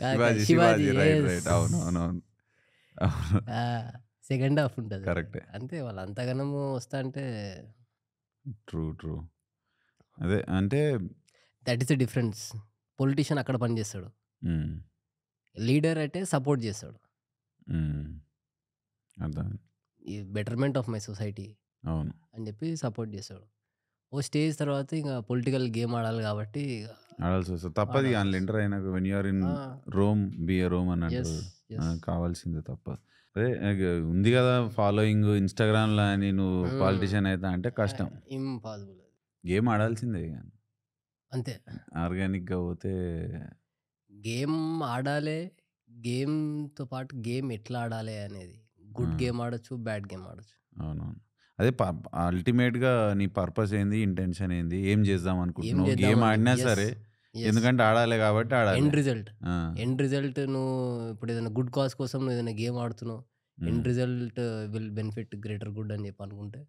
Shivaji, Shivaji right yes. Right అవునవునవును. సెకండ్ హాఫ్ ఉంటుంది. కరెక్టే. అంతే, వాళ్ళు అంతగానము వస్తా అంటే ట్రూ ట్రూ. అదే అంటే that is the difference. Politician అక్కడ పని చేస్తాడు, లీడర్ అయితే సపోర్ట్ చేస్తాడు. అర్థం. ఈ బెటర్మెంట్ ఆఫ్ మై సొసైటీ అవును అని చెప్పి సపోర్ట్ చేస్తాడు. ఓ స్టేజ్ తర్వాత ఇంకా పొలిటికల్ గేమ్ ఆడాలి కాబట్టి ఆడాల్సి వస్తుంది. తప్పది. ఆడాల్సి అందులో ఎంటర్ అయినాక వెన్ యూఆర్ ఇన్ ఆ, రోమ్ బి ఎ రోమ్ అని yes, అంటారు. yes. కావాల్సిందే తప్పదు. అదే ఉంది కదా ఫాలోయింగ్ ఇన్స్టాగ్రామ్లో అని నువ్వు పాలిటీషియన్ అవుతా అంటే కష్టం. ఇంపాసిబుల్. గేమ్ ఆడాల్సిందే కానీ అంతే, ఆర్గానిక్గా పోతే గేమ్ ఆడాలి. గేమ్తో పాటు గేమ్ ఎట్లా ఆడాలి అనేది, గుడ్ గేమ్ ఆడొచ్చు, బ్యాడ్ గేమ్ ఆడొచ్చు. అవునవును. అదే అల్టిమేట్గా నీ పర్పస్ ఏంది, ఇంటెన్షన్ ఏంది, ఏం చేద్దాం ఏం అనుకుంటున్నావు. గేమ్ ఆడినా సరే ఎందుకంటే ఆడాలి కాబట్టి ఆడాలి. ఎండ్ రిజల్ట్ నువ్వు ఇప్పుడు ఏదైనా గుడ్ కాజ్ కోసం నువ్వు ఏదైనా గేమ్ ఆడుతున్నావు, end result will benefit greater good అని చెప్పి అనుకుంటే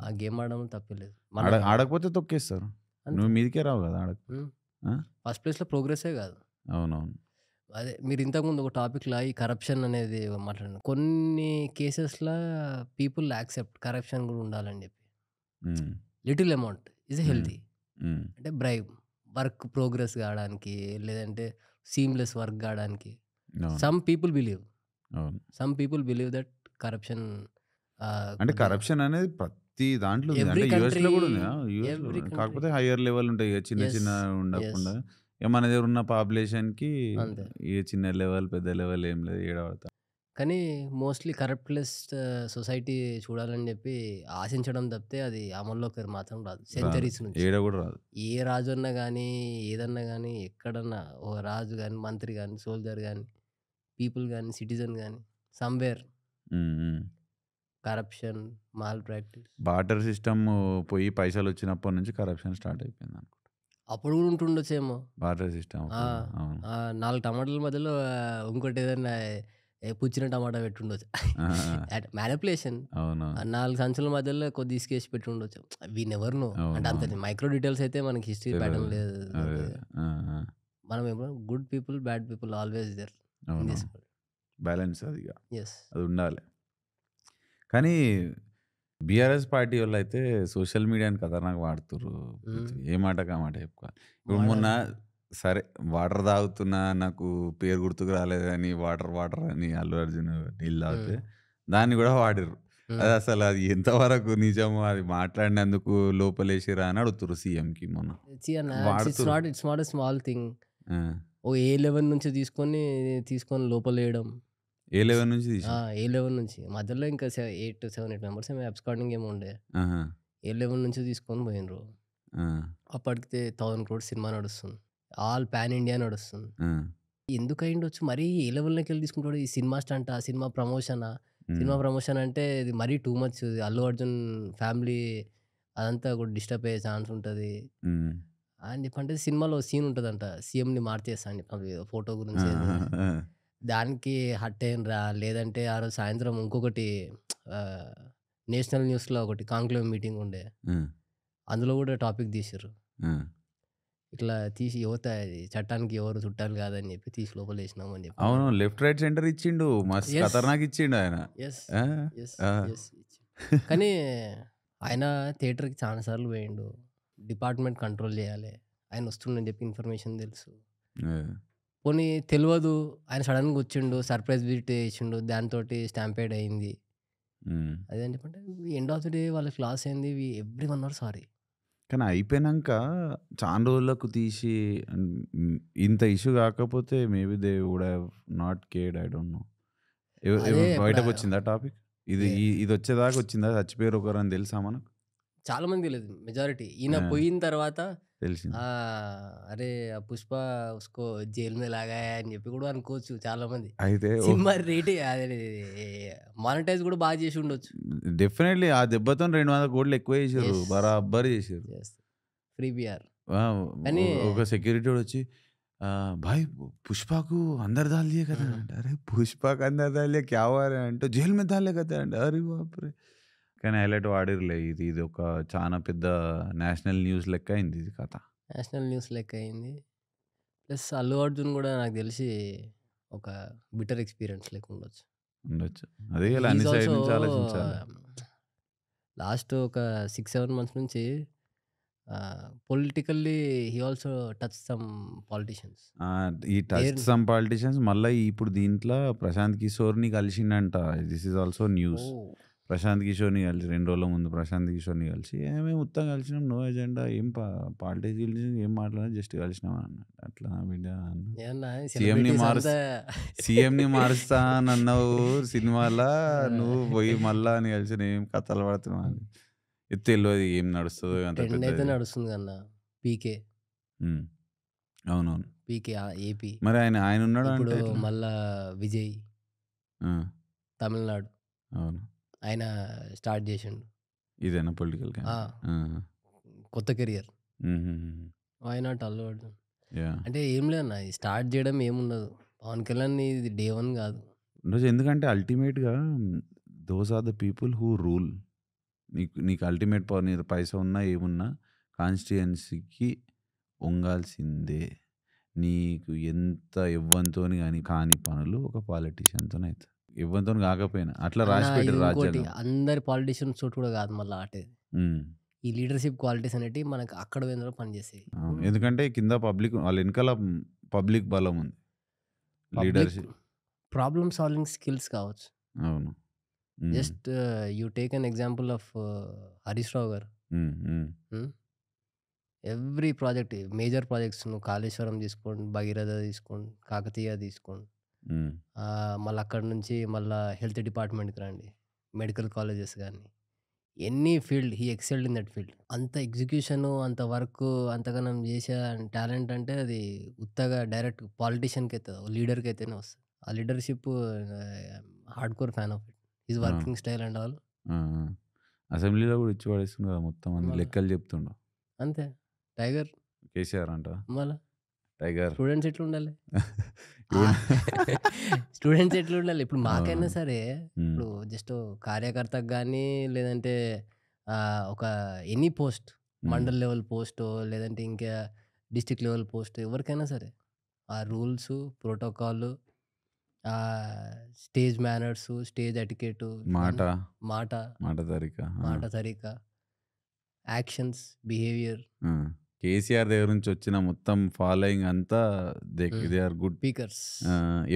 ఆ గేమ్ ఆడడం తప్పలేదు. ఆడకపోతే తొక్కేస్తారు. నువ్వు మీదికే రావు కదా ఆడక. ఫస్ట్ ప్లేస్లో ప్రోగ్రెసే కాదు. అవునవును. అదే మీరు ఇంతకుముందు ఒక టాపిక్లో ఈ కరప్షన్ అనేది మాట్లాడిన, కొన్ని కేసెస్లో పీపుల్ యాక్సెప్ట్ కరప్షన్ కూడా ఉండాలని చెప్పి. Little amount is healthy. అంటే బ్రైబ్, వర్క్ ప్రోగ్రెస్ కావడానికి, లేదంటే సీమ్లెస్ వర్క్ కావడానికి. Some people believe that corruption. అంటే కరప్షన్ అనేది ప్రతి దాంట్లో ఉంది. Every అంటే యూఎస్లో కూడా country- ఉంది. every కాకపోతే country. హయ్యర్ లెవెల్ ఉంటాయి ఇక చిన్న Yes, చిన్న ఉండకుండా. ఇక మన దగ్గర ఉన్న పాపులేషన్కి అంతే. ఇక చిన్న లెవెల్ పెద్ద లెవెల్ ఏం లేదు ఏడవడతా. కానీ మోస్ట్లీ కరప్ట్లెస్ సొసైటీ చూడాలని చెప్పి ఆశించడం తప్పితే అది అమల్లోకి మాత్రం రాదు. సెంచరీస్ నుంచి ఏడ కూడా రాదు. ఏ రాజు అన్నా కానీ, ఏదన్నా కానీ, ఎక్కడన్నా ఒక రాజు కానీ, మంత్రి కానీ, సోల్జర్ కానీ, పీపుల్ కానీ, సిటిజన్ కానీ, somewhere corruption, mall practice. Barter system పోయి పైసలు వచ్చినప్పటి నుంచి కరప్షన్ స్టార్ట్ అయిపోయింది అనుకుంటా. అప్పుడు కూడా ఉంటుండొచ్చేమో. బార్టర్ సిస్టమ్ 4 టమాటాల మధ్యలో ఇంకోటి ఏదన్నా పుచ్చిన టమాటా పెట్టుండొచ్చు. మ్యానిపులేషన్. అవును 4 సంచుల మధ్యలో కొద్ది ఇసుకేసి పెట్టి ఉండొచ్చు. We never no. అంటే అంత మైక్రో డీటెయిల్స్ అయితే మనకి హిస్టరీ ప్యాటర్న్ లేదు. మనం ఏమో good people, bad people always there. Balance అది ఎస్. అది ఉండాలి. కానీ బీఆర్ఎస్ పార్టీ వాళ్ళు అయితే సోషల్ మీడియాని ఖతర్నాక్ వాడుతుర్రు. ఏ మాట కా మాట చెప్పుకోవాలి. ఇప్పుడు మొన్న సరే వాటర్ తాగుతున్నా, నాకు పేరు గుర్తుకు రాలేదు అని వాటర్ అని అల్లు అర్జున్ నీళ్ళు తాగితే దాన్ని కూడా వాడిర్రు. అది అసలు అది ఎంతవరకు నిజమో, అది మాట్లాడినందుకు లోపలేసిరా అని అడుగుతుర్రు సీఎంకి మొన్న. It's not a small thing. ఓ A11 నుంచి తీసుకొని లోపల వేయడం. A11 నుంచి తీసి A11 నుంచి మధ్యలో ఇంకా 7-8 మెంబర్స్ ఏమో అబ్స్కాండింగ్ ఏమో ఉండే. A11 నుంచి తీసుకొని పోయినరు. ఆ! అప్పటికే 1000 క్రోర్స్ సినిమా నడుస్తుంది. ఆల్ పాన్ ఇండియా నడుస్తుంది. ఆ! ఎందుకయ్యుండొచ్చు? మరీ ఏ లెవెల్‌లోకెళ్ళి తీసుకుంటాడు? ఈ సినిమా స్టంటా? సినిమా ప్రమోషనా? హ్మ్. సినిమా ప్రమోషన్ అంటే ఇది మరీ too much. Allu Arjun family అదంతా కూడా డిస్టర్బ్ అయ్యే ఛాన్స్ ఉంటది. హ్మ్. అని చెప్పంటే సినిమాలో సీన్ ఉంటదంట. సీఎంని మార్చేస్తా అని చెప్పి ఏదో ఫోటో ఆ! గురించి ఏదో. ఆ! దానికి హర్ట్ అయ్యిండ్రా. లేదంటే ఆ రోజు సాయంత్రం ఇంకొకటి ఆహ్, నేషనల్ న్యూస్‌లో ఒకటి కాంక్లేవ్ మీటింగ్ ఉండే. ఆ! అందులో కూడా టాపిక్ తీసిర్రు. ఆ! ఇట్లా తీసి యువత ఇది చట్టానికి ఎవరు చుట్టాలు కాదని చెప్పి తీసి లోపలేసినాము అని చెప్పి అవును. అన్నారు. లెఫ్ట్, రైట్, సెంటర్ ఇచ్చిండు. మస్త్ యెస్. ఖతర్నాక్ ఇచ్చిండు ఆయన. యెస్. ఆ! యెస్. ఆ! యెస్. కానీ ఆయన థియేటర్‌కి చాలా సార్లు పోయిండు. డిపార్ట్‌మెంట్ కంట్రోల్ చేయాలె. ఆయన వస్తుండని చెప్పి ఇన్ఫర్మేషన్ తెలుసు. ఆ! పోనీ తెలవదు. ఆయన సడెన్‌గా వచ్చిండు. సర్ప్రైజ్ విజిట్ చేసిండు. దానితోటి స్టాంపేడ్ అయింది. హ్మ్. అదేం చెప్పంటే ఎండ్ ఆఫ్ ది డే వాళ్ళకి లాస్ అయింది. Everyone are sorry. కానీ అయిపోయినంక చానా రోజులకు తీసి హ్మ్, ఇంత ఇష్యూ కాకపోతే maybe they would have not cared. I don't know. అదే ఇప్పుడు బయటకొచ్చిందా టాపిక్? ఏ ఇదొచ్చేదాకా వచ్చిందా? చచ్చిపోయారు ఒకరని తెలుసా మనకు? చాలా మందికి తెలీదు మెజారిటీ. ఈయన ఆ! పోయిన తర్వాత తెలిసింది. అరే! ఆ 'పుష్ప' ఉస్కో జైల్ మే లాగాయా అని చెప్పి కూడా అనుకోవచ్చు చాలామంది. అయితే సినిమా రేటి అదే మానిటైజ్ కూడా బాగా చేసి ఉండొచ్చు. డెఫినైట్‌లీ ఆ దెబ్బతోని 200,00,00,000 ఎక్కువ చేసిర్రు. యెస్. బరాబర్ చేసిర్రు. యెస్. Free BR. ఆ! కానీ ఒక సెక్యూరిటోడొచ్చి భాయ్ పుష్పకు अंदर डाल दिए कहता హ్మ్. है. अरे पुष्पा का अंदर डाल दिया क्या हुआ रे అంటే జైల్ में डाले कहता है. अरे बाप रे! కానీ హైలైట్ వాడిర్రులే. ఇది ఒక చానా పెద్ద నేషనల్ న్యూస్ లెక్క అయింది ఇది కథ. నేషనల్ న్యూస్ లెక్క అయింది. ప్లస్ అల్లు అర్జున్ కూడా నాకు తెలిసి ఒక బిటర్ ఎక్స్‌పీరియన్స్ లెక్క ఉండొచ్చు. ఉండొచ్చు. అదే హి ఇలా అన్ని ఈస్ సైడ్ ఆల్సో నుంచి ఆలోచించాలి. లాస్ట్ ఒక 6, 7 మంత్స్ నుంచి politically he also touch some politicians. ఈ టచ్ దేర్ సమ్ పాలిటిషియన్స్ మళ్ళా ఇప్పుడు దీంట్లో ప్రశాంత్ కిషోర్‌ని కలిసిండంట. This is also news. Oh! Prashant కిషోర్‌ని కలిసి 2 రోజుల ముందు ప్రశాంత్ కిషోర్‌ని కలిసి మేము ఉత్తం కలిసినాం. నో ఎజెండా ఏం పాలిటిక్స్ గిలిటిక్స్ ఏం మాట్లాడలేదు జస్ట్ కలిసినాం అన్నాడు. అట్లా నా బిడ్డ అన్నా. ఏమన్నా సీఎంని సెలబ్రిటీస్ మారుస్ అంతా సీఎంని మారుస్తా అని అన్నావు సినిమాలా నువ్వు పోయి మళ్ళా అని కలిసి నేను ఏం కథలు పడుతున్నావు అని. ఇది తెలవదు ఏం నడుస్తుందో అంత ట్రెండ్ అయితే పెద్దది. నడుస్తుంది కన్నా. 'పీకే', హ్మ్. అవునవును. 'పీకే' ఏపీ. మరి ఆయన ఉన్నాడు ఇప్పుడు అంటే ఎట్లా? మళ్ళా 'విజయ్' ఆ! తమిళనాడు. అవును. ఆయన స్టార్ట్ చేసిండు. ఇదేనా పొలిటికల్ ఆ! క్యాంపెయిన్? ఆహా! కొత్త కెరియర్. హుహుహు. Why not Allu Arjun? Yeah! అంటే ఏం లేదన్నా ఈ స్టార్ట్ చేయడం ఏముండదు. పవన్ కళ్యాణ్‌ని ఇది డే 1 కాదు. ఉండొచ్చు. ఎందుకంటే అల్టిమేట్‌గా those are the people who rule. నీకు నీకు అల్టిమేట్ పవర్ నీ దగ్గర పైసా ఉన్నా, ఏమున్నా కాన్స్టిట్యుయెన్సీకి వంగాల్సిందే. నీకు ఎంత ఎవ్వనితోని గాని కాని పనులు ఒక పాలిటీషియన్‌తోని అయితాయి. ఎవ్వనితోని కాకపోయినా అట్లా అన్నా ఇది రాసిపెట్టిర్రు ఇంకోటి రాజ్యాంగం. అందరి పాలిటీషియన్స్ తోటి కూడా కాదు మళ్ళా ఆటేది. హ్మ్. ఈ లీడర్‌షిప్ క్వాలిటీస్ అనేటివి మనకు అక్కడ పోయిన పనిచేస్తాయి. అవును. ఇప్పుడు ఎందుకంటే కింద పబ్లిక్ వాళ్ళ ఎనకాల పబ్లిక్ బలం ఉంది. Public leadership problem solving skills కావచ్చు. అవును. Hmm. Just you take an example of Harish Rao గారు. హ్మ్. హ్మ్. హ్మ్. ఎవ్రీ ప్రాజెక్ట్ మేజర్ ప్రాజెక్ట్స్ నువ్వు కాళేశ్వరం తీసుకోండి, భగీరథ తీసుకోండి, కాకతీయ తీసుకోండి. హ్మ్. మళ్ళీ అక్కడి నుంచి మళ్ళా హెల్త్ డిపార్ట్మెంట్‌కి రండి. మెడికల్ కాలేజెస్ గానీ, any field he excelled in that field. అంత ఎగ్జిక్యూషను, అంత వర్కు, అంతగనం చేసే టాలెంట్ అంటే అది ఉత్తగా డైరెక్ట్ పాలిటీషియన్‌కైతే లీడర్‌కైతేనే వస్తది. ఆ leadership hardcore fan of it. His ఆ! Working style and all. ఆ! ఆ! అసెంబ్లీలో గూడా ఇచ్చి పడేస్తుండు కదా! మొత్తం అన్ని మళ్ళా లెక్కలు చెప్తుండు. అంతే. టైగర్ కేసీఆర్ అంటావా? మళ్ళా టైగర్. స్టూడెంట్స్ ఎట్లుండాలి? ఇప్పుడు స్టూడెంట్స్ ఎట్లుండాలి? ఇప్పుడు మాకైనా అవునవును. సరే, హ్మ్. ఇప్పుడు జస్ట్ కార్యకర్తకు గానీ, లేదంటే ఒక ఎనీ పోస్ట్ హ్మ్. మండల్ లెవెల్ పోస్టో, లేదంటే ఇంకా డిస్ట్రిక్ట్ లెవెల్ పోస్ట్ ఎవరికైనా సరే, ఆ rules, protocol, stage manners, stage ఎటికెటు మాట, ఇవన్నీ మాట, మాట తరిక. ఆ! మాట తరీకా, యాక్షన్స్, బిహేవియర్. ఆ! కేసీఆర్ దగ్గర నుంచి వచ్చిన మొత్తం ఫాలోయింగ్ అంతా hmm. They are good. Speakers.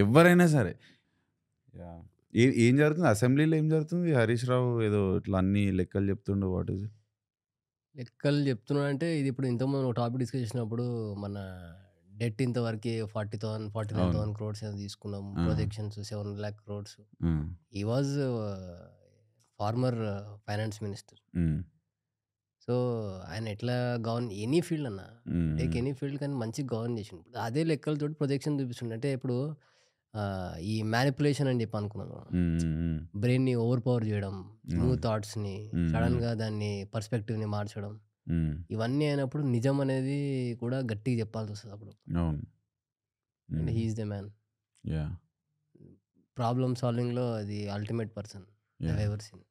ఎవ్వరైనా సరే. యాహ్! ఏం జరుగుతుంది? అసెంబ్లీలో ఏం జరుగుతుంది? హరీష్ రావు ఏదో ఇట్లా అన్ని లెక్కలు చెప్తుండు. What is it? లెక్కలు చెప్తున్నాడంటే, ఇది ఇప్పుడు ఇంతకుముందు ఒక టాపిక్ డిస్కస్ చేసినప్పుడు, మన డెట్ ఇంతవరకే 40,000, అవును. 49,000 క్రోర్స్ ఏదో తీసుకున్నాం. ఆ! Projections 7,00,000 crores. Hmm. He was former finance minister. Hmm. So, ఆయన ఎట్లా ఎనీ ఫీల్డ్ అన్న. టేక్ ఎనీ ఫీల్డ్ కానీ మంచిగా గవర్న్ చేసిండు. ఇప్పుడు అదే లెక్కలతోటి ప్రొజెక్షన్ చూపిస్తుండు. అంటే ఇప్పుడు ఈ మ్యానిపులేషన్ అని చెప్పి అనుకున్నాను. బ్రెయిన్‌ని ఓవర్ పవర్ చేయడం, న్యూ థాట్స్‌ని సడెన్‌గా దాన్ని పర్స్పెక్టివ్‌ని మార్చడం. ఇవన్నీ అయినప్పుడు నిజం అనేది కూడా గట్టిగా చెప్పాల్సొస్తది అప్పుడు. అవును. And he is the man. Yeah! Problem సాల్వింగ్‌లో అది ultimate person I have yeah! Ever seen.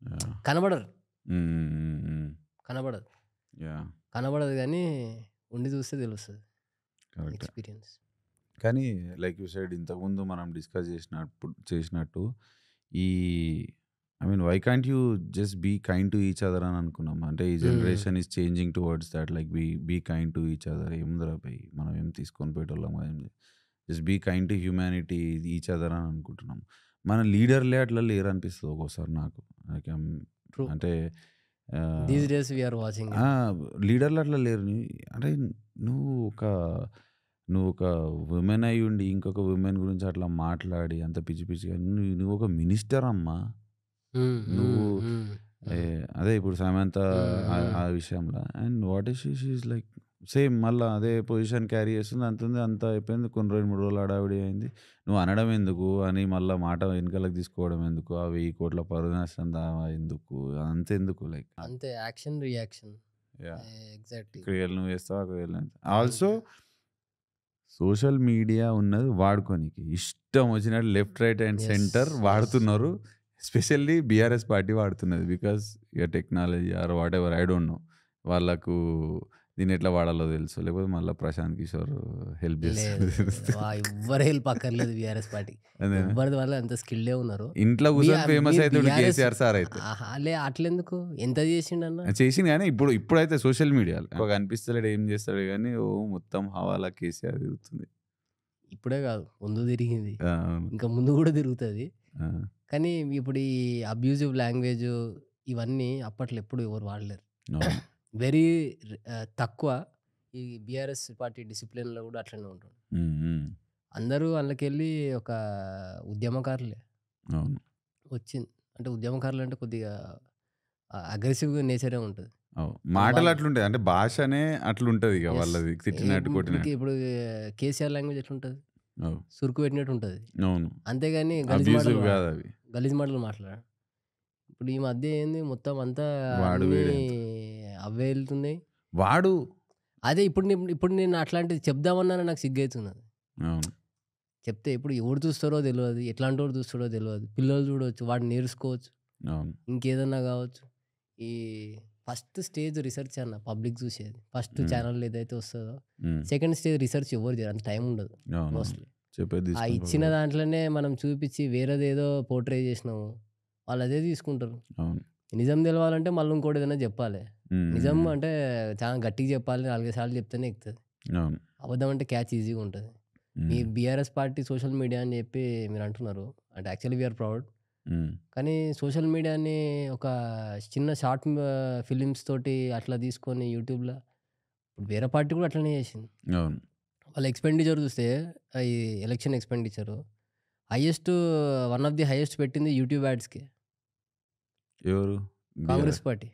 Yeah! కనబడరు. హ్మ్. కనబడదు. యాహ్! కనబడదు గానీ ఉండి చూస్తే తెలుస్తది కరెక్టే. ఎక్స్‌పీరియన్స్. కానీ లైక్ యూ సెడ్ ఇంతకుముందు మనం డిస్కస్ చేసినట్టు ఈ I mean why can't you just be kind to each other అని అనుకున్నాం. అంటే ఈ generation is changing towards that like be kind to each other. ఏముందిరా భయ్ మనం ఏం తీసుకొని పోయేటోళ్ళం కదా, just be kind to humanity each other అని అనుకుంటున్నాం. మన లీడర్లే అట్లా లేరు అనిపిస్తుంది ఒక్కోసారి నాకు. Like, true. అంటే these days we are watching it. లీడర్లు అట్లా లేరు. అంటే నువ్వు ఒక నువ్వు ఒక ఉమెన్ అయి ఉండి ఇంకొక ఉమెన్ గురించి అట్లా మాట్లాడి అంత పిచ్చి పిచ్చిగా నువ్వు ఒక మినిస్టర్ అమ్మా. నువ్వు అదే ఇప్పుడు సమంత ఆ విషయంలో and what is she is like same మళ్ళీ అదే పొజిషన్ క్యారీ చేస్తుంది. అంత అయిపోయింది. కొన్ని 2-3 రోజులు హడావిడి అయింది. నువ్వు అనడం ఎందుకు అని మళ్ళీ మాట వెనకాలకు తీసుకోవడం ఎందుకు, ఆ 1000 కోట్ల పరువు నష్టం దావా ఎందుకు, అంతెందుకు లైక్ అంతే యాక్షన్ రియాక్షన్. ఎగ్జాక్ట్లీ. క్రియలు నువ్వు వేస్తావు. ఆల్సో సోషల్ మీడియా ఉన్నది వాడుకోనికి ఇష్టం వచ్చినట్టు లెఫ్ట్ రైట్ అండ్ సెంటర్ వాడుతున్నారు. ఎస్పెషల్లీ బీఆర్ఎస్ పార్టీ వాడుతున్నది. బికాస్ ఇక technology or whatever I don't know వాళ్ళకు దీన్ని ఎట్లా వాడాలో తెలుసు. లేకపోతే మళ్ళీ ప్రశాంత్ కిషోర్ హెల్ప్ చేస్తారు. ఎవ్వరు హెల్ప్ అక్కర్లేదు బీఆర్ఎస్ పార్టీ. ఎవరి వల్ల అంత స్కిల్డే ఉన్నారు. ఇంట్లో కూర్చొని ఫేమస్ అవుతాడు కేసీఆర్ సార్ అయితే. లే అట్లెందుకు ఎంత చేసిండన్న చేసింది కానీ ఇప్పుడైతే సోషల్ మీడియాలో ఒక అనిపిస్తలేడు ఏం చేస్తాడు కానీ ఓ మొత్తం హవాలా కేసీఆర్ తిరుగుతుంది. ఇప్పుడే కాదు ముందు తిరిగింది, ఇంకా ముందు కూడా తిరుగుతుంది. కానీ ఇప్పుడు ఈ అబ్యూజివ్ లాంగ్వేజ్ ఇవన్నీ అప్పట్లో ఎప్పుడు ఎవరు వాడలేరు. వెరీ తక్కువ. ఈ బీఆర్ఎస్ పార్టీ డిసిప్లిన్లో కూడా అట్లనే ఉంటుంది. అందరూ అందులోకెళ్ళి ఒక ఉద్యమకారులే వచ్చింది. అంటే ఉద్యమకారులు అంటే కొద్దిగా అగ్రెసివ్ నేచరే ఉంటుంది. మాటలు అట్లుంటాయి. అంటే భాషనే అట్లుంటది ఇక వాళ్ళది తిట్టినట్టు కొట్టినట్టు. ఇప్పుడు కేసీఆర్ లాంగ్వేజ్ ఎట్లుంటుంది, సురుకు పెట్టినట్టు ఉంటుంది. అవును. అంతేగాని గలీజ్ మాటలు మాట్లాడ. ఇప్పుడు ఈ మధ్య ఏంది మొత్తం అంతా అవే వెళ్తున్నాయి. అదే ఇప్పుడు నేను అట్లాంటిది చెప్దామన్నా నాకు సిగ్గవుతున్నది. చెప్తే ఇప్పుడు ఎవరు చూస్తారో తెలియదు, ఎట్లాంటి వాడు చూస్తారో తెలియదు. పిల్లలు చూడవచ్చు, వాడు నేర్చుకోవచ్చు, ఇంకేదన్నా కావచ్చు. ఈ ఫస్ట్ స్టేజ్ రీసెర్చ్ అన్న పబ్లిక్ చూసేది. ఫస్ట్ ఛానల్ ఏదైతే వస్తుందో సెకండ్ స్టేజ్ రీసెర్చ్ ఎవరు చేయరు, అంత టైం ఉండదు మోస్ట్లీ. ఆ ఇచ్చిన దాంట్లోనే మనం చూపించి వేరేది ఏదో పోర్ట్రే చేసినాము, వాళ్ళు అదే తీసుకుంటారు. నిజం తెలవాలంటే మళ్ళీ ఇంకోటి ఏదైనా చెప్పాలి. నిజం అంటే చాలా గట్టిగా చెప్పాలి, 4-5 సార్లు చెప్తేనే ఎక్కుతుంది. అబద్ధం అంటే క్యాచ్ ఈజీగా ఉంటుంది. మీ బీఆర్ఎస్ పార్టీ సోషల్ మీడియా అని చెప్పి మీరు అంటున్నారు, అంటే యాక్చువల్లీ వీఆర్ ప్రౌడ్. కానీ సోషల్ మీడియాని ఒక చిన్న షార్ట్ ఫిలిమ్స్ తోటి అట్లా తీసుకొని యూట్యూబ్లో వేరే పార్టీ కూడా అట్లనే చేసింది. వాళ్ళ ఎక్స్పెండిచర్ చూస్తే ఈ election expenditure one of the highest పెట్టింది యూట్యూబ్ యాడ్స్కి. ఎవరు? కాంగ్రెస్ పార్టీ.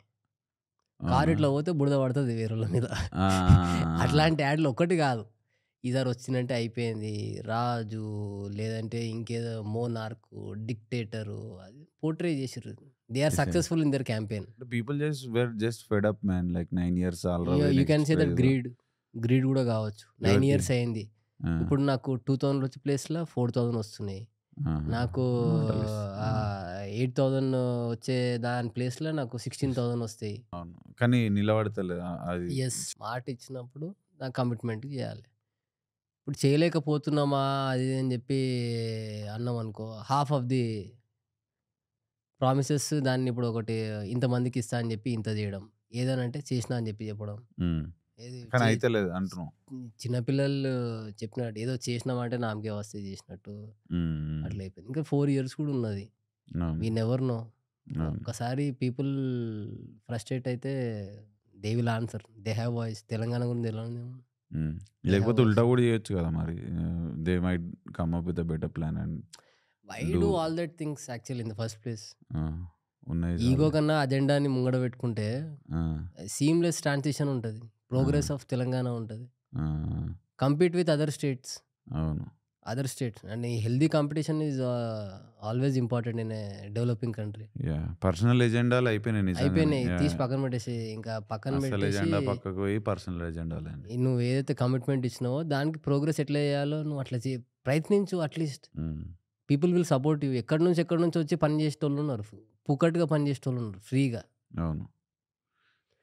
కారు ఇట్లా పోతే బురద పడుతుంది వేరేళ్ళ మీద. అట్లాంటి యాడ్లు ఒక్కటి కాదు, ఈసారి వచ్చిందంటే అయిపోయింది రాజు, లేదంటే ఇంకేదో మోనార్కు, డిక్టేటరు, అది పోర్ట్రే చేసారు. They are successful in their campaign. People just fed up man. Like 9 years already. You can say that greed కూడా కావచ్చు. 9 years అయింది. ఇప్పుడు నాకు 2000 వచ్చే ప్లేస్లో 4000 వస్తున్నాయి. నాకు 8000 వచ్చే దాని ప్లేస్లో నాకు 16,000 వస్తాయి. కానీ నిలబడతలేదు. ఎస్, మాట ఇచ్చినప్పుడు నాకు కమిట్మెంట్ చేయాలి. ఇప్పుడు చేయలేకపోతున్నామా అది అని చెప్పి అన్నాం అనుకో, హాఫ్ ఆఫ్ ది ప్రామిసెస్ దాన్ని ఇప్పుడు ఒకటి ఇంతమందికి ఇస్తా అని చెప్పి ఇంత చేయడం, ఏదనంటే చేసినా అని చెప్పి చెప్పడం. కానీ అయితే లేదు అంటున్నాం. చిన్నపిల్లలు చెప్పినట్టు ఏదో చేసినామంటే నామకే వస్తే చేసినట్టు అట్లా అయిపోయింది. ఇంకా 4 years కూడా ఉన్నది. We never know. ఒక్కసారి పీపుల్ ఫ్రస్ట్రేట్ అయితే they will answer. They have voice. Telangana గురించి తెలియదు, లేకపోతే ఉల్టా కూడా చేయొచ్చు కదా మరి. They might come up with a better plan and why do all that things actually in the first place. ఉన్నాయి ఈగో చాలులే. కన్నా అజెండాని ముంగడ పెట్టుకుంటే ఆ! సీమ్‌లెస్ ట్రాన్సిషన్ ఉంటది. ప్రోగ్రెస్ ఆఫ్ తెలంగాణ ఉంటది. ఆ! Compete with other states. అవును. అండ్ ఈ healthy competition is always important in a developing country. Yeah! Personal ఎజెండాలు అయిపోయినాయి నిజంగానే. అయిపోయినాయి. తీసి యాహ్! పక్కన పెట్టేసి ఇంకా పక్కన అసలు పెట్టేసి ఎజెండా పక్కకు పోయి పర్సనల్ ఎజెండాలండి. నువ్వు ఏదైతే కమిట్మెంట్ ఇచ్చినావో దానికి ప్రోగ్రెస్ ఎట్లా చేయాలో నువ్వు అట్లా ప్రయత్నించు అట్‌లీస్ట్. హ్మ్. People will support you. ఎక్కడి నుంచో వచ్చి పని చేసేటోళ్ళున్నారు. పుక్కట్టుగా పని చేసేటోళ్ళున్నారు ఫ్రీగా. అవును.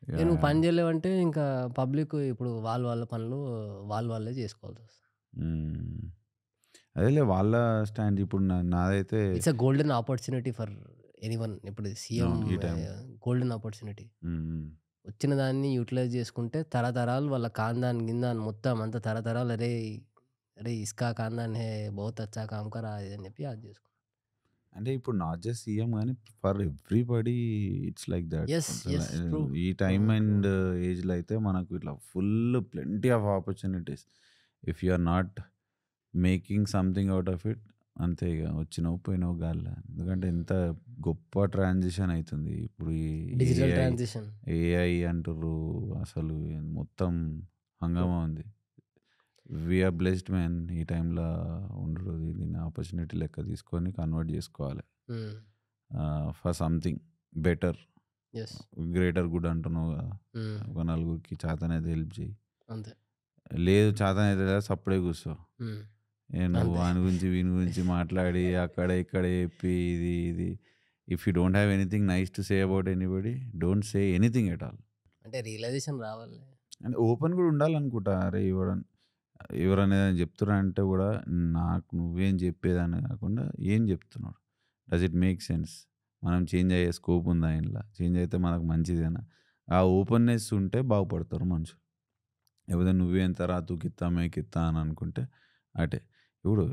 నువ్వు యాహ్! పని చేయలేవంటే ఇంకా పబ్లిక్ ఇప్పుడు వాళ్ళ పనులు వాళ్ళే చేసుకోవాల్సొస్తది. హ్మ్. అదేలే వాళ్ళ స్టాండ్ ఇప్పుడు నాదైతే it's a golden opportunity for anyone. ఇప్పుడు సీఎం అవును. ఈ టైంలో. Golden opportunity. హ్మ్. హ్మ్. వచ్చిన దాన్ని యుటిలైజ్ చేసుకుంటే తరతరాలు వాళ్ళ ఖాన్దాన్, గిన్దాన్ మొత్తం అంతా తరతరాలు అరే ఇస్కా ఖాన్దాన్ హే బహుత్ అచ్చా కామ్ కరా అది అని చెప్పి అది చేసుకో. అంటే ఇప్పుడు నాట్ జస్ట్ సీఎం గానీ for everybody it's like that. Yes. Yes. True. ఈ true. Time true. And true. ఏజ్‌లో అయితే మనకు ఇట్లా full plenty of opportunities. If you are not making something out of it అంతే ఇగ వచ్చినవు పోయినవు గాలిల. ఎందుకంటే ఎంత గొప్ప ట్రాన్సిషన్ అయితుంది. ఇప్పుడు ఈ డిజిటల్ ఏఐ, ట్రాన్సిషన్. ఏఐ అంటుర్రు. అసలు మొత్తం హంగామా ఉంది. వి ఆర్ బ్లెస్డ్ మ్యాన్ ఈ టైంలో ఉండుడు. దీన్ని ఆపర్చునిటీ లెక్క తీసుకొని కన్వర్ట్ చేసుకోవాలి. హ్మ్. For something better, yes. Greater good అంటున్నావు కదా. హ్మ్. ఒక నలుగురికి చేతనైతే హెల్ప్ చేయి. అంతే. లేదు చేతనైతే లేదా సప్పుడే కూర్చో. హ్మ్. నువ్వు అంతే. వాని గురించి వీని గురించి మాట్లాడి అక్కడ ఇక్కడ చెప్పి ఇది if you don't have anything nice to say about anybody don't say anything at all. అంటే రియలైజేషన్ రావాలి. అంటే ఓపెన్ కూడా ఉండాలనుకుంటా. అరే ఎవరైనా ఏదైనా చెప్తున్నా అంటే కూడా నాకు నువ్వేం చెప్పేదాన్ని కాకుండా ఏం చెప్తున్నాడు, డస్ ఇట్ మేక్ సెన్స్, మనం చేంజ్ అయ్యే స్కోప్ ఉందా ఇంట్లో, చేంజ్ అయితే మనకు మంచిదేనా, ఆ ఓపెన్నెస్ ఉంటే బాగుపడతారు మనుషులు. లేకపోతే నువ్వే ఎంత రా తూకిత్తా మేకిత్తా అని అనుకుంటే అటే. ఇప్పుడు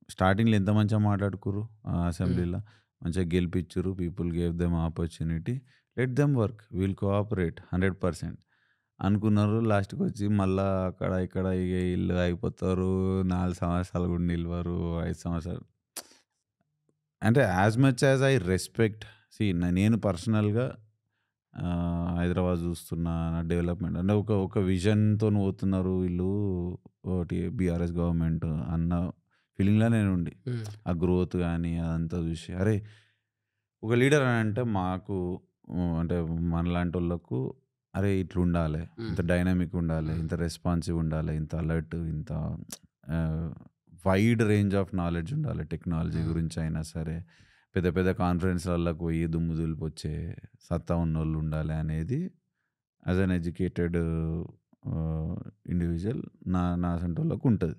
స్టార్టింగ్లో ఎంత మంచిగా మాట్లాడుకుర్రు హ్మ్. అసెంబ్లీలో, మంచిగా గెలిపించురు, people gave them opportunity, let them work, will cooperate 100% అనుకున్నారు. లాస్ట్కి వచ్చి మళ్ళా అక్కడ ఇక్కడ ఇక ఇల్లు అయిపోతారు. 4 సంవత్సరాలు కూడా నిలవరు, 5 సంవత్సరాలు. అంటే as much as I respect, నేను పర్సనల్గా హైదరాబాద్ చూస్తున్నా డెవలప్మెంట్ అంటే ఒక విజన్తో పోతున్నారు వీళ్ళు, ఒకటి బీఆర్ఎస్ గవర్నమెంట్ అన్న ఫీలింగ్లో నేను ఉండి హ్మ్. ఆ గ్రోత్ కానీ అదంతా చూసి అరే ఒక లీడర్ అని అంటే మాకు అంటే మనలాంటి వాళ్ళకు అరే ఇట్లా ఉండాలి, ఇంత హ్మ్. డైనామిక్ ఉండాలి, హ్మ్. ఇంత రెస్పాన్సివ్ ఉండాలి, ఇంత అలర్ట్, ఇంత వైడ్ రేంజ్ ఆఫ్ నాలెడ్జ్ ఉండాలి టెక్నాలజీ హ్మ్. గురించి అయినా సరే, పెద్ద పెద్ద కాన్ఫరెన్స్లలోకి పోయి దుమ్ము దులిపి వచ్చే సత్తా ఉన్నోళ్ళు ఉండాలి అనేది యాజ్ అన్ ఎడ్యుకేటెడ్ ఇండివిజువల్ నా అసంటోళ్ళకు ఉంటుంది.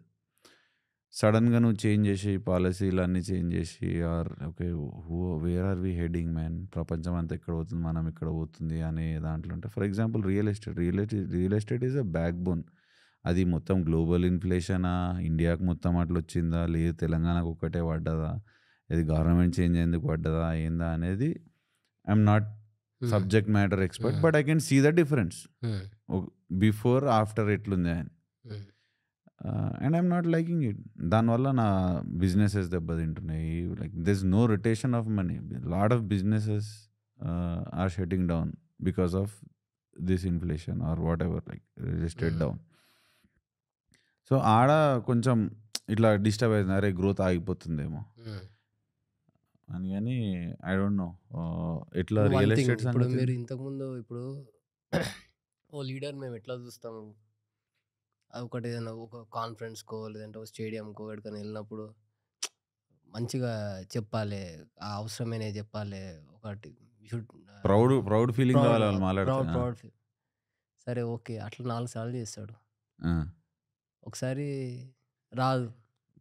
సడన్గా నువ్వు చేంజ్ చేసి పాలసీలు అన్నీ చేంజ్ చేసి or okay where are we heading man, ప్రపంచం అంతా ఎక్కడ పోతుంది, మనం ఇక్కడ పోతుంది అనే దాంట్లో ఉంటే, for example real estate is a back bone. అది మొత్తం గ్లోబల్ ఇన్ఫ్లేషనా, ఇండియాకు మొత్తం అట్లా వచ్చిందా, లేదు తెలంగాణకు ఒక్కటే పడ్డదా, ఇది గవర్నమెంట్ చేంజ్ ఎందుకు పడ్డదా ఏందా అనేది I'm not hmm. Subject matter expert, hmm. But I can see the difference hmm. Before after ఎట్లుంది అని. Hmm. And I'm not liking it. దానివల్ల నా బిజినెసెస్ దెబ్బతింటున్నాయి. Like this no rotation of money, lot of businesses are shutting down because of this inflation or whatever, like registered hmm. Down. So ఆడ కొంచెం ఇట్లా disturb అవుతుంది, అరే growth ఆగిపోతుందేమో హ్మ్. అని. కానీ ఐ డోంట్ నో ఎట్లా ఇప్పుడు వన్ రియల్ థింగ్, ఎస్టేట్ ఇప్పుడు సంగతి మీరు ఏంది? ఇంతకుముందు ఓ లీడర్ మేము ఎట్లా చూస్తాము, ఒకటి ఏదైనా ఒక కాన్ఫరెన్స్‌కో లేదంటే ఒక స్టేడియంకో ఎక్కడికైనా వెళ్ళినప్పుడు మంచిగా చెప్పాలి. ఆ అవసరమైనవి చెప్పాలి. ఒకటి షుడ్ ప్రౌడ్ ఫీలింగ్ ప్రౌడ్ రావాలి వాళ్ళు మాట్లాడితే. Proud proud feel. సరే ఓకే. అట్లా 4 సార్లు చేస్తాడు. ఆ, ఒకసారి రాదు.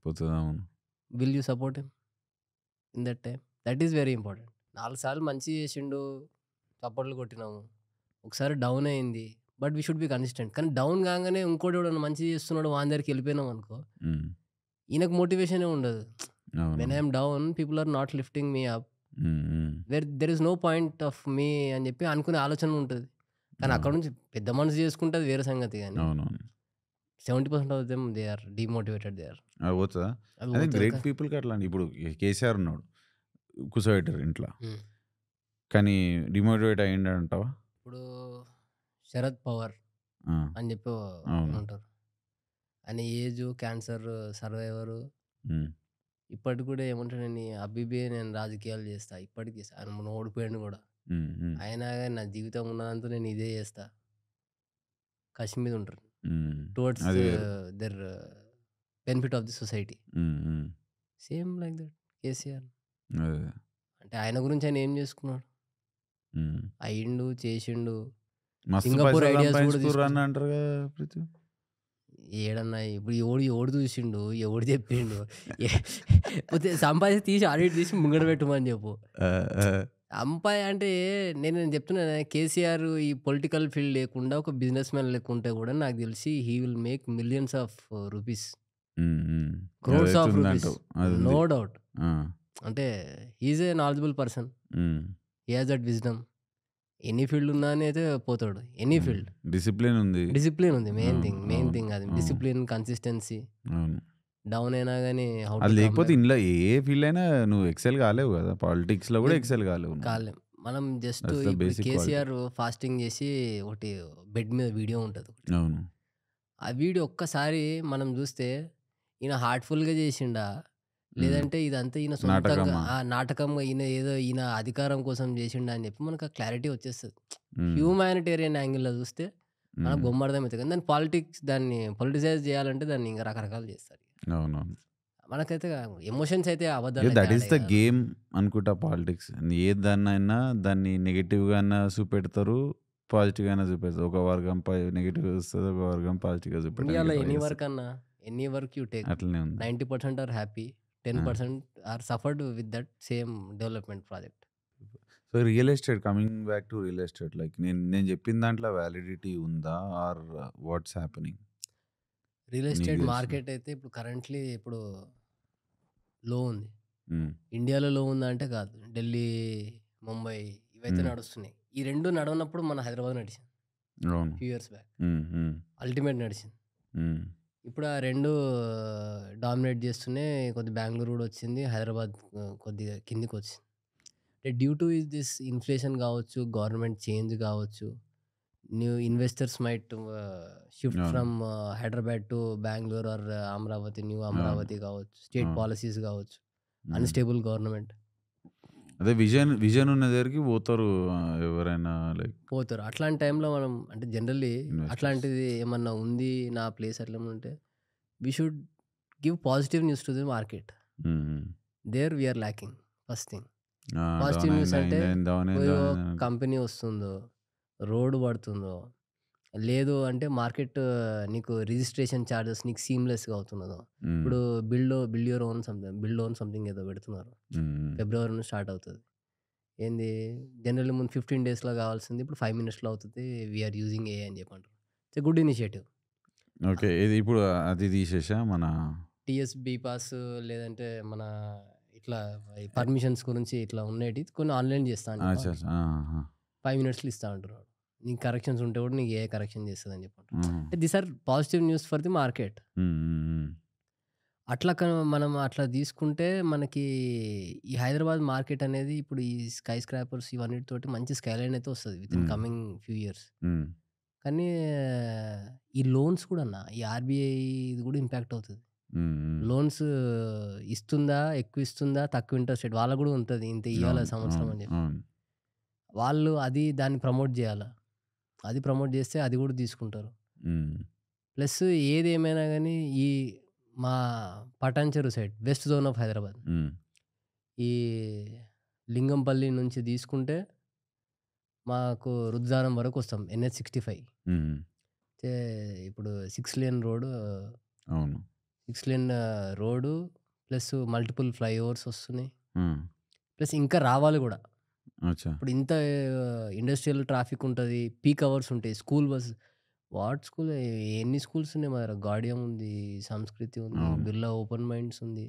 పోతుంది. అవును. Will you support him in that time? That is very important. 4 సార్లు మంచిగా చేసిండు. చప్పట్లు కొట్టినాము. ఒకసారి డౌన్ అయింది. But we should be consistent. కానీ డౌన్ కాగానే ఇంకోటి ఎవడన్నా మంచిగా చేస్తున్నాడు వాని దగ్గరికి వెళ్ళిపోయినాం అనుకో, ఉమ్, ఈయనకు మోటివేషనే ఉండదు. అవును. When I'm down people are not lifting me up. Um, um, there is no point of me అని చెప్పి అనుకునే ఆలోచన ఉంటుంది. కానీ అక్కడ అవును. నుంచి పెద్ద మనసు చేసుకుంటే అది వేరే సంగతి. కానీ అవునవును. 70% of them they are demotivated. అది పోతుందా? అది అదే పోతుంది. గ్రేట్ పీపుల్కి అట్లా ఇప్పుడు కేసీఆర్ ఉన్నాడు, కూర్చోబెట్టారు ఇంట్లో. హ్మ్. కానీ డిమోటివేట్ అయ్యిండంటావా? ఇప్పుడు శరద్ పవార్ ఆ! అని చెప్పి అవును. ఉంటారు. ఆయన ఏజు, క్యాన్సర్ సర్వైవరు. హ్మ్. ఇప్పటికి కూడా ఏమంటాడు, నేను అబ్బిబి నేను రాజకీయాలు చేస్తా. ఇప్పటికి ఆయన మొన్న ఓడిపోయాడు కూడా. హ్మ్. హ్మ్. అయినా గాని నా జీవితం ఉన్నదంతా నేను ఇదే చేస్తా. కసి మీద ఉంటారు. హ్మ్. టువర్డ్స్ అది వేరు. There benefit of the society. హ్మ్. హ్మ్. Same like that KCR. అదే. అంటే ఆయన గురించి ఆయన ఏం చేసుకున్నాడు? హ్మ్. అయిండు, చేసిండు. మస్తు సింగపూర్ పైసలు ఐడియాస్ కూడా సంపాదించుకుర్రు అని తీసుకొచ్చిండు. అంటారు కదా పృథ్వీ. ఏడన్నా ఇప్పుడు ఎవడు చూసిండు? ఎవడు చెప్పిండు? ఏ పోతే సంపాదించి తీసి ఆడిట్ తీసి ముంగడ పెట్టమని చెప్పు. ఆ! ఆ! అంటే నేను చెప్తున్నా, కేసీఆర్ ఈ పొలిటికల్ ఫీల్డ్ లేకుండా ఒక బిజినెస్ మ్యాన్ లెక్క ఉంటే కూడా నాకు తెలిసి he will make millions of rupees, hmm. Hmm. Crores అదైతే ఆఫ్ రూపీస్, ఉందంటావు. అదుంది. No doubt. ఆ! అంటే he is a knowledgeable person. Hmm. He has that wisdom. Any field ఉన్నా అని అయితే పోతాడు. Any hmm. ఫీల్డ్. డిసిప్లిన్ ఉంది. డిసిప్లిన్ ఉంది. మెయిన్ అవును. థింగ్. మెయిన్ అవును. థింగ్ అది. అవును. Discipline, consistency. అవును. డౌన్ అయినా గానీ హౌ అది టు కమ్ లేకపోతే బ్యాక్. ఇందులో ఏ ఫీల్డ్ అయినా నువ్వు ఎక్సెల్ కాలేవు కదా! పాలిటిక్స్‌లో కూడా లేదు, ఎక్సెల్ కాలేవు నువ్వు. కాలేం. మనం జస్ట్ దట్స్ ద ఇప్పుడు బేసిక్ క్వాలిటీ. కేసీఆర్ ఫాస్టింగ్ చేసి ఒకటి బెడ్ మీద వీడియో ఉంటది ఒకటి. అవును. ఆ వీడియో ఒక్కసారి మనం జూస్తే, ఈయన హార్ట్‌ఫుల్‌గా జేషిండా? హ్మ్. లేదంటే ఇదంతా ఈయన సొంతంగా నాటకమా? నాటకంగా ఈయన అధికారం కోసం జేషిండా అని జెప్పి మనకు ఆ క్లారిటీ వచ్చేస్తది. హ్మ్. హ్యూమానిటేరియన్ యాంగిల్‌లో జూస్తే మనకు హ్మ్. బొమ్మర్థమైతది. కానీ దాన్ని పొలిటిసైజ్ జేయాలంటే దాన్ని ఇంక రకరకాలు జేస్తారు. అవునవును. మనకైతే ఎమోషన్స్ అయితే యాహ్! అబద్దాలైతే దట్ ఈస్ ఆడయి ద గాదన్న. గేమ్ అనుకుంటా పాలిటిక్స్. ఏదాన్నైనా దాన్ని నెగెటివ్‌గా అన్నా చూపెడతారు. పాజిటివ్‌గా అయినా చూపెడతారు. ఒక వర్గం నెగెటివ్‌గా చూస్తది. ఒక వర్గం పాజిటివ్‌గా చూపెట్టడానికి ఇండియాలో ట్రై చేస్తది. ఎనీ వర్క్ యూ టేక్, అట్లనే ఉంది. 90% ఆర్ హ్యాపీ, ఆ! 10% are suffered with that same development project. So, real estate coming back to real estate like నేను చెప్పిన దాంట్లో వాలిడిటీ ఉందా? Or what's happening? రియల్ నీకు ఎస్టేట్ తెలిసిన మార్కెట్ అయితే ఇప్పుడు కరెంట్‌లీ లో ఉంది. హ్మ్. ఇండియాలో లో ఉందా అంటే కాదు. ఢిల్లీ, ముంబై ఇవైతే హ్మ్. నడుస్తున్నాయి. ఈ 2 నడవనప్పుడు మన హైదరాబాద్ నడిచింది. అవును. Few years back. హ్మ్. హ్మ్. అల్టిమేట్ నడిచింది. హ్మ్. ఇప్పుడు ఆ 2 డామినేట్ చేస్తున్నాయి. కొద్దిగా బెంగుళూరు కూడా వచ్చింది. హైదరాబాద్ కొద్దిగా కిందకొచ్చింది. డ్యూ టు దిస్ ఇన్‌ఫ్లేషన్ కావచ్చు, గవర్నమెంట్ చేంజ్ కావచ్చు, న్యూ ఇన్వెస్టర్స్ మైట్ షిఫ్ట్ అవును. From Hyderabad to Bengaluru or Amaravati, new అవును. అమరావతి కావచ్చు, స్టేట్ అవును. పాలిసీస్ కావచ్చు, హ్మ్. Unstable government. అదే విజన్ ఉన్న దగ్గరికి పోతారు ఎవరైనా లైక్ పోతారు. అట్లాంటి టైంలో మనం అంటే జనరల్లీ ఇన్వెస్టర్స్. అట్లాంటిది ఏమన్నా ఉంది నా ప్లేస్ అట్లేమన్నా ఉంటే we should give positive news to the market. Hmm. Hmm. There we are lacking first thing. ఆ! పాజిటివ్ డౌన్ న్యూస్ అయింది, అంటే అయింది, అయింది, డౌన్ అయింది, ఓ డౌన్ అయింది అని. కంపెనీ వస్తుందో, రోడ్ పడుతుందో, లేదు అంటే మార్కెట్ నీకు రిజిస్ట్రేషన్ చార్జెస్ నీకు సీమ్‌లెస్‌గా అవుతున్నదో. హ్మ్. ఇప్పుడు బిల్డ్ ఓన్ సంథింగ్ ఏదో పెడుతున్నారు. హ్మ్. ఫిబ్రవరి నుంచి స్టార్ట్ అవుతది. ఏంది జనరల్లీ ముందు 15 డేస్‌లో కావాల్సింది ఇప్పుడు 5 మినిట్స్‌లో అవుతది. వి ఆర్ యూజింగ్ ఏఐ అని చెప్పంటారు. It's a good initiative. Okay. ఇది ఇప్పుడు అది తీసేసా మన టీఎస్ బీ పాస్ లేదంటే మన ఇట్లా ఈ పర్మిషన్స్ గురించి ఇట్లా ఉండేటివి కొన్ని ఆన్‌లైన్ చేస్తా అని అచ్చా! చెప్పంటారు. అచ్చా! ఆహా! 5 మినిట్స్‌లో ఇస్తా అంటారు వాడు. నీకు కరెక్షన్స్ ఉంటే కూడా నీకు ఏఐ కరెక్షన్ చేస్తదని చెప్పంటారు. హుహు. అంటే these are positive news for the market. Hmm. Hmm. హ్మ్. అట్లా మనం అట్లా తీసుకుంటే మనకి ఈ హైదరాబాద్ మార్కెట్ అనేది ఇప్పుడు ఈ స్కై స్క్రాపర్స్ ఇవన్నిటితోటి మంచి స్కైలైన్ అయితే వస్తది వితిన్ హ్మ్. Coming few years. హ్మ్. కానీ ఈ లోన్స్ కూడా ఈ ఆర్‌బీఐ ఇది కూడా ఇంపాక్ట్ అవుతది. హ్మ్. హ్మ్. లోన్స్ ఇస్తుందా? ఎక్కువ ఇస్తుందా? తక్కువ ఇంట్రెస్ట్ రేట్ వాళ్ళకి కూడా ఉంటది. ఇంత ఇయ్యాల అవును. సంవత్సరం అవును. అని చెప్పి. అవును. వాళ్ళు దాన్ని ప్రమోట్ జేయాల. అది ప్రమోట్ జేస్తే అది కూడా తీసుకుంటారు. హ్మ్. ప్లస్ ఏదేమైనా గానీ ఈ మా Patancheru side west zone of Hyderabad. Hmm. ఈ లింగంపల్లి నుంచి తీసుకుంటే మాకు రుద్దారం వరకొస్తాం. ఎన్‌హెచ్ 65. హ్మ్. అయితే ఇప్పుడు 6 లేన్ రోడ్, అవును. 6 lane road plus multiple flyovers వస్తున్నాయి. హ్మ్. ప్లస్ ఇంకా రావాలి గూడా. అచ్చా! ఇప్పుడు ఇంత ఇండస్ట్రియల్ ట్రాఫిక్ ఉంటది. పీక్ అవర్స్ ఉంటాయి. స్కూల్ బస్ వాట్ స్కూల్ ఎన్ని స్కూల్స్ ఉన్నాయి మన దగ్గర. గాడియం ఉంది, సంస్కృతి ఉంది, అవును. బిర్లా ఓపెన్ మైండ్స్ ఉంది,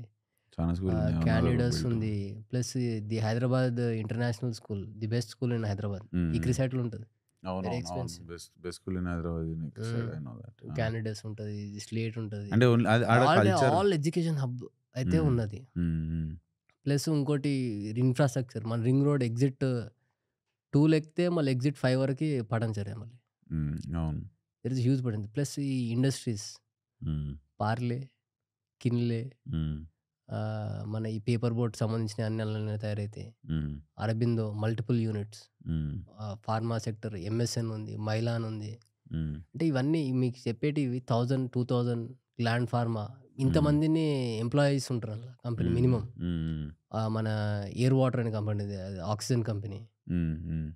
చానా స్కూలున్నాయి. అవునదొక క్యానిడస్ బెల్ట్. ఉంది. Plus the Hyderabad international school, the best school in Hyderabad. Hmm. ఈ హ్మ్. క్రిసైట్‌లో ఉంటది. వెరీ అవునవును. అవును. Expensive. Best school in Hyderabad next side hmm. I know that. Ah! క్యానిడస్ ఉంటది. స్లేట్ ఉంటది. అంటే ఓన్లీ అది ఆడ కల్చర్. ఆల్ ఎడ్యుకేషన్ హబ్ అయితే హ్మ్. ఉన్నది. హ్మ్. హ్మ్. ప్లస్ ఇంకోటి ఇన్‌ఫ్రాస్ట్రక్చర్ మన రింగ్ రోడ్ ఎగ్జిట్ 2 ఎక్కితే మళ్ళీ ఎగ్జిట్ 5 వరకి పటాన్‌చెరే మళ్ళీ. అవును. దేర్ ఈస్ హ్యూజ్ పడింది. ప్లస్ ఈ ఇండస్ట్రీస్ హ్మ్. పార్లే, కిన్లే హ్మ్. మన ఈ పేపర్ బోట్ సంబంధించినయి అన్నీ అందులోనే తయారైతాయి. హ్మ్. Aurobindo multiple units. హ్మ్. ఫార్మా సెక్టర్ ఎంఎస్ఎన్ ఉంది, మైలాన్ ఉంది. హ్మ్. అంటే ఇవన్నీ మీకు చెప్పేటివి 1000, 2000 గ్లాండ్ ఫార్మా హ్మ్. ఇంతమందిని ఎంప్లాయీస్ ఉంటారు అందులో కంపెనీ హ్మ్. మినిమమ్. హ్మ్. మన ఎయిర్ వాటర్ అనే కంపెనీది అది ఆక్సిజన్ కంపెనీ. హ్మ్. హ్మ్.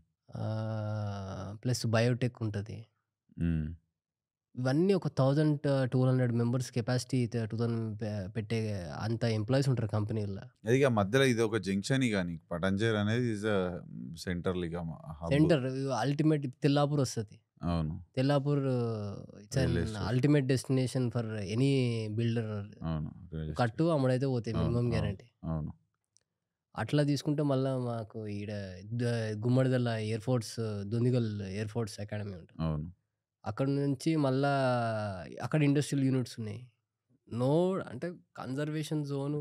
ప్లస్ బయోటెక్ ఉంటది. హ్మ్. ఇవన్నీ ఒక 1200 మెంబర్స్ కెపాసిటీ 2000 పెట్టే అంత ఎంప్లాయీస్ ఉంటారు కంపెనీలో. అది ఇగ మధ్యలో ఇదొక జంక్షన్ ఇగ నీకు పటాన్‌చెరు అనేది ఈస్ సెంట్రల్ ఇగ హబ్. సెంటర్ అల్టిమేట్ తెల్లాపూర్ వస్తది. అవును. Tellapur it's an real estate. Ultimate destination for any builder. అవును. Real estate. కట్టు, అమ్ముడైతే పోతాయి అవును. మినిమమ్ అవును. గ్యారంటీ. అవును. అట్లా తీసుకుంటే మళ్ళా మాకు ఈడ the Gummadidala air force Dundigal air force academy ఉంటది. అవును. అక్కడి నుంచి మళ్ళా అక్కడ ఇండస్ట్రియల్ యూనిట్స్ ఉన్నాయి. నో అంటే కన్జర్వేషన్ జోను,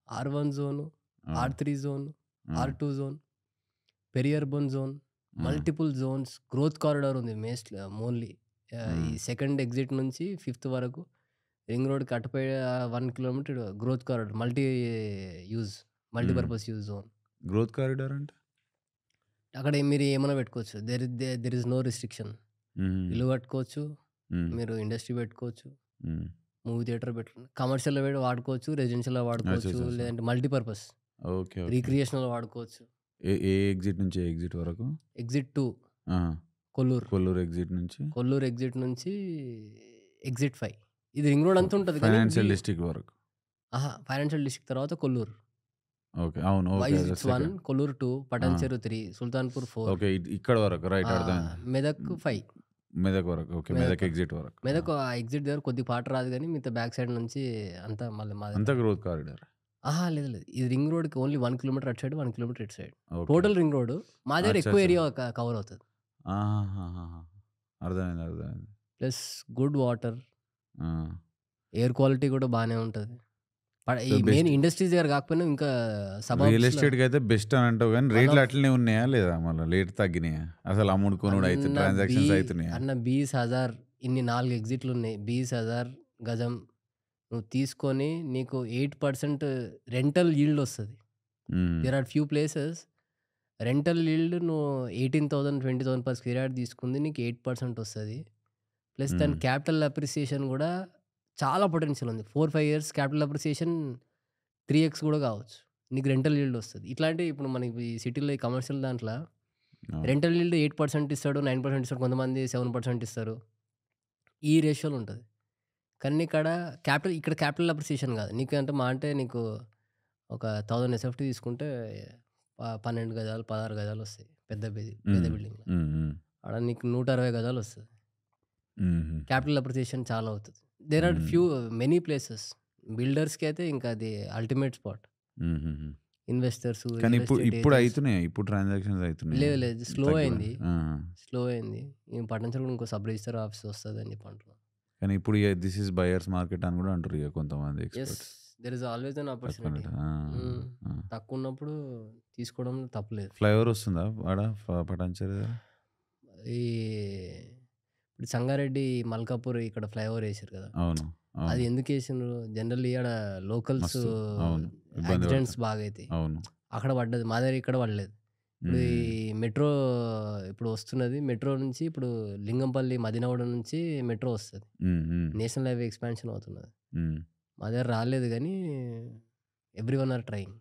R1 జోను, ఆ! R3 జోన్, ఆ! R2 zone, peri urban zone, ఆ! మల్టిపుల్ జోన్స్, గ్రోత్ కారిడార్ ఉంది మోన్లీ. ఈ హ్మ్. సెకండ్ ఎగ్జిట్ నుంచి ఫిఫ్త్ వరకు రింగ్ రోడ్‌కి అటుపై 1 కిలోమీటర్ గ్రోత్ కారిడార్ యూజ్ హ్మ్. Multipurpose use zone. Growth corridor అంటే? అక్కడ మీరు ఏమన్నా పెట్టుకోవచ్చు. There is no restriction. Hmm. ఇల్లు కట్టుకోవచ్చు. హ్మ్. మీరు ఇండస్ట్రీ పెట్టుకోవచ్చు. హ్మ్. మూవీ థియేటర్ కమర్షియల్‌లో వాడుకోవచ్చు. రెసిడెన్షియల్‌లో వాడుకోవచ్చు. అచ్చచ్చచ్చ! లేదంటే మల్టీపర్పస్ ఓకే. ఓకే. రీక్రియేషనల్‌లో వాడుకోవచ్చు. ఏ ఎగ్జిట్ నుంచి ఏ ఎగ్జిట్ వరకు? ఎగ్జిట్ 2 ఆ! కొల్లూరు. కొల్లూరు ఎగ్జిట్ నుంచి కొల్లూరు ఎగ్జిట్ నుంచి ఎగ్జిట్ 5. ఇది రింగ్ రోడ్ అంతా ఉంటది కానీ ఫైనాన్షియల్ డిస్ట్రిక్ట్ వరకు. ఫైనాన్షియల్ డిస్ట్రిక్ట్ తర్వాత కొల్లూరు. ఓకే. అవును. ఓకే. వైజ్ అదే ఇట్స్ 1, సెకండ్. కొల్లూరు 2, ఆ! పటాన్‌చెరు 3, సుల్తాన్‌పూర్ 4, ఓకే. ఇక్కడ వరకు రైట్ అర్థమైంది. మెదక్ 5. మెదక్ వరకు. ఓకే. మెదక్ మెదక్ ఎగ్జిట్ వరకు. ఆ! మెదక్ ఆ ఎగ్జిట్ దగ్గర కొద్దిగా పాట రాదు గానీ మిగతా బ్యాక్ సైడ్ నుంచి అంతా మళ్ళీ మాదే అంతా పని. Growth corridor. లేదు లేదు. ఇది రింగ్ రోడ్‌కి ఓన్లీ 1 కిలోమీటర్ అటు సైడ్, 1 కిలోమీటర్ ఇటు side. Okay. Total ring road. మా దగ్గర ఎక్కువ అచ్చచ్చ! ఏరియా కవర్ అవుతది. ఆహాహాహా! అర్థమైంది. అర్థమైంది. ప్లస్ గుడ్ వాటర్, ఆ! ఎయిర్ క్వాలిటీ కూడా బానే ఉంటది. సో, ఈ మెయిన్ బెస్ట్ ఇండస్ట్రీస్ దగ్గర కాకపోయినా ఇంకా రియల్ సబర్బ్స్‌లో ఎస్టేట్‌కైతే బెస్ట్ అని అంటావు గానీ, వన్ రేట్లు ఆఫ్ అట్లనే ఉన్నాయా? లేదా మళ్ళా రేట్ తగ్గినాయా? అసలు అమ్ముడు కొనుడు అయితే అన్న బీ ట్రాన్సాక్షన్స్ అయితున్నాయా? అన్న 20,000 ఇన్ని 4 ఎగ్జిట్‌లున్నాయి. 20,000 గజం నువ్వు తీసుకొని నీకు 8% రెంటల్ ఈల్డ్ వస్తది. Hmm. There are few places rental yield నువ్వు 18,000, 20,000 పర్ స్క్వేర్ యార్డ్ తీసుకుంది నీకు 8% వస్తది. ప్లస్ దాని హ్మ్. క్యాపిటల్ అప్రిసియేషన్ గూడా చాలా పొటెన్షియల్ ఉంది. 4, 5 ఇయర్స్ క్యాపిటల్ అప్రిసియేషన్ 3x గూడా కావచ్చు. నీకు రెంటల్ ఈల్డ్ వస్తది. ఇట్లాంటివి ఇప్పుడు మనకి ఈ సిటీలో ఈ కమర్షియల్ దాంట్ల అవును. రెంటల్ ఈల్డ్ 8% ఇస్తాడు, 9% ఇస్తాడు. కొంతమంది 7% ఇస్తారు. ఈ రేషియోలో ఉంటది. కానీ నీకాడ ఇక్కడ క్యాపిటల్ అప్రిసియేషన్ గాదు. నీకంటే మహా అంటే నీకు ఒక 1000 ఎస్ఎఫ్టీ తీసుకుంటే 12 గజాలు, 16 గజాలొస్తాయి. పెద్ద హ్మ్. బిల్డింగ్‌లో. హ్మ్. హ్మ్. ఆడ నీకు 160 గజాలొస్తది. హుహు. క్యాపిటల్ అప్రిసియేషన్ చాలా అవుతది. There are hmm. Many places. బిల్డర్స్‌కి అయితే ఇంకా అది అల్టిమేట్ స్పాట్. హుహుహు. ఇన్వెస్టర్స్, కానీ రియల్ ఎస్టేట్ ఇప్పుడు ఏజెంట్స్. అయితున్నాయా? ఇప్పుడు ట్రాన్సాక్షన్స్ అయితున్నాయా? లేదు. స్లో తగ్గిపోయింది. అయింది. ఆ! స్లో అయింది. ఈ పట్టణంలో కూడా ఇంకో సబ్ రిజిస్టర్ ఆఫీస్ వస్తదని చెప్పి అంటున్నారు. కానీ ఇప్పుడు ఇగ దిస్ ఈస్ బయర్స్ మార్కెట్ అని గూడా అంటుర్రు ఇగ కొంతమంది yes. Experts. There is always an తక్కువ ఆపర్చునిటీ. రేట్. ఆ! హ్మ్. ఆ! తక్కువున్నప్పుడు తీసుకోవడంలో తప్పులేదు. ఫ్లైఓవర్ వస్తుందా ఆడ పటాన్‌చెరు దగ్గర? ఈ ఇప్పుడు సంగారెడ్డి, మల్కాపూర్ ఇక్కడ ఫ్లైఓవర్ ఏసిర్రు కదా! అవును. అది అవును. ఎందుకేసిండ్రు? జనరల్లీ ఆడ లోకల్స్ మస్తు. అవును. ఇబ్బంది యాక్సిడెంట్స్ పడతారు. బాగయితాయి. అవును. అక్కడ పడ్డది. మా దగ్గర ఇక్కడ పడలేదు. ఇప్పుడు ఈ హ్మ్. మెట్రో ఇప్పుడు వస్తున్నది. మెట్రో నుంచి ఇప్పుడు లింగంపల్లి, మదినగూడెం నుంచి మెట్రో వస్తది. హ్మ్. హ్మ్. నేషనల్ హైవే ఎక్స్‌పాన్షన్ అవుతున్నది. హ్మ్. మా దగ్గర రాలేదు గానీ ఎవ్రీవన్ ఆర్ ట్రైయింగ్.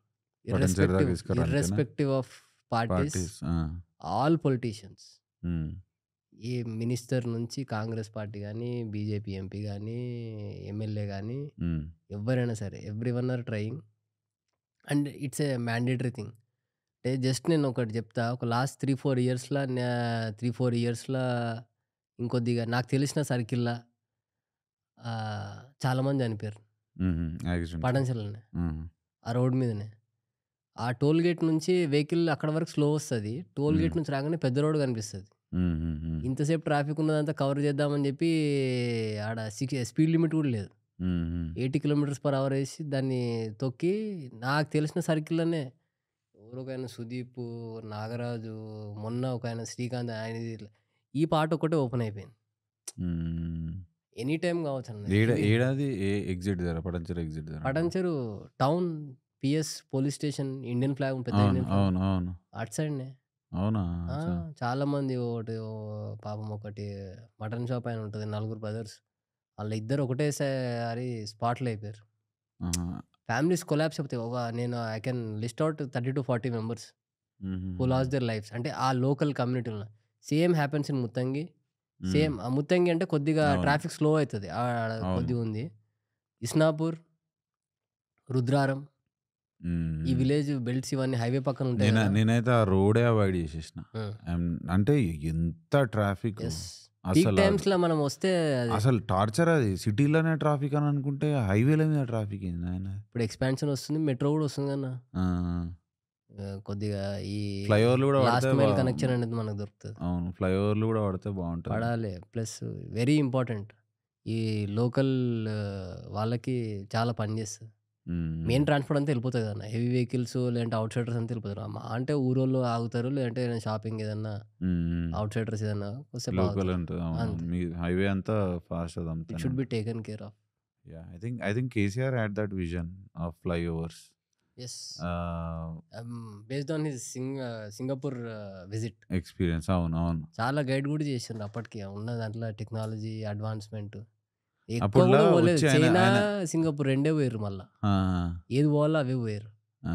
పటాన్‌చెరు దాకా తీసుకురానికేనా? Irrespective of parties, parties. Ah! All politicians. Hmm. A minister నుంచి కాంగ్రెస్ పార్టీ గానీ, బీజేపీ ఎంపీ గానీ, ఎమ్మెల్యే గానీ, హ్మ్. ఎవ్వరైనా సరే everyone are trying. And it's a mandatory thing. అంటే జస్ట్ నేను ఒకటి చెప్తా. ఒక లాస్ట్ 3, 4 ఇయర్స్‌ల 3, 4 ఇయర్స్‌ల ఇంకొద్దిగా నాకు తెలిసిన సర్కిల్‌ల చాలామంది చనిపోయారు. హుహు. యాక్సిడెంట్స్‌లో. పటాన్‌చెరులోనే. హ్మ్. ఆ రోడ్ మీదనే. ఆ టోల్ గేట్ నుంచి వెహికల్ అక్కడి వరకు స్లో వస్తది. టోల్ హ్మ్. గేట్ నుంచి రాగానే పెద్ద రోడ్ కనిపిస్తది. హ్మ్. హ్మ్. హ్మ్. ఇంతసేపు ట్రాఫిక్ ఉన్నదంతా కవర్ చేద్దామని చెప్పి ఆడ స్పీడ్ లిమిట్ కూడా లేదు. హ్మ్. హ్మ్. 80 కిలోమీటర్స్ పర్ అవర్ ఏసి దాన్ని తొక్కి నాకు తెలిసిన సర్కిల్‌లోనే ఎవరో ఒకాయన 'సుదీప్', 'నాగరాజు', మొన్న ఒకాయన 'శ్రీకాంత్' ఆయనది ఈ పాట ఒక్కటే ఓపెన్ అయిపోయింది. హ్మ్. ఎనీ టైమ్ కావచ్చన్న. ఏడాది ఎగ్జిట్ దగ్గర పటాన్‌చెరు ఎగ్జిట్ దగ్గర. Patancheru town PS police station Indian flag పెద్ద అవును. ఇండియన్ ఫ్లాగ్ అవును. అవును. అటు సైడ్‌నే. అవునా? ఆ! అచ్చా! చాలామంది పాపం ఒకటి మటన్ షాప్ ఆయన ఉంటది. నలుగురు బ్రదర్స్. ఆళ్ళ ఇద్దరు ఒకటేసారి స్పాట్‌లో అయిపోయారు. ఆహా! ఫ్యామిలీస్ కొలాప్స్ అయిపోతాయి. నేను I can list out 30-40 members who హుహుహు. Lost their lives. అంటే ఆ లోకల్ కమ్యూనిటీలో. Same happens in Muthangi. Hmm. Same Muthangi అంటే కొద్దిగా అవును. ట్రాఫిక్ స్లో అయితది. ఆడ అవును. కొద్దిగా ఉంది. ఇస్నాపూర్, రుద్రారం హ్మ్. ఈ హ్మ్. విలేజ్ బెల్ట్స్ ఇవన్నీ హైవే పక్కన ఉంటాయి గదా! నేనైతే ఆ రోడే అవాయిడ్ చేసేసిన. హ్మ్. అంటే ఎంత ట్రాఫికు. యెస్. పీక్ అసల టైమ్స్‌లో మనం వస్తే అది అసలు టార్చర్ అది. సిటీలోనే ట్రాఫిక్ అని అనుకుంటే హైవేల మీద ట్రాఫిక్ ఏంది నాయన. ఇప్పుడు ఎక్స్‌పాన్షన్ వస్తుంది. మెట్రో గూడా వస్తుంది గదన్న. ఆ! కొద్దిగా ఈ ఫ్లైఓవర్లు కూడా పడితే లాస్ట్ మైల్ కనెక్షన్ అనేది మనకు దొరుకుతది. అవును. ఫ్లైఓవర్లు కూడా పడితే బావుంటది. పడాలి. Plus very important. ఈ లోకల్ వాళ్ళకి చాలా పని చేస్తది. హ్మ్. మెయిన్ ట్రాన్స్‌పోర్ట్ అంతా ఎళ్ళిపోతది కదన్న. హెవీ వెహికల్స్ లేదంటే ఔట్‌సైడర్స్ అంతా ఎళ్ళిపోతారు. మహా అంటే ఊరోళ్ళు ఆగుతారు. లేదంటే ఏదైనా షాపింగ్ ఏదన్నా హ్మ్. హ్మ్. ఔట్‌సైడర్స్ ఏదన్నా కొద్దిసేపు లోకల్ ఆగుతారు. ఉంటది. అవునవును. అంతే. మీ హైవే అంతా ఫాస్ట్ ఇట్ అదంతానే షుడ్ బి ఉంటది. Taken care of. Yeah! I think KCR had that vision of flyovers. Yes. Ah, based on his Singapore visit. Experience. అవును. అవును. చాలా గైడ్ గూడా చేసిండ్రు అప్పటికి. ఉన్న దాంట్లో టెక్నాలజీ అడ్వాన్స్‌మెంట్. ఎక్కువ అప్పట్లా గూడా పోలేదు. వచ్చి ఆయన చైనా, ఆయన సింగపూర్ రెండే పోయిర్రు మళ్ళా. ఆ! ఏది పోవాలో అవే పోయిర్రు. ఆ!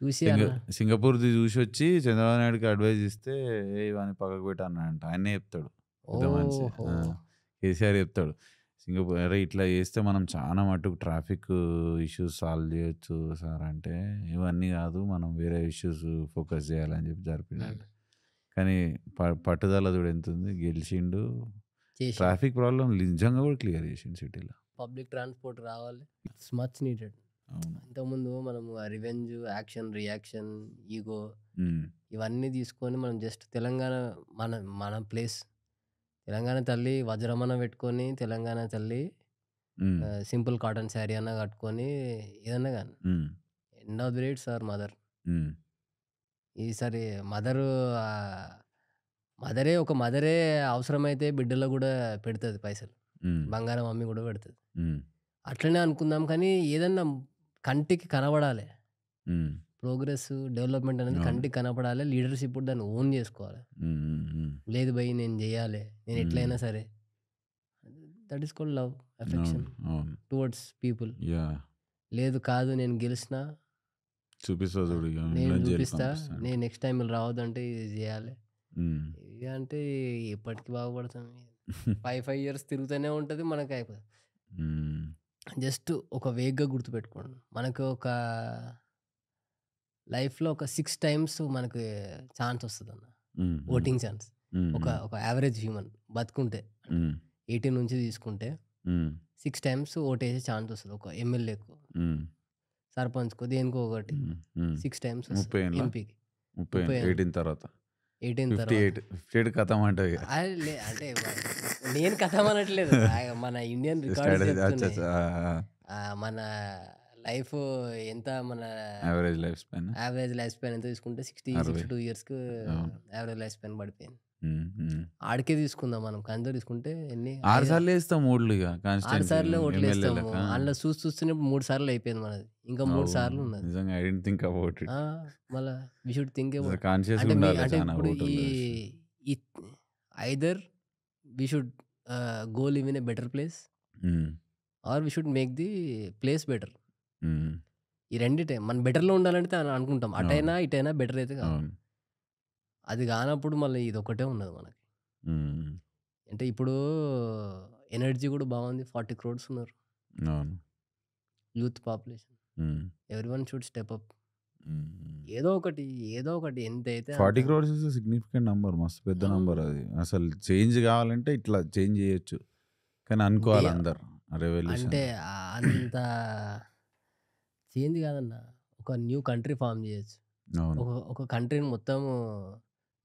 చూసి సింగ అన్న సింగపూర్‌ది చూసొచ్చి చంద్రబాబు నాయుడుకి అడ్వైస్ ఇస్తే, "ఏయ్! ఇవన్నీ పక్కకు పెట్టు" అన్నాడంట. ఆయనే చెప్తాడు. పెద్ద మనిషి. ఓహో! ఆ! కేసీఆర్ చెప్తాడు. సింగపూర్ "అరే! ఇట్లా చేస్తే మనం చాలా మటుకు ట్రాఫిక్ ఇష్యూస్ సాల్వ్ చేయొచ్చు సార్" అంటే, "ఇవన్నీ కాదు మనం వేరే ఇష్యూస్ ఫోకస్ చేయాలని" చెప్పి హ్మ్. జరిపిండంట. కానీ పట్టుదల చూడు ఎంతుంది. గెలిచిండు. చేసిండు. ట్రాఫిక్ ప్రాబ్లమ్ నిజంగా కూడా క్లియర్ చేసిండు సిటీలో. పబ్లిక్ ట్రాన్స్‌పోర్ట్ రావాలి. It's much needed. అవును. ఇంతకుముందు మనము రివెంజ్, యాక్షన్, రియాక్షన్, ఈగో హ్మ్. ఇవన్నీ తీసుకొని మనం జస్ట్ తెలంగాణ మన మన ప్లేస్. తెలంగాణ తల్లి వజ్రమన్న పెట్టుకొని, తెలంగాణ తల్లి హ్మ్. సింపుల్ కాటన్ శారీ అన్నా కట్టుకొని ఏదన్నా గాని హ్మ్. End of the day it's our mother. హ్మ్. ఈసారి మదరు ఆహ్, మదరే అవసరమైతే బిడ్డలకు గూడా పెడతది పైసలు. హ్మ్. బంగారం అమ్మి గూడా పెడతది. హ్మ్. అట్లనే అనుకుందాం కానీ ఏదన్నా కంటికి కనబడాలే. హ్మ్. ప్రోగ్రెస్, డెవలప్‌మెంట్ అనేది అవును. కంటికి కనపడాలి. లీడర్‌షిప్ కూడా దాన్ని ఓన్ జేసుకోవాలి. హ్మ్. హ్మ్. హ్మ్. లేదు భయ్ నేను జేయాలి. నేను హ్మ్. ఎట్లైనా సరే. దట్ ఈస్ కాల్డ్ లవ్, అవును. అఫెక్షన్ అవును. Towards people. యాహ్! లేదు కాదు నేను గెలిసినా చూపిస్తా ఆ! చూడు ఇగ నేను ఇండ్లని జైలుకి జూపిస్తా. పంపిస్తా అంట. నేను నెక్స్ట్ టైమ్ ఇలా రావద్దంటే ఇది జేయాలి. హ్మ్. ఇగ అంటే ఎప్పటికి బాగుపడతాం. 5 ఇయర్స్ తిరుగుతూనే ఉంటది. మనకయిపోతది. హ్మ్. జస్ట్ ఒక వేగ్‌గా గుర్తుపెట్టుకోండి. మనకు ఒక లైఫ్‌లో ఒక 6 టైమ్స్ మనకి ఛాన్స్ వస్తదన్న. హ్మ్. హ్మ్. Voting chance. హ్మ్. ఒక హ్మ్. ఒక యావరేజ్ హ్యూమన్ బతుకుంటే అంటే హ్మ్. 18 నుంచి తీసుకుంటే హ్మ్. 6 టైమ్స్ ఓటేసే ఛాన్స్ వస్తది. ఒక ఎమ్మెల్యేకు, హ్మ్. సర్పంచ్‌కో దేనికో ఒకటి హ్మ్. హ్మ్. 6 టైమ్స్ 30 వస్తది. ఏండ్లా? ఎంపీకి 30 30 ఏళ్ళు 18 తర్వాత. 18 తర్వాత. 58 58 ఖతం అంటావు ఇగ. అంటే నేను కథమనట్లేదు. మన ఇండియన్ రికార్డ్స్ స్ట్రాటజీ చెప్తున్నాయి. అచ్చచ్చ! ఆ! ఆ! మన లైఫ్ ఎంత మన average life span average life span ఎంత తీసుకుంటే 60, 60. 62 ఇయర్స్‌కి అవును. యావరేజ్ లైఫ్ స్పాన్ పడిపోయింది. హ్మ్. హ్మ్. ఆడికే తీసుకుందాం మనం. కన్సిడర్ తీసుకుంటే ఎన్ని 6 సార్లు ఏస్తాం ఓట్లు ఇగ 6 కాన్స్టిట్యుయెన్సీ సార్లు ఓట్లేస్తాము. ఎమ్మెల్యేలకా. అందులో చూస్తూనే 3 సార్లు అయిపోయింది మనది. ఇంకా 3 అవును. సార్లు ఉన్నది. నిజంగా I didn't think about ah! It. మళ్ళా వి షుడ్ థింక్ అసలు అబౌట్ కాన్షియస్‌గా అంటే ఉండాలి అంటే చానా ఇప్పుడు ఓటర్ల విషయం. ఈ either we should go live in a better place hmm. Or we should make the place better. Hmm. ఈ రెండిటే మనం బెటర్‌లో ఉండాలంటే అనుకుంటాం. అవును. అటైనా, ఇటైనా బెటర్ అయితే కాదు. అవును. అది గానప్పుడు మళ్ళీ ఇదొక్కటే ఉన్నది మనకి. హ్మ్. అంటే ఇప్పుడు ఎనర్జీ గూడా బాగుంది. 40 క్రోర్స్ ఉన్నారు. అవును. Youth population. Hmm. Everyone should step up. Hmm. ఏదో ఒకటి, ఏదో ఒకటి ఎంతైతే అంత. 40 crores is a significant number. మస్తు పెద్ద నంబర్ అవును. అది. అసలు చేంజ్ గావాలంటే ఇట్లా చేంజ్ జేయొచ్చు. కానీ డే అనుకోవాలి అందరు. అంటే రెవల్యూషన్. అంత చేంజ్ గాదన్న. ఒక న్యూ కంట్రీ ఫార్మ్ జేయొచ్చు. అవును. ఒక కంట్రీని మొత్తము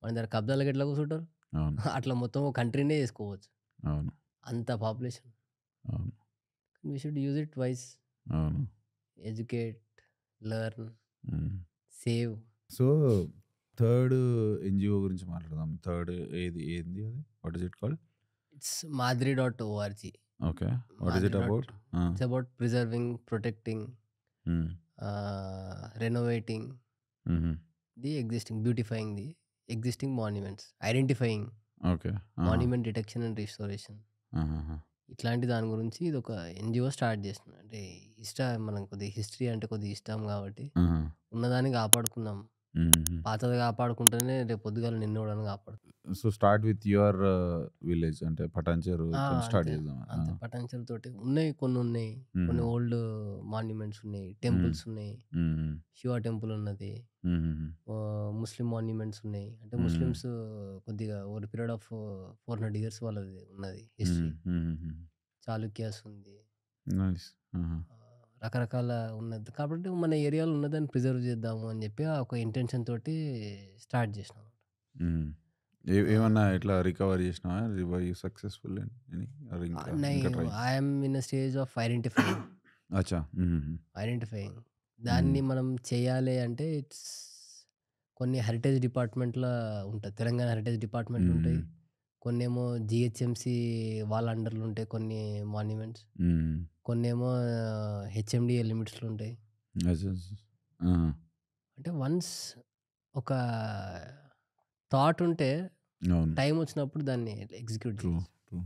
మన దగ్గర కబ్జాలకి ఎట్లా కూసుంటారు? అవును. అట్లా మొత్తం ఒక కంట్రీనే చేసుకోవచ్చు. అవును. అంత పాపులేషన్. అవును. We should use it wise. అవును. Educate, learn, hmm. Save. So third NGO గురించి మాట్లాడదాం. థర్డ్ ఏంది అది? What is it called? It's madri.org. Okay. What is Madri it dot about? it's about preserving, protecting, renovating the existing, beautifying the existing monuments, identifying okay. monument detection and restoration. ఇట్లాంటి దాని గురించి ఇది ఒక NGO start చేసిన. అంటే మనం కొద్దిగా history అంటే కొద్దిగా ఇష్టం కాబట్టి ఉన్నదాన్ని కాపాడుకుందాం. పాతది కాపాడుకుంటేనే రేపు పొద్దుగాల నిన్నోడని కాపాడు. So start with your village అంటే పటాన్చెరు స్టార్ట్ అంతే చేద్దాం. అంతే పటాన్చెరు తోటి ఉన్నాయి, కొన్ని ఓల్డ్ మాన్యుమెంట్స్ ఉన్నాయి, టెంపుల్స్ ఉన్నాయి. శివ టెంపుల్ ఉన్నది, ముస్లిం మాన్యుమెంట్స్ ఉన్నాయి. అంటే ముస్లిమ్స్ కొద్దిగా ఓవర్ పీరియడ్ ఆఫ్ 400 years వాళ్ళది ఉన్నది హిస్టరీ. చాళుక్యాస్ ఉంది, రకరకాల ఉన్నది. కాబట్టి మన ఏరియాలో ఉన్నదాన్ని ప్రిజర్వ్ చేద్దాము అని చెప్పి ఒక ఇంటెన్షన్ తోటి స్టార్ట్ చేసినాం. ఏమన్నా ఇట్లా రికవర్ చేసినా successful? I'm in stage of identifying. దాన్ని మనం చేయాలి అంటే ఇట్స్ కొన్ని హెరిటేజ్ డిపార్ట్మెంట్లో ఉంటుంది. తెలంగాణ హెరిటేజ్ డిపార్ట్మెంట్ ఉంటాయి, కొన్ని ఏమో జిహెచ్ఎంసి వాళ్ళ అండర్లో ఉంటాయి కొన్ని మాన్యుమెంట్స్, కొన్ని ఏమో హెచ్ఎండిఏ లిమిట్స్లో ఉంటాయి. అంటే వన్స్ ఒక థాట్ ఉంటే టైం వచ్చినప్పుడు దాన్ని ఎగ్జిక్యూట్ చేయొచ్చు.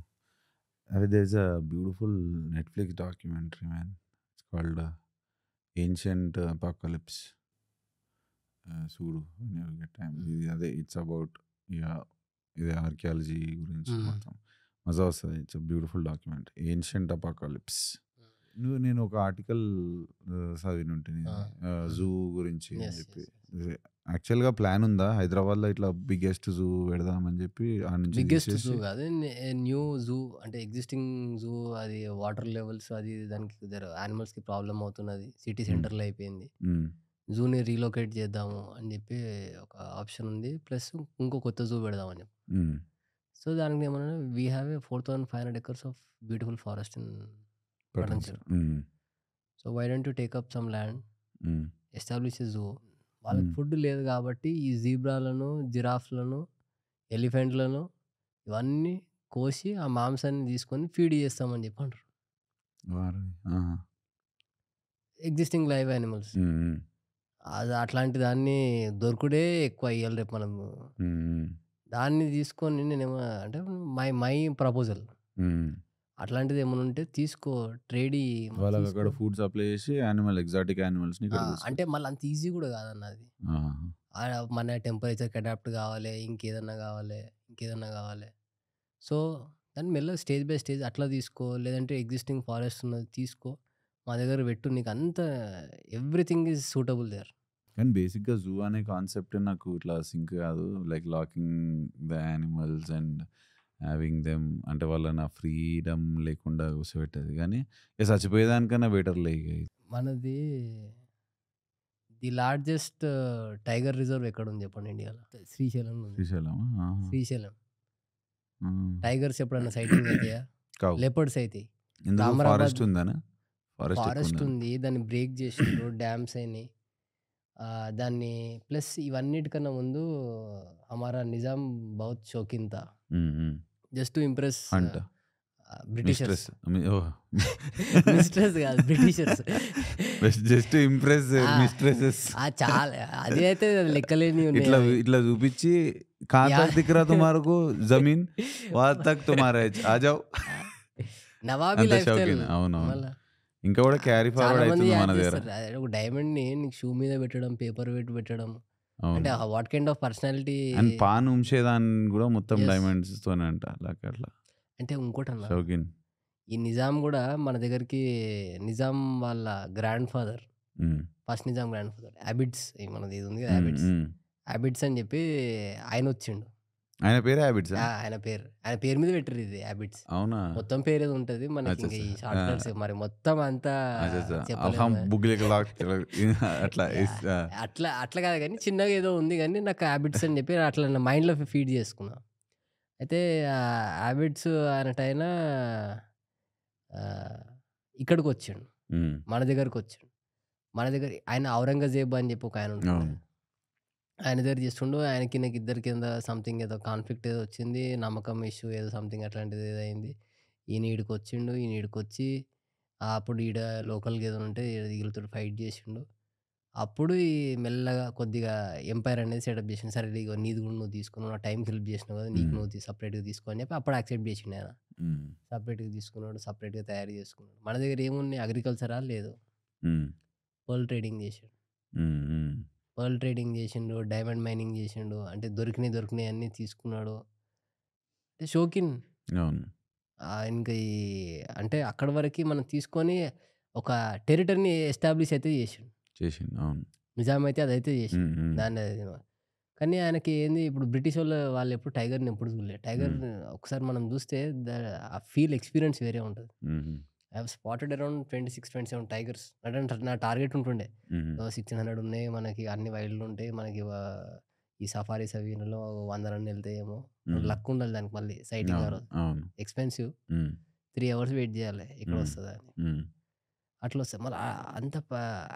There is a beautiful Netflix documentary, man. It's called Ancient Apocalypse. Suru, whenever you get time. It's about ఇది ఆర్కియాలజీ గురించి మొత్తం మజా వస్తుంది. It's beautiful document, ancient apocalypse. నేను ఒక ఆర్టికల్ చదివిన ఉంటుంది జూ గురించి అని చెప్పి. యాక్చువల్గా ప్లాన్ ఉందా హైదరాబాద్లో ఇట్లా బిగ్గెస్ట్ జూ పెడదామని చెప్పి? బిగ్గెస్ట్ జూ కాదు, న్యూ జూ అంటే ఎగ్జిస్టింగ్ జూ, అది వాటర్ లెవెల్స్ అది దానికి యానిమల్స్కి ప్రాబ్లం అవుతున్నది, సిటీ సెంటర్లో అయిపోయింది. జూని రీలొకేట్ చేద్దాము అని చెప్పి ఒక ఆప్షన్ ఉంది. ప్లస్ ఇంకో కొత్త జూ పెడదామని చెప్పి. సో దానికి ఏమన్నా we have a 4,500 acres of beautiful forest in Patancheru. So why don't you take up some land, establish a zoo. వాళ్ళకి ఫుడ్ లేదు కాబట్టి ఈ జీబ్రాలను, జిరాఫ్లను, ఎలిఫెంట్లను ఇవన్నీ కోసి ఆ మాంసాన్ని తీసుకొని ఫీడ్ చేస్తామని చెప్పి అంటారు. ఎగ్జిస్టింగ్ లైవ్ యానిమల్స్ అది అట్లాంటి దాన్ని దొరుకుడే ఎక్కువ ఇయ్యాలి రేపు మనము. దాన్ని తీసుకొని నేనేమో అంటే మై ప్రపోజల్ అట్లాంటిది ఏమైనా ఉంటే తీసుకో, ట్రేడ్ వాళ్ళకి అక్కడ ఫుడ్ సప్లై చేసి ఎగ్జాటిక్ యానిమల్స్ అంటే మళ్ళీ అంత ఈజీ కూడా కాదన్నది. మన టెంపరేచర్కి అడాప్ట్ కావాలి, ఇంకేదన్నా కావాలి. సో దాన్ని మెల్లగా స్టేజ్ బై స్టేజ్ అట్లా తీసుకో, లేదంటే ఎగ్జిస్టింగ్ ఫారెస్ట్ ఉన్నది తీసుకో, మా దగ్గర పెట్టు, నీకు అంత ఎవ్రీథింగ్ ఈజ్ సూటబుల్ దేర్. కానీ బేసిక్గా జూ అనే కాన్సెప్ట్ నాకు ఇట్లా సింక్ కాదు. Like locking the animals and having them అంటే వాళ్ళని ఆ ఫ్రీడమ్ లేకుండా కూర్చోబెట్టేది. కానీ చచ్చిపోయేదానికన్నా బెటర్ లే. మనది ది లార్జెస్ట్ టైగర్ రిజర్వ్ ఎక్కడ ఉంది చెప్పండి ఇండియాలో? శ్రీశైలం. శ్రీశైలం టైగర్స్ ఎప్పుడన్నా సైటింగ్ అవుతాయా? లెపర్డ్స్ అయితే. ఫారెస్ట్ ఉందనా? ఫారెస్ట్ ఉంది, దాన్ని బ్రేక్ చేసిండ్రు, డ్యామ్స్ అయినాయి దాన్ని. ప్లస్ ఇవన్నిటికన్నా ముందు హమారా నిజాం బహుత్ షౌకీన్ థా just to impress Britishers. Mistress కాదు, Britishers. Just to impress mistresses. చాలా అది అయితే లెక్కలేని ఇట్లా చూపించి కాంతార్ దిఖ రహా తుమ్హారకు జమీన్ వహా తక్ తుమ్హారా ఆ జావ్. Nawabi life style. అవునవును. ఇంకా కూడా క్యారీ ఫార్వర్డ్ అవుతుంది మన దగ్గర. ఒక డైమండ్ ని నీకు షూ మీద పెట్టడం, పేపర్ వెయిట్ పెట్టడం, అంటే what kind of personality. And paan ఉంచేదాన్ని కూడా మొత్తం డైమండ్స్ తోనే అంట అట్లా. అంటే ఇంకోటి అన్న, ఈ నిజాం కూడా మన దగ్గరికి, నిజాం వాళ్ళ grand father, first Nizam grand father habits, మనది ఇది ఉంది కదా హ్యాబిట్స్ అని చెప్పి ఆయన వచ్చిండు. ఆయన పేరు హ్యాబిట్స్? ఆయన పేరు మీద పెట్టారు ఇది హ్యాబిట్స్. అవునా? మొత్తం పేరు ఏదో ఉంటది మనకి. ఇంకా ఈ షార్ట్ కట్స్ మరి మొత్తం అంతా అట్లా కాదు కానీ చిన్నగా ఏదో ఉంది. కానీ నాకు హ్యాబిట్స్ అని చెప్పి అట్లా నా మైండ్లో ఫీడ్ చేసుకున్నా. అయితే హ్యాబిట్స్ అన్నట్టయినా ఇక్కడికి వచ్చిండు, మన దగ్గరకు వచ్చిండు. మన దగ్గర ఆయన ఔరంగజేబ్ అని చెప్పి ఒక ఆయన ఉంటాడు. ఆయన దగ్గర చేస్తుండు. ఆయనకి నాకు ఇద్దరికి కింద సంథింగ్ ఏదో కాన్‌ఫ్లిక్ట్ ఏదో వచ్చింది. నమ్మకం ఇష్యూ ఏదో సంథింగ్ అట్లాంటిది ఏదో అయింది. ఈయన ఈడికొచ్చిండు. ఈయన ఈడికొచ్చి అప్పుడు ఈడ లోకల్‌గా ఏదైనా ఉంటే వీళ్ళతోటి ఫైట్ చేసిండు. అప్పుడు ఈ మెల్లగా కొద్దిగా ఎంపైర్ అనేది సెటప్ చేసిండు. సరే ఇగో నీది కూడా నువ్వు తీసుకో. నువ్వు నా టైంకి హెల్ప్ చేసినావు కదా! నీకు హ్మ్. నువ్వు సెపరేట్‌గా తీసుకో అని చెప్పి అప్పుడు యాక్సెప్ట్ చేసిండు ఆయన. హ్మ్. సెపరేట్‌గా తీసుకున్నాడు. సెపరేట్‌గా తయారు చేసుకున్నాడు. మన దగ్గర ఏమున్నాయి అగ్రికల్చరా లేదు. హ్మ్. పర్ల్ ట్రేడింగ్ చేసిండు. హ్మ్. హ్మ్. పర్ల్ ట్రేడింగ్ చేసిండు. డైమండ్ మైనింగ్ చేసిండు. అంటే దొరికినయి అన్నీ తీసుకున్నాడు. అంటే షోకిన్. అవును. ఇంకా అంటే అక్కడి వరకి మనం తీసుకొని ఒక టెరిటరీని ఎస్టాబ్లిష్ అయితే చేసిండు. చేసిండు. అవును. నిజాం అయితే అదైతే చేసిండు. హ్మ్. హ్మ్. దాన్ని కానీ ఆయనకి ఏంది ఇప్పుడు బ్రిటిషోళ్ళు వాళ్ళెప్పుడు టైగర్‌ని ఎప్పుడు చూడలే. టైగర్ హ్మ్. ఒకసారి మనం చూస్తే ఆ ఎక్స్‌పీరియన్స్ వేరే ఉంటది. హుహు. I have spotted around 26, 27 tigers. అంటే నా టార్గెట్ ఉంటుండే. హుహు. 1600 ఉన్నాయి. మనకి అన్ని వైల్డ్‌లు ఉంటాయి. మనకి ఈ సఫారీస్ అవిలో 100 రన్ ఎళ్తాయేమో. హుహు. లక్ ఉండాలి దానికి మళ్ళీ సైటింగ్ ఆ అవును. రోజు. అవును. ఎక్స్‌పెన్సివ్. హ్మ్. 3 అవర్స్ వెయిట్ జేయాలి. హ్మ్. ఎక్కడొస్తదా అని. హ్మ్. అట్లొస్తది. మళ్ళా అంత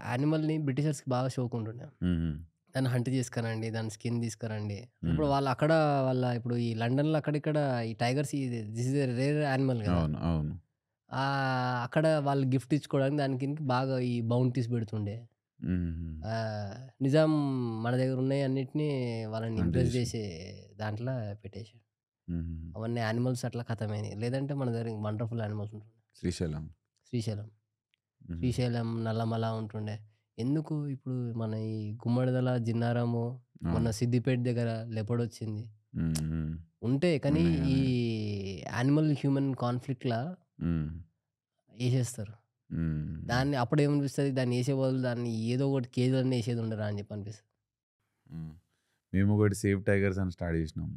యానిమల్‌ని బ్రిటిషర్స్‌కి బాగా షోకుంటుండే. హుహు. దాన్ని హంట్ చేసుకురండి. దాని స్కిన్ తీసుకురండి. హ్మ్. ఇప్పుడు వాళ్ళక్కడ ఇప్పుడు ఈ లండన్‌లో అక్కడిక్కడ ఈ tigers this is a rare animal గదా! అవును. అవును. అక్కడ వాళ్ళు గిఫ్ట్ ఇచ్చుకోవడానికి దానికి దీనికి బాగా ఈ బౌంటీస్ పెడుతుండే. హుహుహు. నిజాం మన దగ్గర ఉన్నయన్నిటిని వాళ్ళని అంటే ఇంప్రెస్ చేసిండు. జేసే దాంట్లో పెట్టేసాడు. హుహుహు. అవన్నీ యానిమల్స్ అట్లా ఖతమైనయి. లేదంటే మన దగ్గర వండర్‌ఫుల్ యానిమల్స్ ఉంటుండే. శ్రీశైలం. శ్రీశైలం. హుహు. శ్రీశైలం, నల్లమల ఉంటుండే. ఎందుకు ఇప్పుడు మన ఈ గుమ్మడిదల, జిన్నారము, మొన్న అవును. సిద్దిపేట దగ్గర లెపర్డొచ్చింది. హ్మ్. హ్మ్. ఉంటాయి. కానీ ఉన్నాయి. ఈ ఉన్నాయి. యానిమల్, హ్యూమన్ కాన్‌ఫ్లిక్ట్‌లా హ్మ్. ఏసేస్తారు. హ్మ్. దాన్ని అప్పుడేమనిపిస్తది దాన్ని ఏసే బదులు దాన్ని ఏదో ఒకటి కేజ్‌లన్నా ఏసేది ఉండరా అని చెప్పి అనిపిస్తది. హ్మ్. మేము ఒకటి సేవ్ టైగర్స్ అని స్టార్ట్ చేసినాం.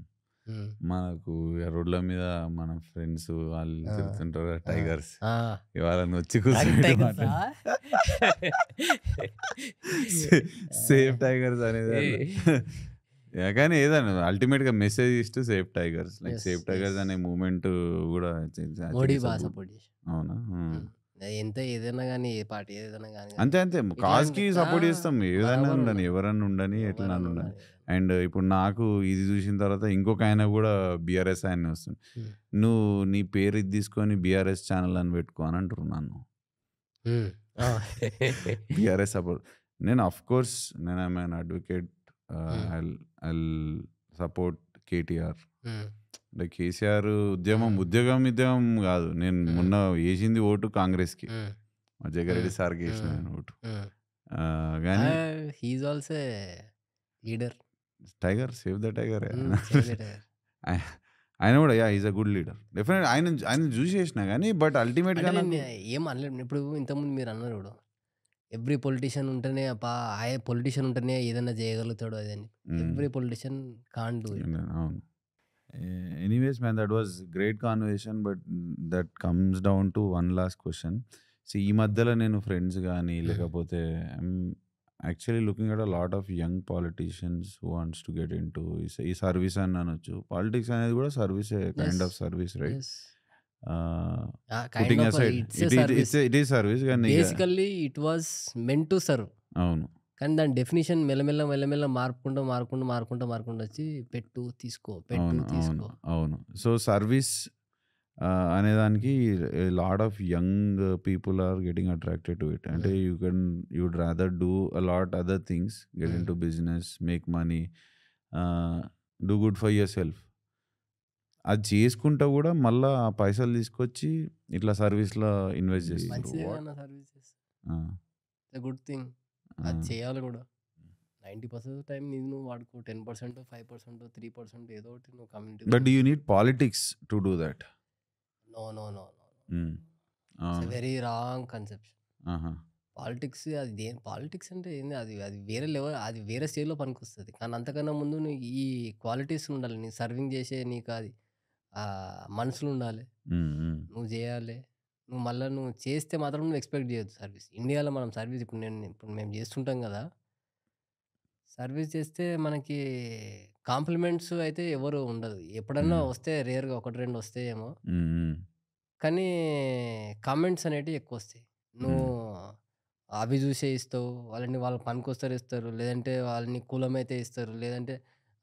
హ్మ్. మనకు రోడ్ల మీద మన ఫ్రెండ్స్ వాళ్ళు ఆ! తిరుగుతుంటారు కదా! ఆ! టైగర్స్. ఆ! వాళ్ళని వచ్చి డ్రగ్ కూర్చోబెట్టి టైగర్సా? మాట్లాడి సే సేవ్ ఆ! టైగర్స్ అనేది అట్లా. ఏయ్! కానీ ఏదన్నా అల్టిమేట్‌గా మెసేజ్ ఇస్తూ save tigers. Like yes. Save yes. Tigers అనే మూవ్‌మెంట్ గూడా మోడీ యాక్చువల్లీ ఇట్స్ ఎ బా గుడ్. సపోర్ట్ చేసిండు. అవునా? హ్మ్. హ్మ్. ఎంత ఏదైనా గాని, ఏ పార్టీ ఏదైనా గాని, అంతే. అంతే. ఇట్లాంటి కాజ్‌కి సపోర్ట్ చేస్తాం. ఏదన్నా బరాబర్ ఉండని, ఉండాలి. ఎవరన్నా ఉండని, ఎట్లనన్నా ఎవ్వరన్నా ఉండని. ఉండని. అండ్ ఇప్పుడు నాకు ఇది చూసిన తర్వాత ఇంకొక ఆయన గూడా బీఆర్ఎస్ ఆయన్నే వస్తుంది. హ్మ్. "నువ్వు నీ పేరు ఇది తీసుకొని బీఆర్ఎస్ ఛానల్ అని పెట్టుకో" అని అంటుర్రు నన్ను. హ్మ్. ఆ! BRS support. నేను ఆఫ్‌కోర్స్ నేను ఐ యామ్ ఎన్ అడ్వొకేట్. హ్మ్. I'll support KTR. హ్మ్. అంటే కేసీఆర్ హ్మ్. ఉద్యోగం గాదు. నేను హ్మ్. మొన్న ఏసింది ఓటు కాంగ్రెస్‌కి. హ్మ్. మా జగ్గారెడ్డి హ్మ్. సార్‌కి ఏసిన హ్మ్. నేను ఓటు. హ్మ్. గానీ he is also a leader. Tiger save the tiger. Save the tiger. ఆయ ఆయన గూడా yeah! He is a good leader. డెఫినెట్‌గా ఆయనని జూసేసిన గానీ బట్ అంటే అల్టిమేట్‌గా నేను నాకు ఏం అనలేను. ఇప్పుడు ఇంతకుముందు మీరన్నారు చూడు. ఎవ్రి పొలిటీషియన్ ఉంటేనే పొలిటీషియన్ ఉంటేనే ఏదైనా చేయగలుగుతాడు అదని. హ్మ్. Every politician can't do it. అవును. Anyways man that was great conversation. But that comes down to one last question. ఈ మధ్యలో నేను ఫ్రెండ్స్ గానీ హ్మ్. లేకపోతే I'm actually looking at a lot of young politicians who wants to get into ఈ service అని అనొచ్చు. Politics అనేది గూడా సర్వీసే. Yes. Kind of service right? Yes. Putting kind of aside it's a service. It is service గానీ ఇగ basically it was meant to serve. అవును. కానీ దాని డెఫినిషన్ మెల్లమెల్ల మారుకుంటూ వచ్చి పెట్టు, తీసుకో, పెట్టు, అవును. అవును. తీసుకో. అవును. సో, సర్వీస్ అనేదానికి lot of young people are getting attracted to it. అంటే hmm. Would rather do a lot other things, get hmm. Into business, make money, do good for yourself. అది చేసుకుంటా గూడా మళ్ళా ఆ పైసలు తీసుకొచ్చి ఇట్లా సర్వీస్‌లో ఇన్వెస్ట్ చేస్తారు. మంచిదే వాట్? గదన్న సర్వీసెస్. ఆ! It's a good thing. ఆ! అది చేయాలి గూడా. 90% టైం నీది నువ్వు వాడుకో. 10%, 5%, 3% ఏదో ఒకటి నువ్వు కమ్యూనిటీ బట్ కోసం డూ యూ పెట్టు. Need politics to do that? No. No. No. No. Hmm. It's a అవును. Very wrong conception. ఆహా! పాలిటిక్స్ అంటే ఏంది అది అది వేరే లెవెల్, అది వేరే స్టేజ్‌లో పనికొస్తది. కానీ అంతకన్నా ముందు నువ్వు ఈ క్వాలిటీస్ ఉండాలి. నీ సర్వింగ్ చేసే నీకు అది మనుషులుండాలి. హ్మ్. హ్మ్. నువ్వు జేయాలి. నువ్వు చేస్తే మాత్రం నువ్వు ఎక్స్‌పెక్ట్ జేయొద్దు సర్వీస్. ఇండియాలో మనం సర్వీస్ ఇప్పుడు మేము జేస్తుంటాం గదా! సర్వీస్ చేస్తే మనకి కాంప్లిమెంట్స్ అయితే ఎవరు ఉండదు. ఎప్పుడన్నా హ్మ్. వస్తే రేర్‌గా 1, 2 వస్తాయేమో. హ్మ్. హ్మ్. కానీ కామెంట్స్ అనేటివి ఎక్కువొస్తాయి. నువ్వు హ్మ్. అవి చూసే ఇస్తావు. వాళ్ళ పనికొస్తారు ఇస్తారు. లేదంటే వాళ్ళని కులమైతే ఇస్తారు. లేదంటే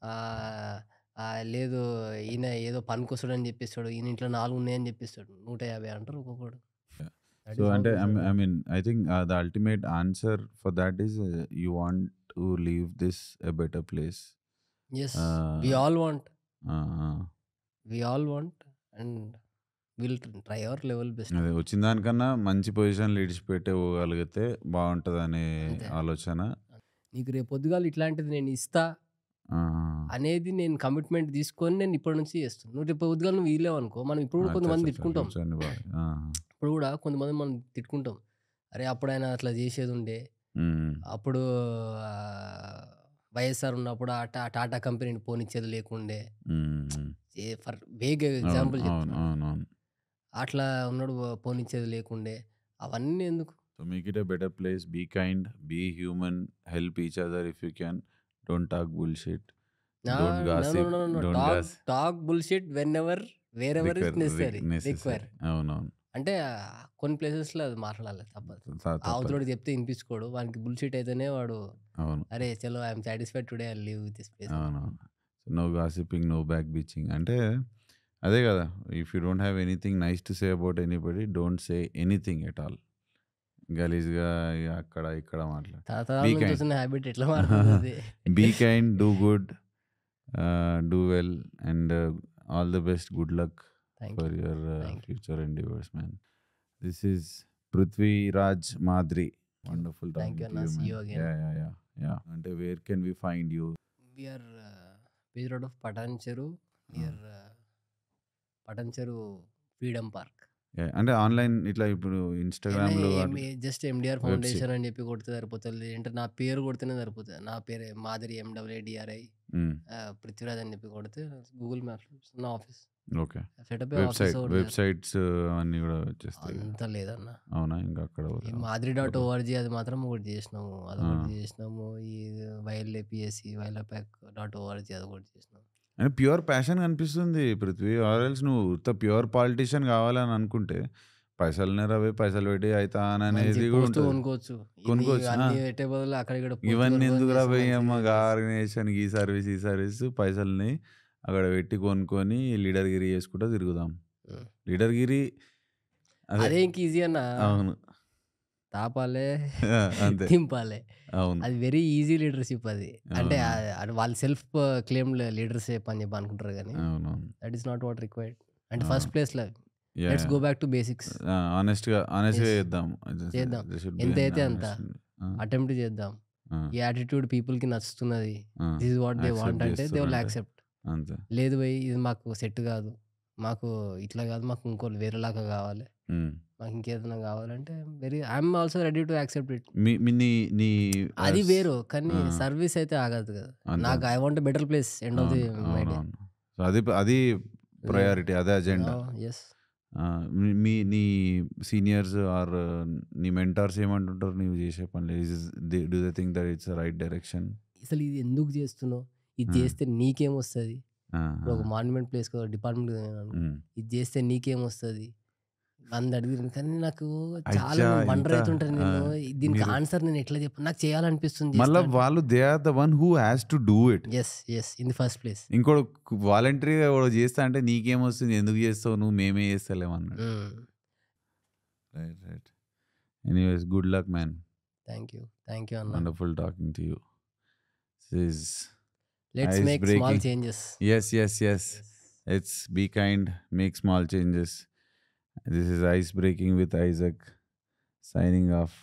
ఆహ్, లేదు ఈయన ఏదో పనికొస్తాడని చెప్పిస్తాడు. ఈయన ఇంట్లో 4 ఉన్నాయని చెప్పిస్తాడు. 150 అంటారు ఒక్కొక్కడు. Yeah. That So is how అంటే గోస్ I అన్నమాట. mean I think the ultimate answer for that is you want to leave this a better place. యెస్. We Uh, all want. uh. We all want and will try our level best. అదే వచ్చిన దానికన్నా మంచి పొజిషన్‌లో ఇడిచిపెట్టి పోగలిగితే బావుంటదనే అంతే. ఆలోచన. నీకు రేపు పొద్దుగాల ఇట్లాంటిది నేను ఇస్తా ఆ! అనేది నేను కమిట్మెంట్ తీసుకొని నేను ఇప్పటి నుంచి చేస్తున్నా. నువ్వు రేపు పొద్దుగాల నువ్వు ఇయ్యలేవనుకో, మనం ఇప్పుడు కూడా కొంతమంది తిట్టుకుంటాం. ఫ్యూచర్‌ని ఆ! ఇప్పుడు కూడా కొంతమంది మనం తిట్టుకుంటాం. అరే! అప్పుడాయన అట్లా చేసేదుండే. హ్మ్. అప్పుడు వైఎస్ఆర్ ఉన్నప్పుడు టాటా కంపెనీని పోనిచ్చేది లేకుండే. హ్మ్. ఫర్ వేగ్ అవును. ఎగ్జాంపుల్ అవును. చెప్తున్నాను. అవునవును. అట్లా ఉన్నోడు పోనిచ్చేది లేకుండే. అవన్నీ ఎందుకు? So make it a better place. Be kind, be human, help each other if you can. Don't talk bullshit. No, Don't no, gossip. No, no, no. Don't talk bullshit whenever wherever is necessary. necessary. అవునవును. అంటే కొన్ని ప్లేసెస్‌లో అది మాట్లాడాలి తప్పదు. తప్పదు. అవతలోడు చెప్తే ఇనిపించుకోడు. వానికి బుల్‌షిట్ అయితేనే వాడు అవును. అరే! చలో I am satisfied today I leave with this place. అవునవును. No gossiping, no back bitching. అంటే అదే కదా! If you don't have anything nice to say about anybody, don't say anything at all. గలీజ్‌గా అక్కడ ఇక్కడ మాట్లాడు. తరతరాల బీ నుంచి కైండ్. వస్తున్న హ్యాబిట్ ఎట్లా మారుతుంది అది? Be kind, do good, do well and all the best. Good luck thank for you. Your thank you. Future endeavours man. This is Prithviraj Madri. Wonderful thank talking you to అన్న. You see man. You again. Yeah. అంటే where can we find you? We are based out of Patancheru near Patan చెరు freedom park. అంటే online ఇట్లా ఇప్పుడు ఇన్‌స్టాగ్రామ్‌లో just MDR website. Foundation అని చెప్పి కొడితే సరిపోతుంది. అంటే నా పేరు కొడితేనే సరిపోతుంది. నా పేరే మాదిరి MAADRI హ్మ్. పృథ్వీరాజ్ అని చెప్పి కొడితే గూగుల్ మ్యాప్స్ నా office. Okay. Setup office websites అన్నీ కూడా వచ్చేస్తాయి. అంత లేదన్న. అవునా? ఇంకా అక్కడ ఈ మాదిరి.org అది మాత్రం ఒకటి చేసినాము. అదొకటి చేసినాము. ఈ వైల్డ్.org అదొకటి చేసినాము. అంటే ప్యూర్ ప్యాషన్ కనిపిస్తుంది పృథ్వీ. ఆర్ ఎల్స్ నువ్వు ప్యూర్ పాలిటీషియన్ కావాలని అనుకుంటే పైసలు రవే పైసలు పెట్టి అయితా అనేది కూడా ఉంటుంది. కొనుక్కోవచ్చు. కొనుక్కోవచ్చు. అన్ని పెట్టే బదులు అక్కడ ఇక్కడ ఇవన్నీ ఎందుకు రవేయమ్మ? ఆర్గనైజేషన్ ఈ సర్వీస్ పైసల్ని అక్కడ పెట్టి కొనుక్కొని లీడర్గిరి చేసుకుంటూ తిరుగుదాం. లీడర్గిరి అదే ఇంక ఈజీ అన్న. అవును. తాపాలే అంతే. తింపాలే. అవును. అది వెరీ ఈజీ లీడర్‌షిప్ అది. అంటే వాళ్ళు సెల్ఫ్ క్లెయిమ్డ్ లీడర్‌షిప్ అని చెప్పి అనుకుంటారు గానీ అవునవును. That is not what required. అంటే ఫస్ట్ ప్లేస్‌లో Yeah. Let's go back to basics. ఆనెస్ట్‌గా Yes. చేద్దాం. చేద్దాం. There should be ఎంత an అయితే అంత. honest. అటెంప్ట్ చేద్దాం. ఈ యాటిట్యూడ్ పీపుల్‌కి నచ్చుతున్నది. This is what they Accept want అంటే దే విల్ చేస్తున్నారు. యాక్సెప్ట్. అంతే. లేదు భయ్ ఇది మాకు సెట్ కాదు. మాకు ఇట్లా కాదు. మాకు ఇంకోటి వేరేలాగా కావాలి. హ్మ్. మాకు ఇంకేదైనా కావాలంటే I'm also ready to accept it. మీ మీ నీ నీ అది వేరు. కానీ ఆ. సర్వీస్ అయితే ఆగదు కదా. అంతే. నాకు I want better place end of the my day. అవునవును. సో అది ప్రయారిటీ, అదే అజెండా. యెస్. నీ సీనియర్స్ ఆర్ నీ మెంటార్స్ ఏమంటుంటారు నీవు చేసే పనులు? Do they think that it's right direction? అసలు ఇది ఎందుకు చేస్తున్నావు? ఇది చేస్తే నీకేమొస్తది? ఇప్పుడు ఒక మాన్యుమెంట్ ప్లేస్ డిపార్ట్మెంట్ ఇది చేస్తే నీకేమొస్తది? అందరు అడిగిరు. కానీ నాకు చాలా వండర్ అవుతుంటాను నేను. దీనికి ఆన్సర్ నేను ఎట్లా చెప్పను? నాకు చేయాలనిపిస్తుంది. మళ్ళీ వాళ్ళు they are the one who has to do it. Yes in the first place. ఇంకోటి వాలంటరీగా చేస్తా అంటే నీకేమొస్తుంది, ఎందుకు చేస్తావు నువ్వు, మేమే చేస్తలేమన్నాడు. Right. Anyways good luck man. Thank you అన్న. Wonderful talking to you. Let's make small changes. Yes. Let's be kind, make small changes. This is Ice Breaking with Isaac, signing off.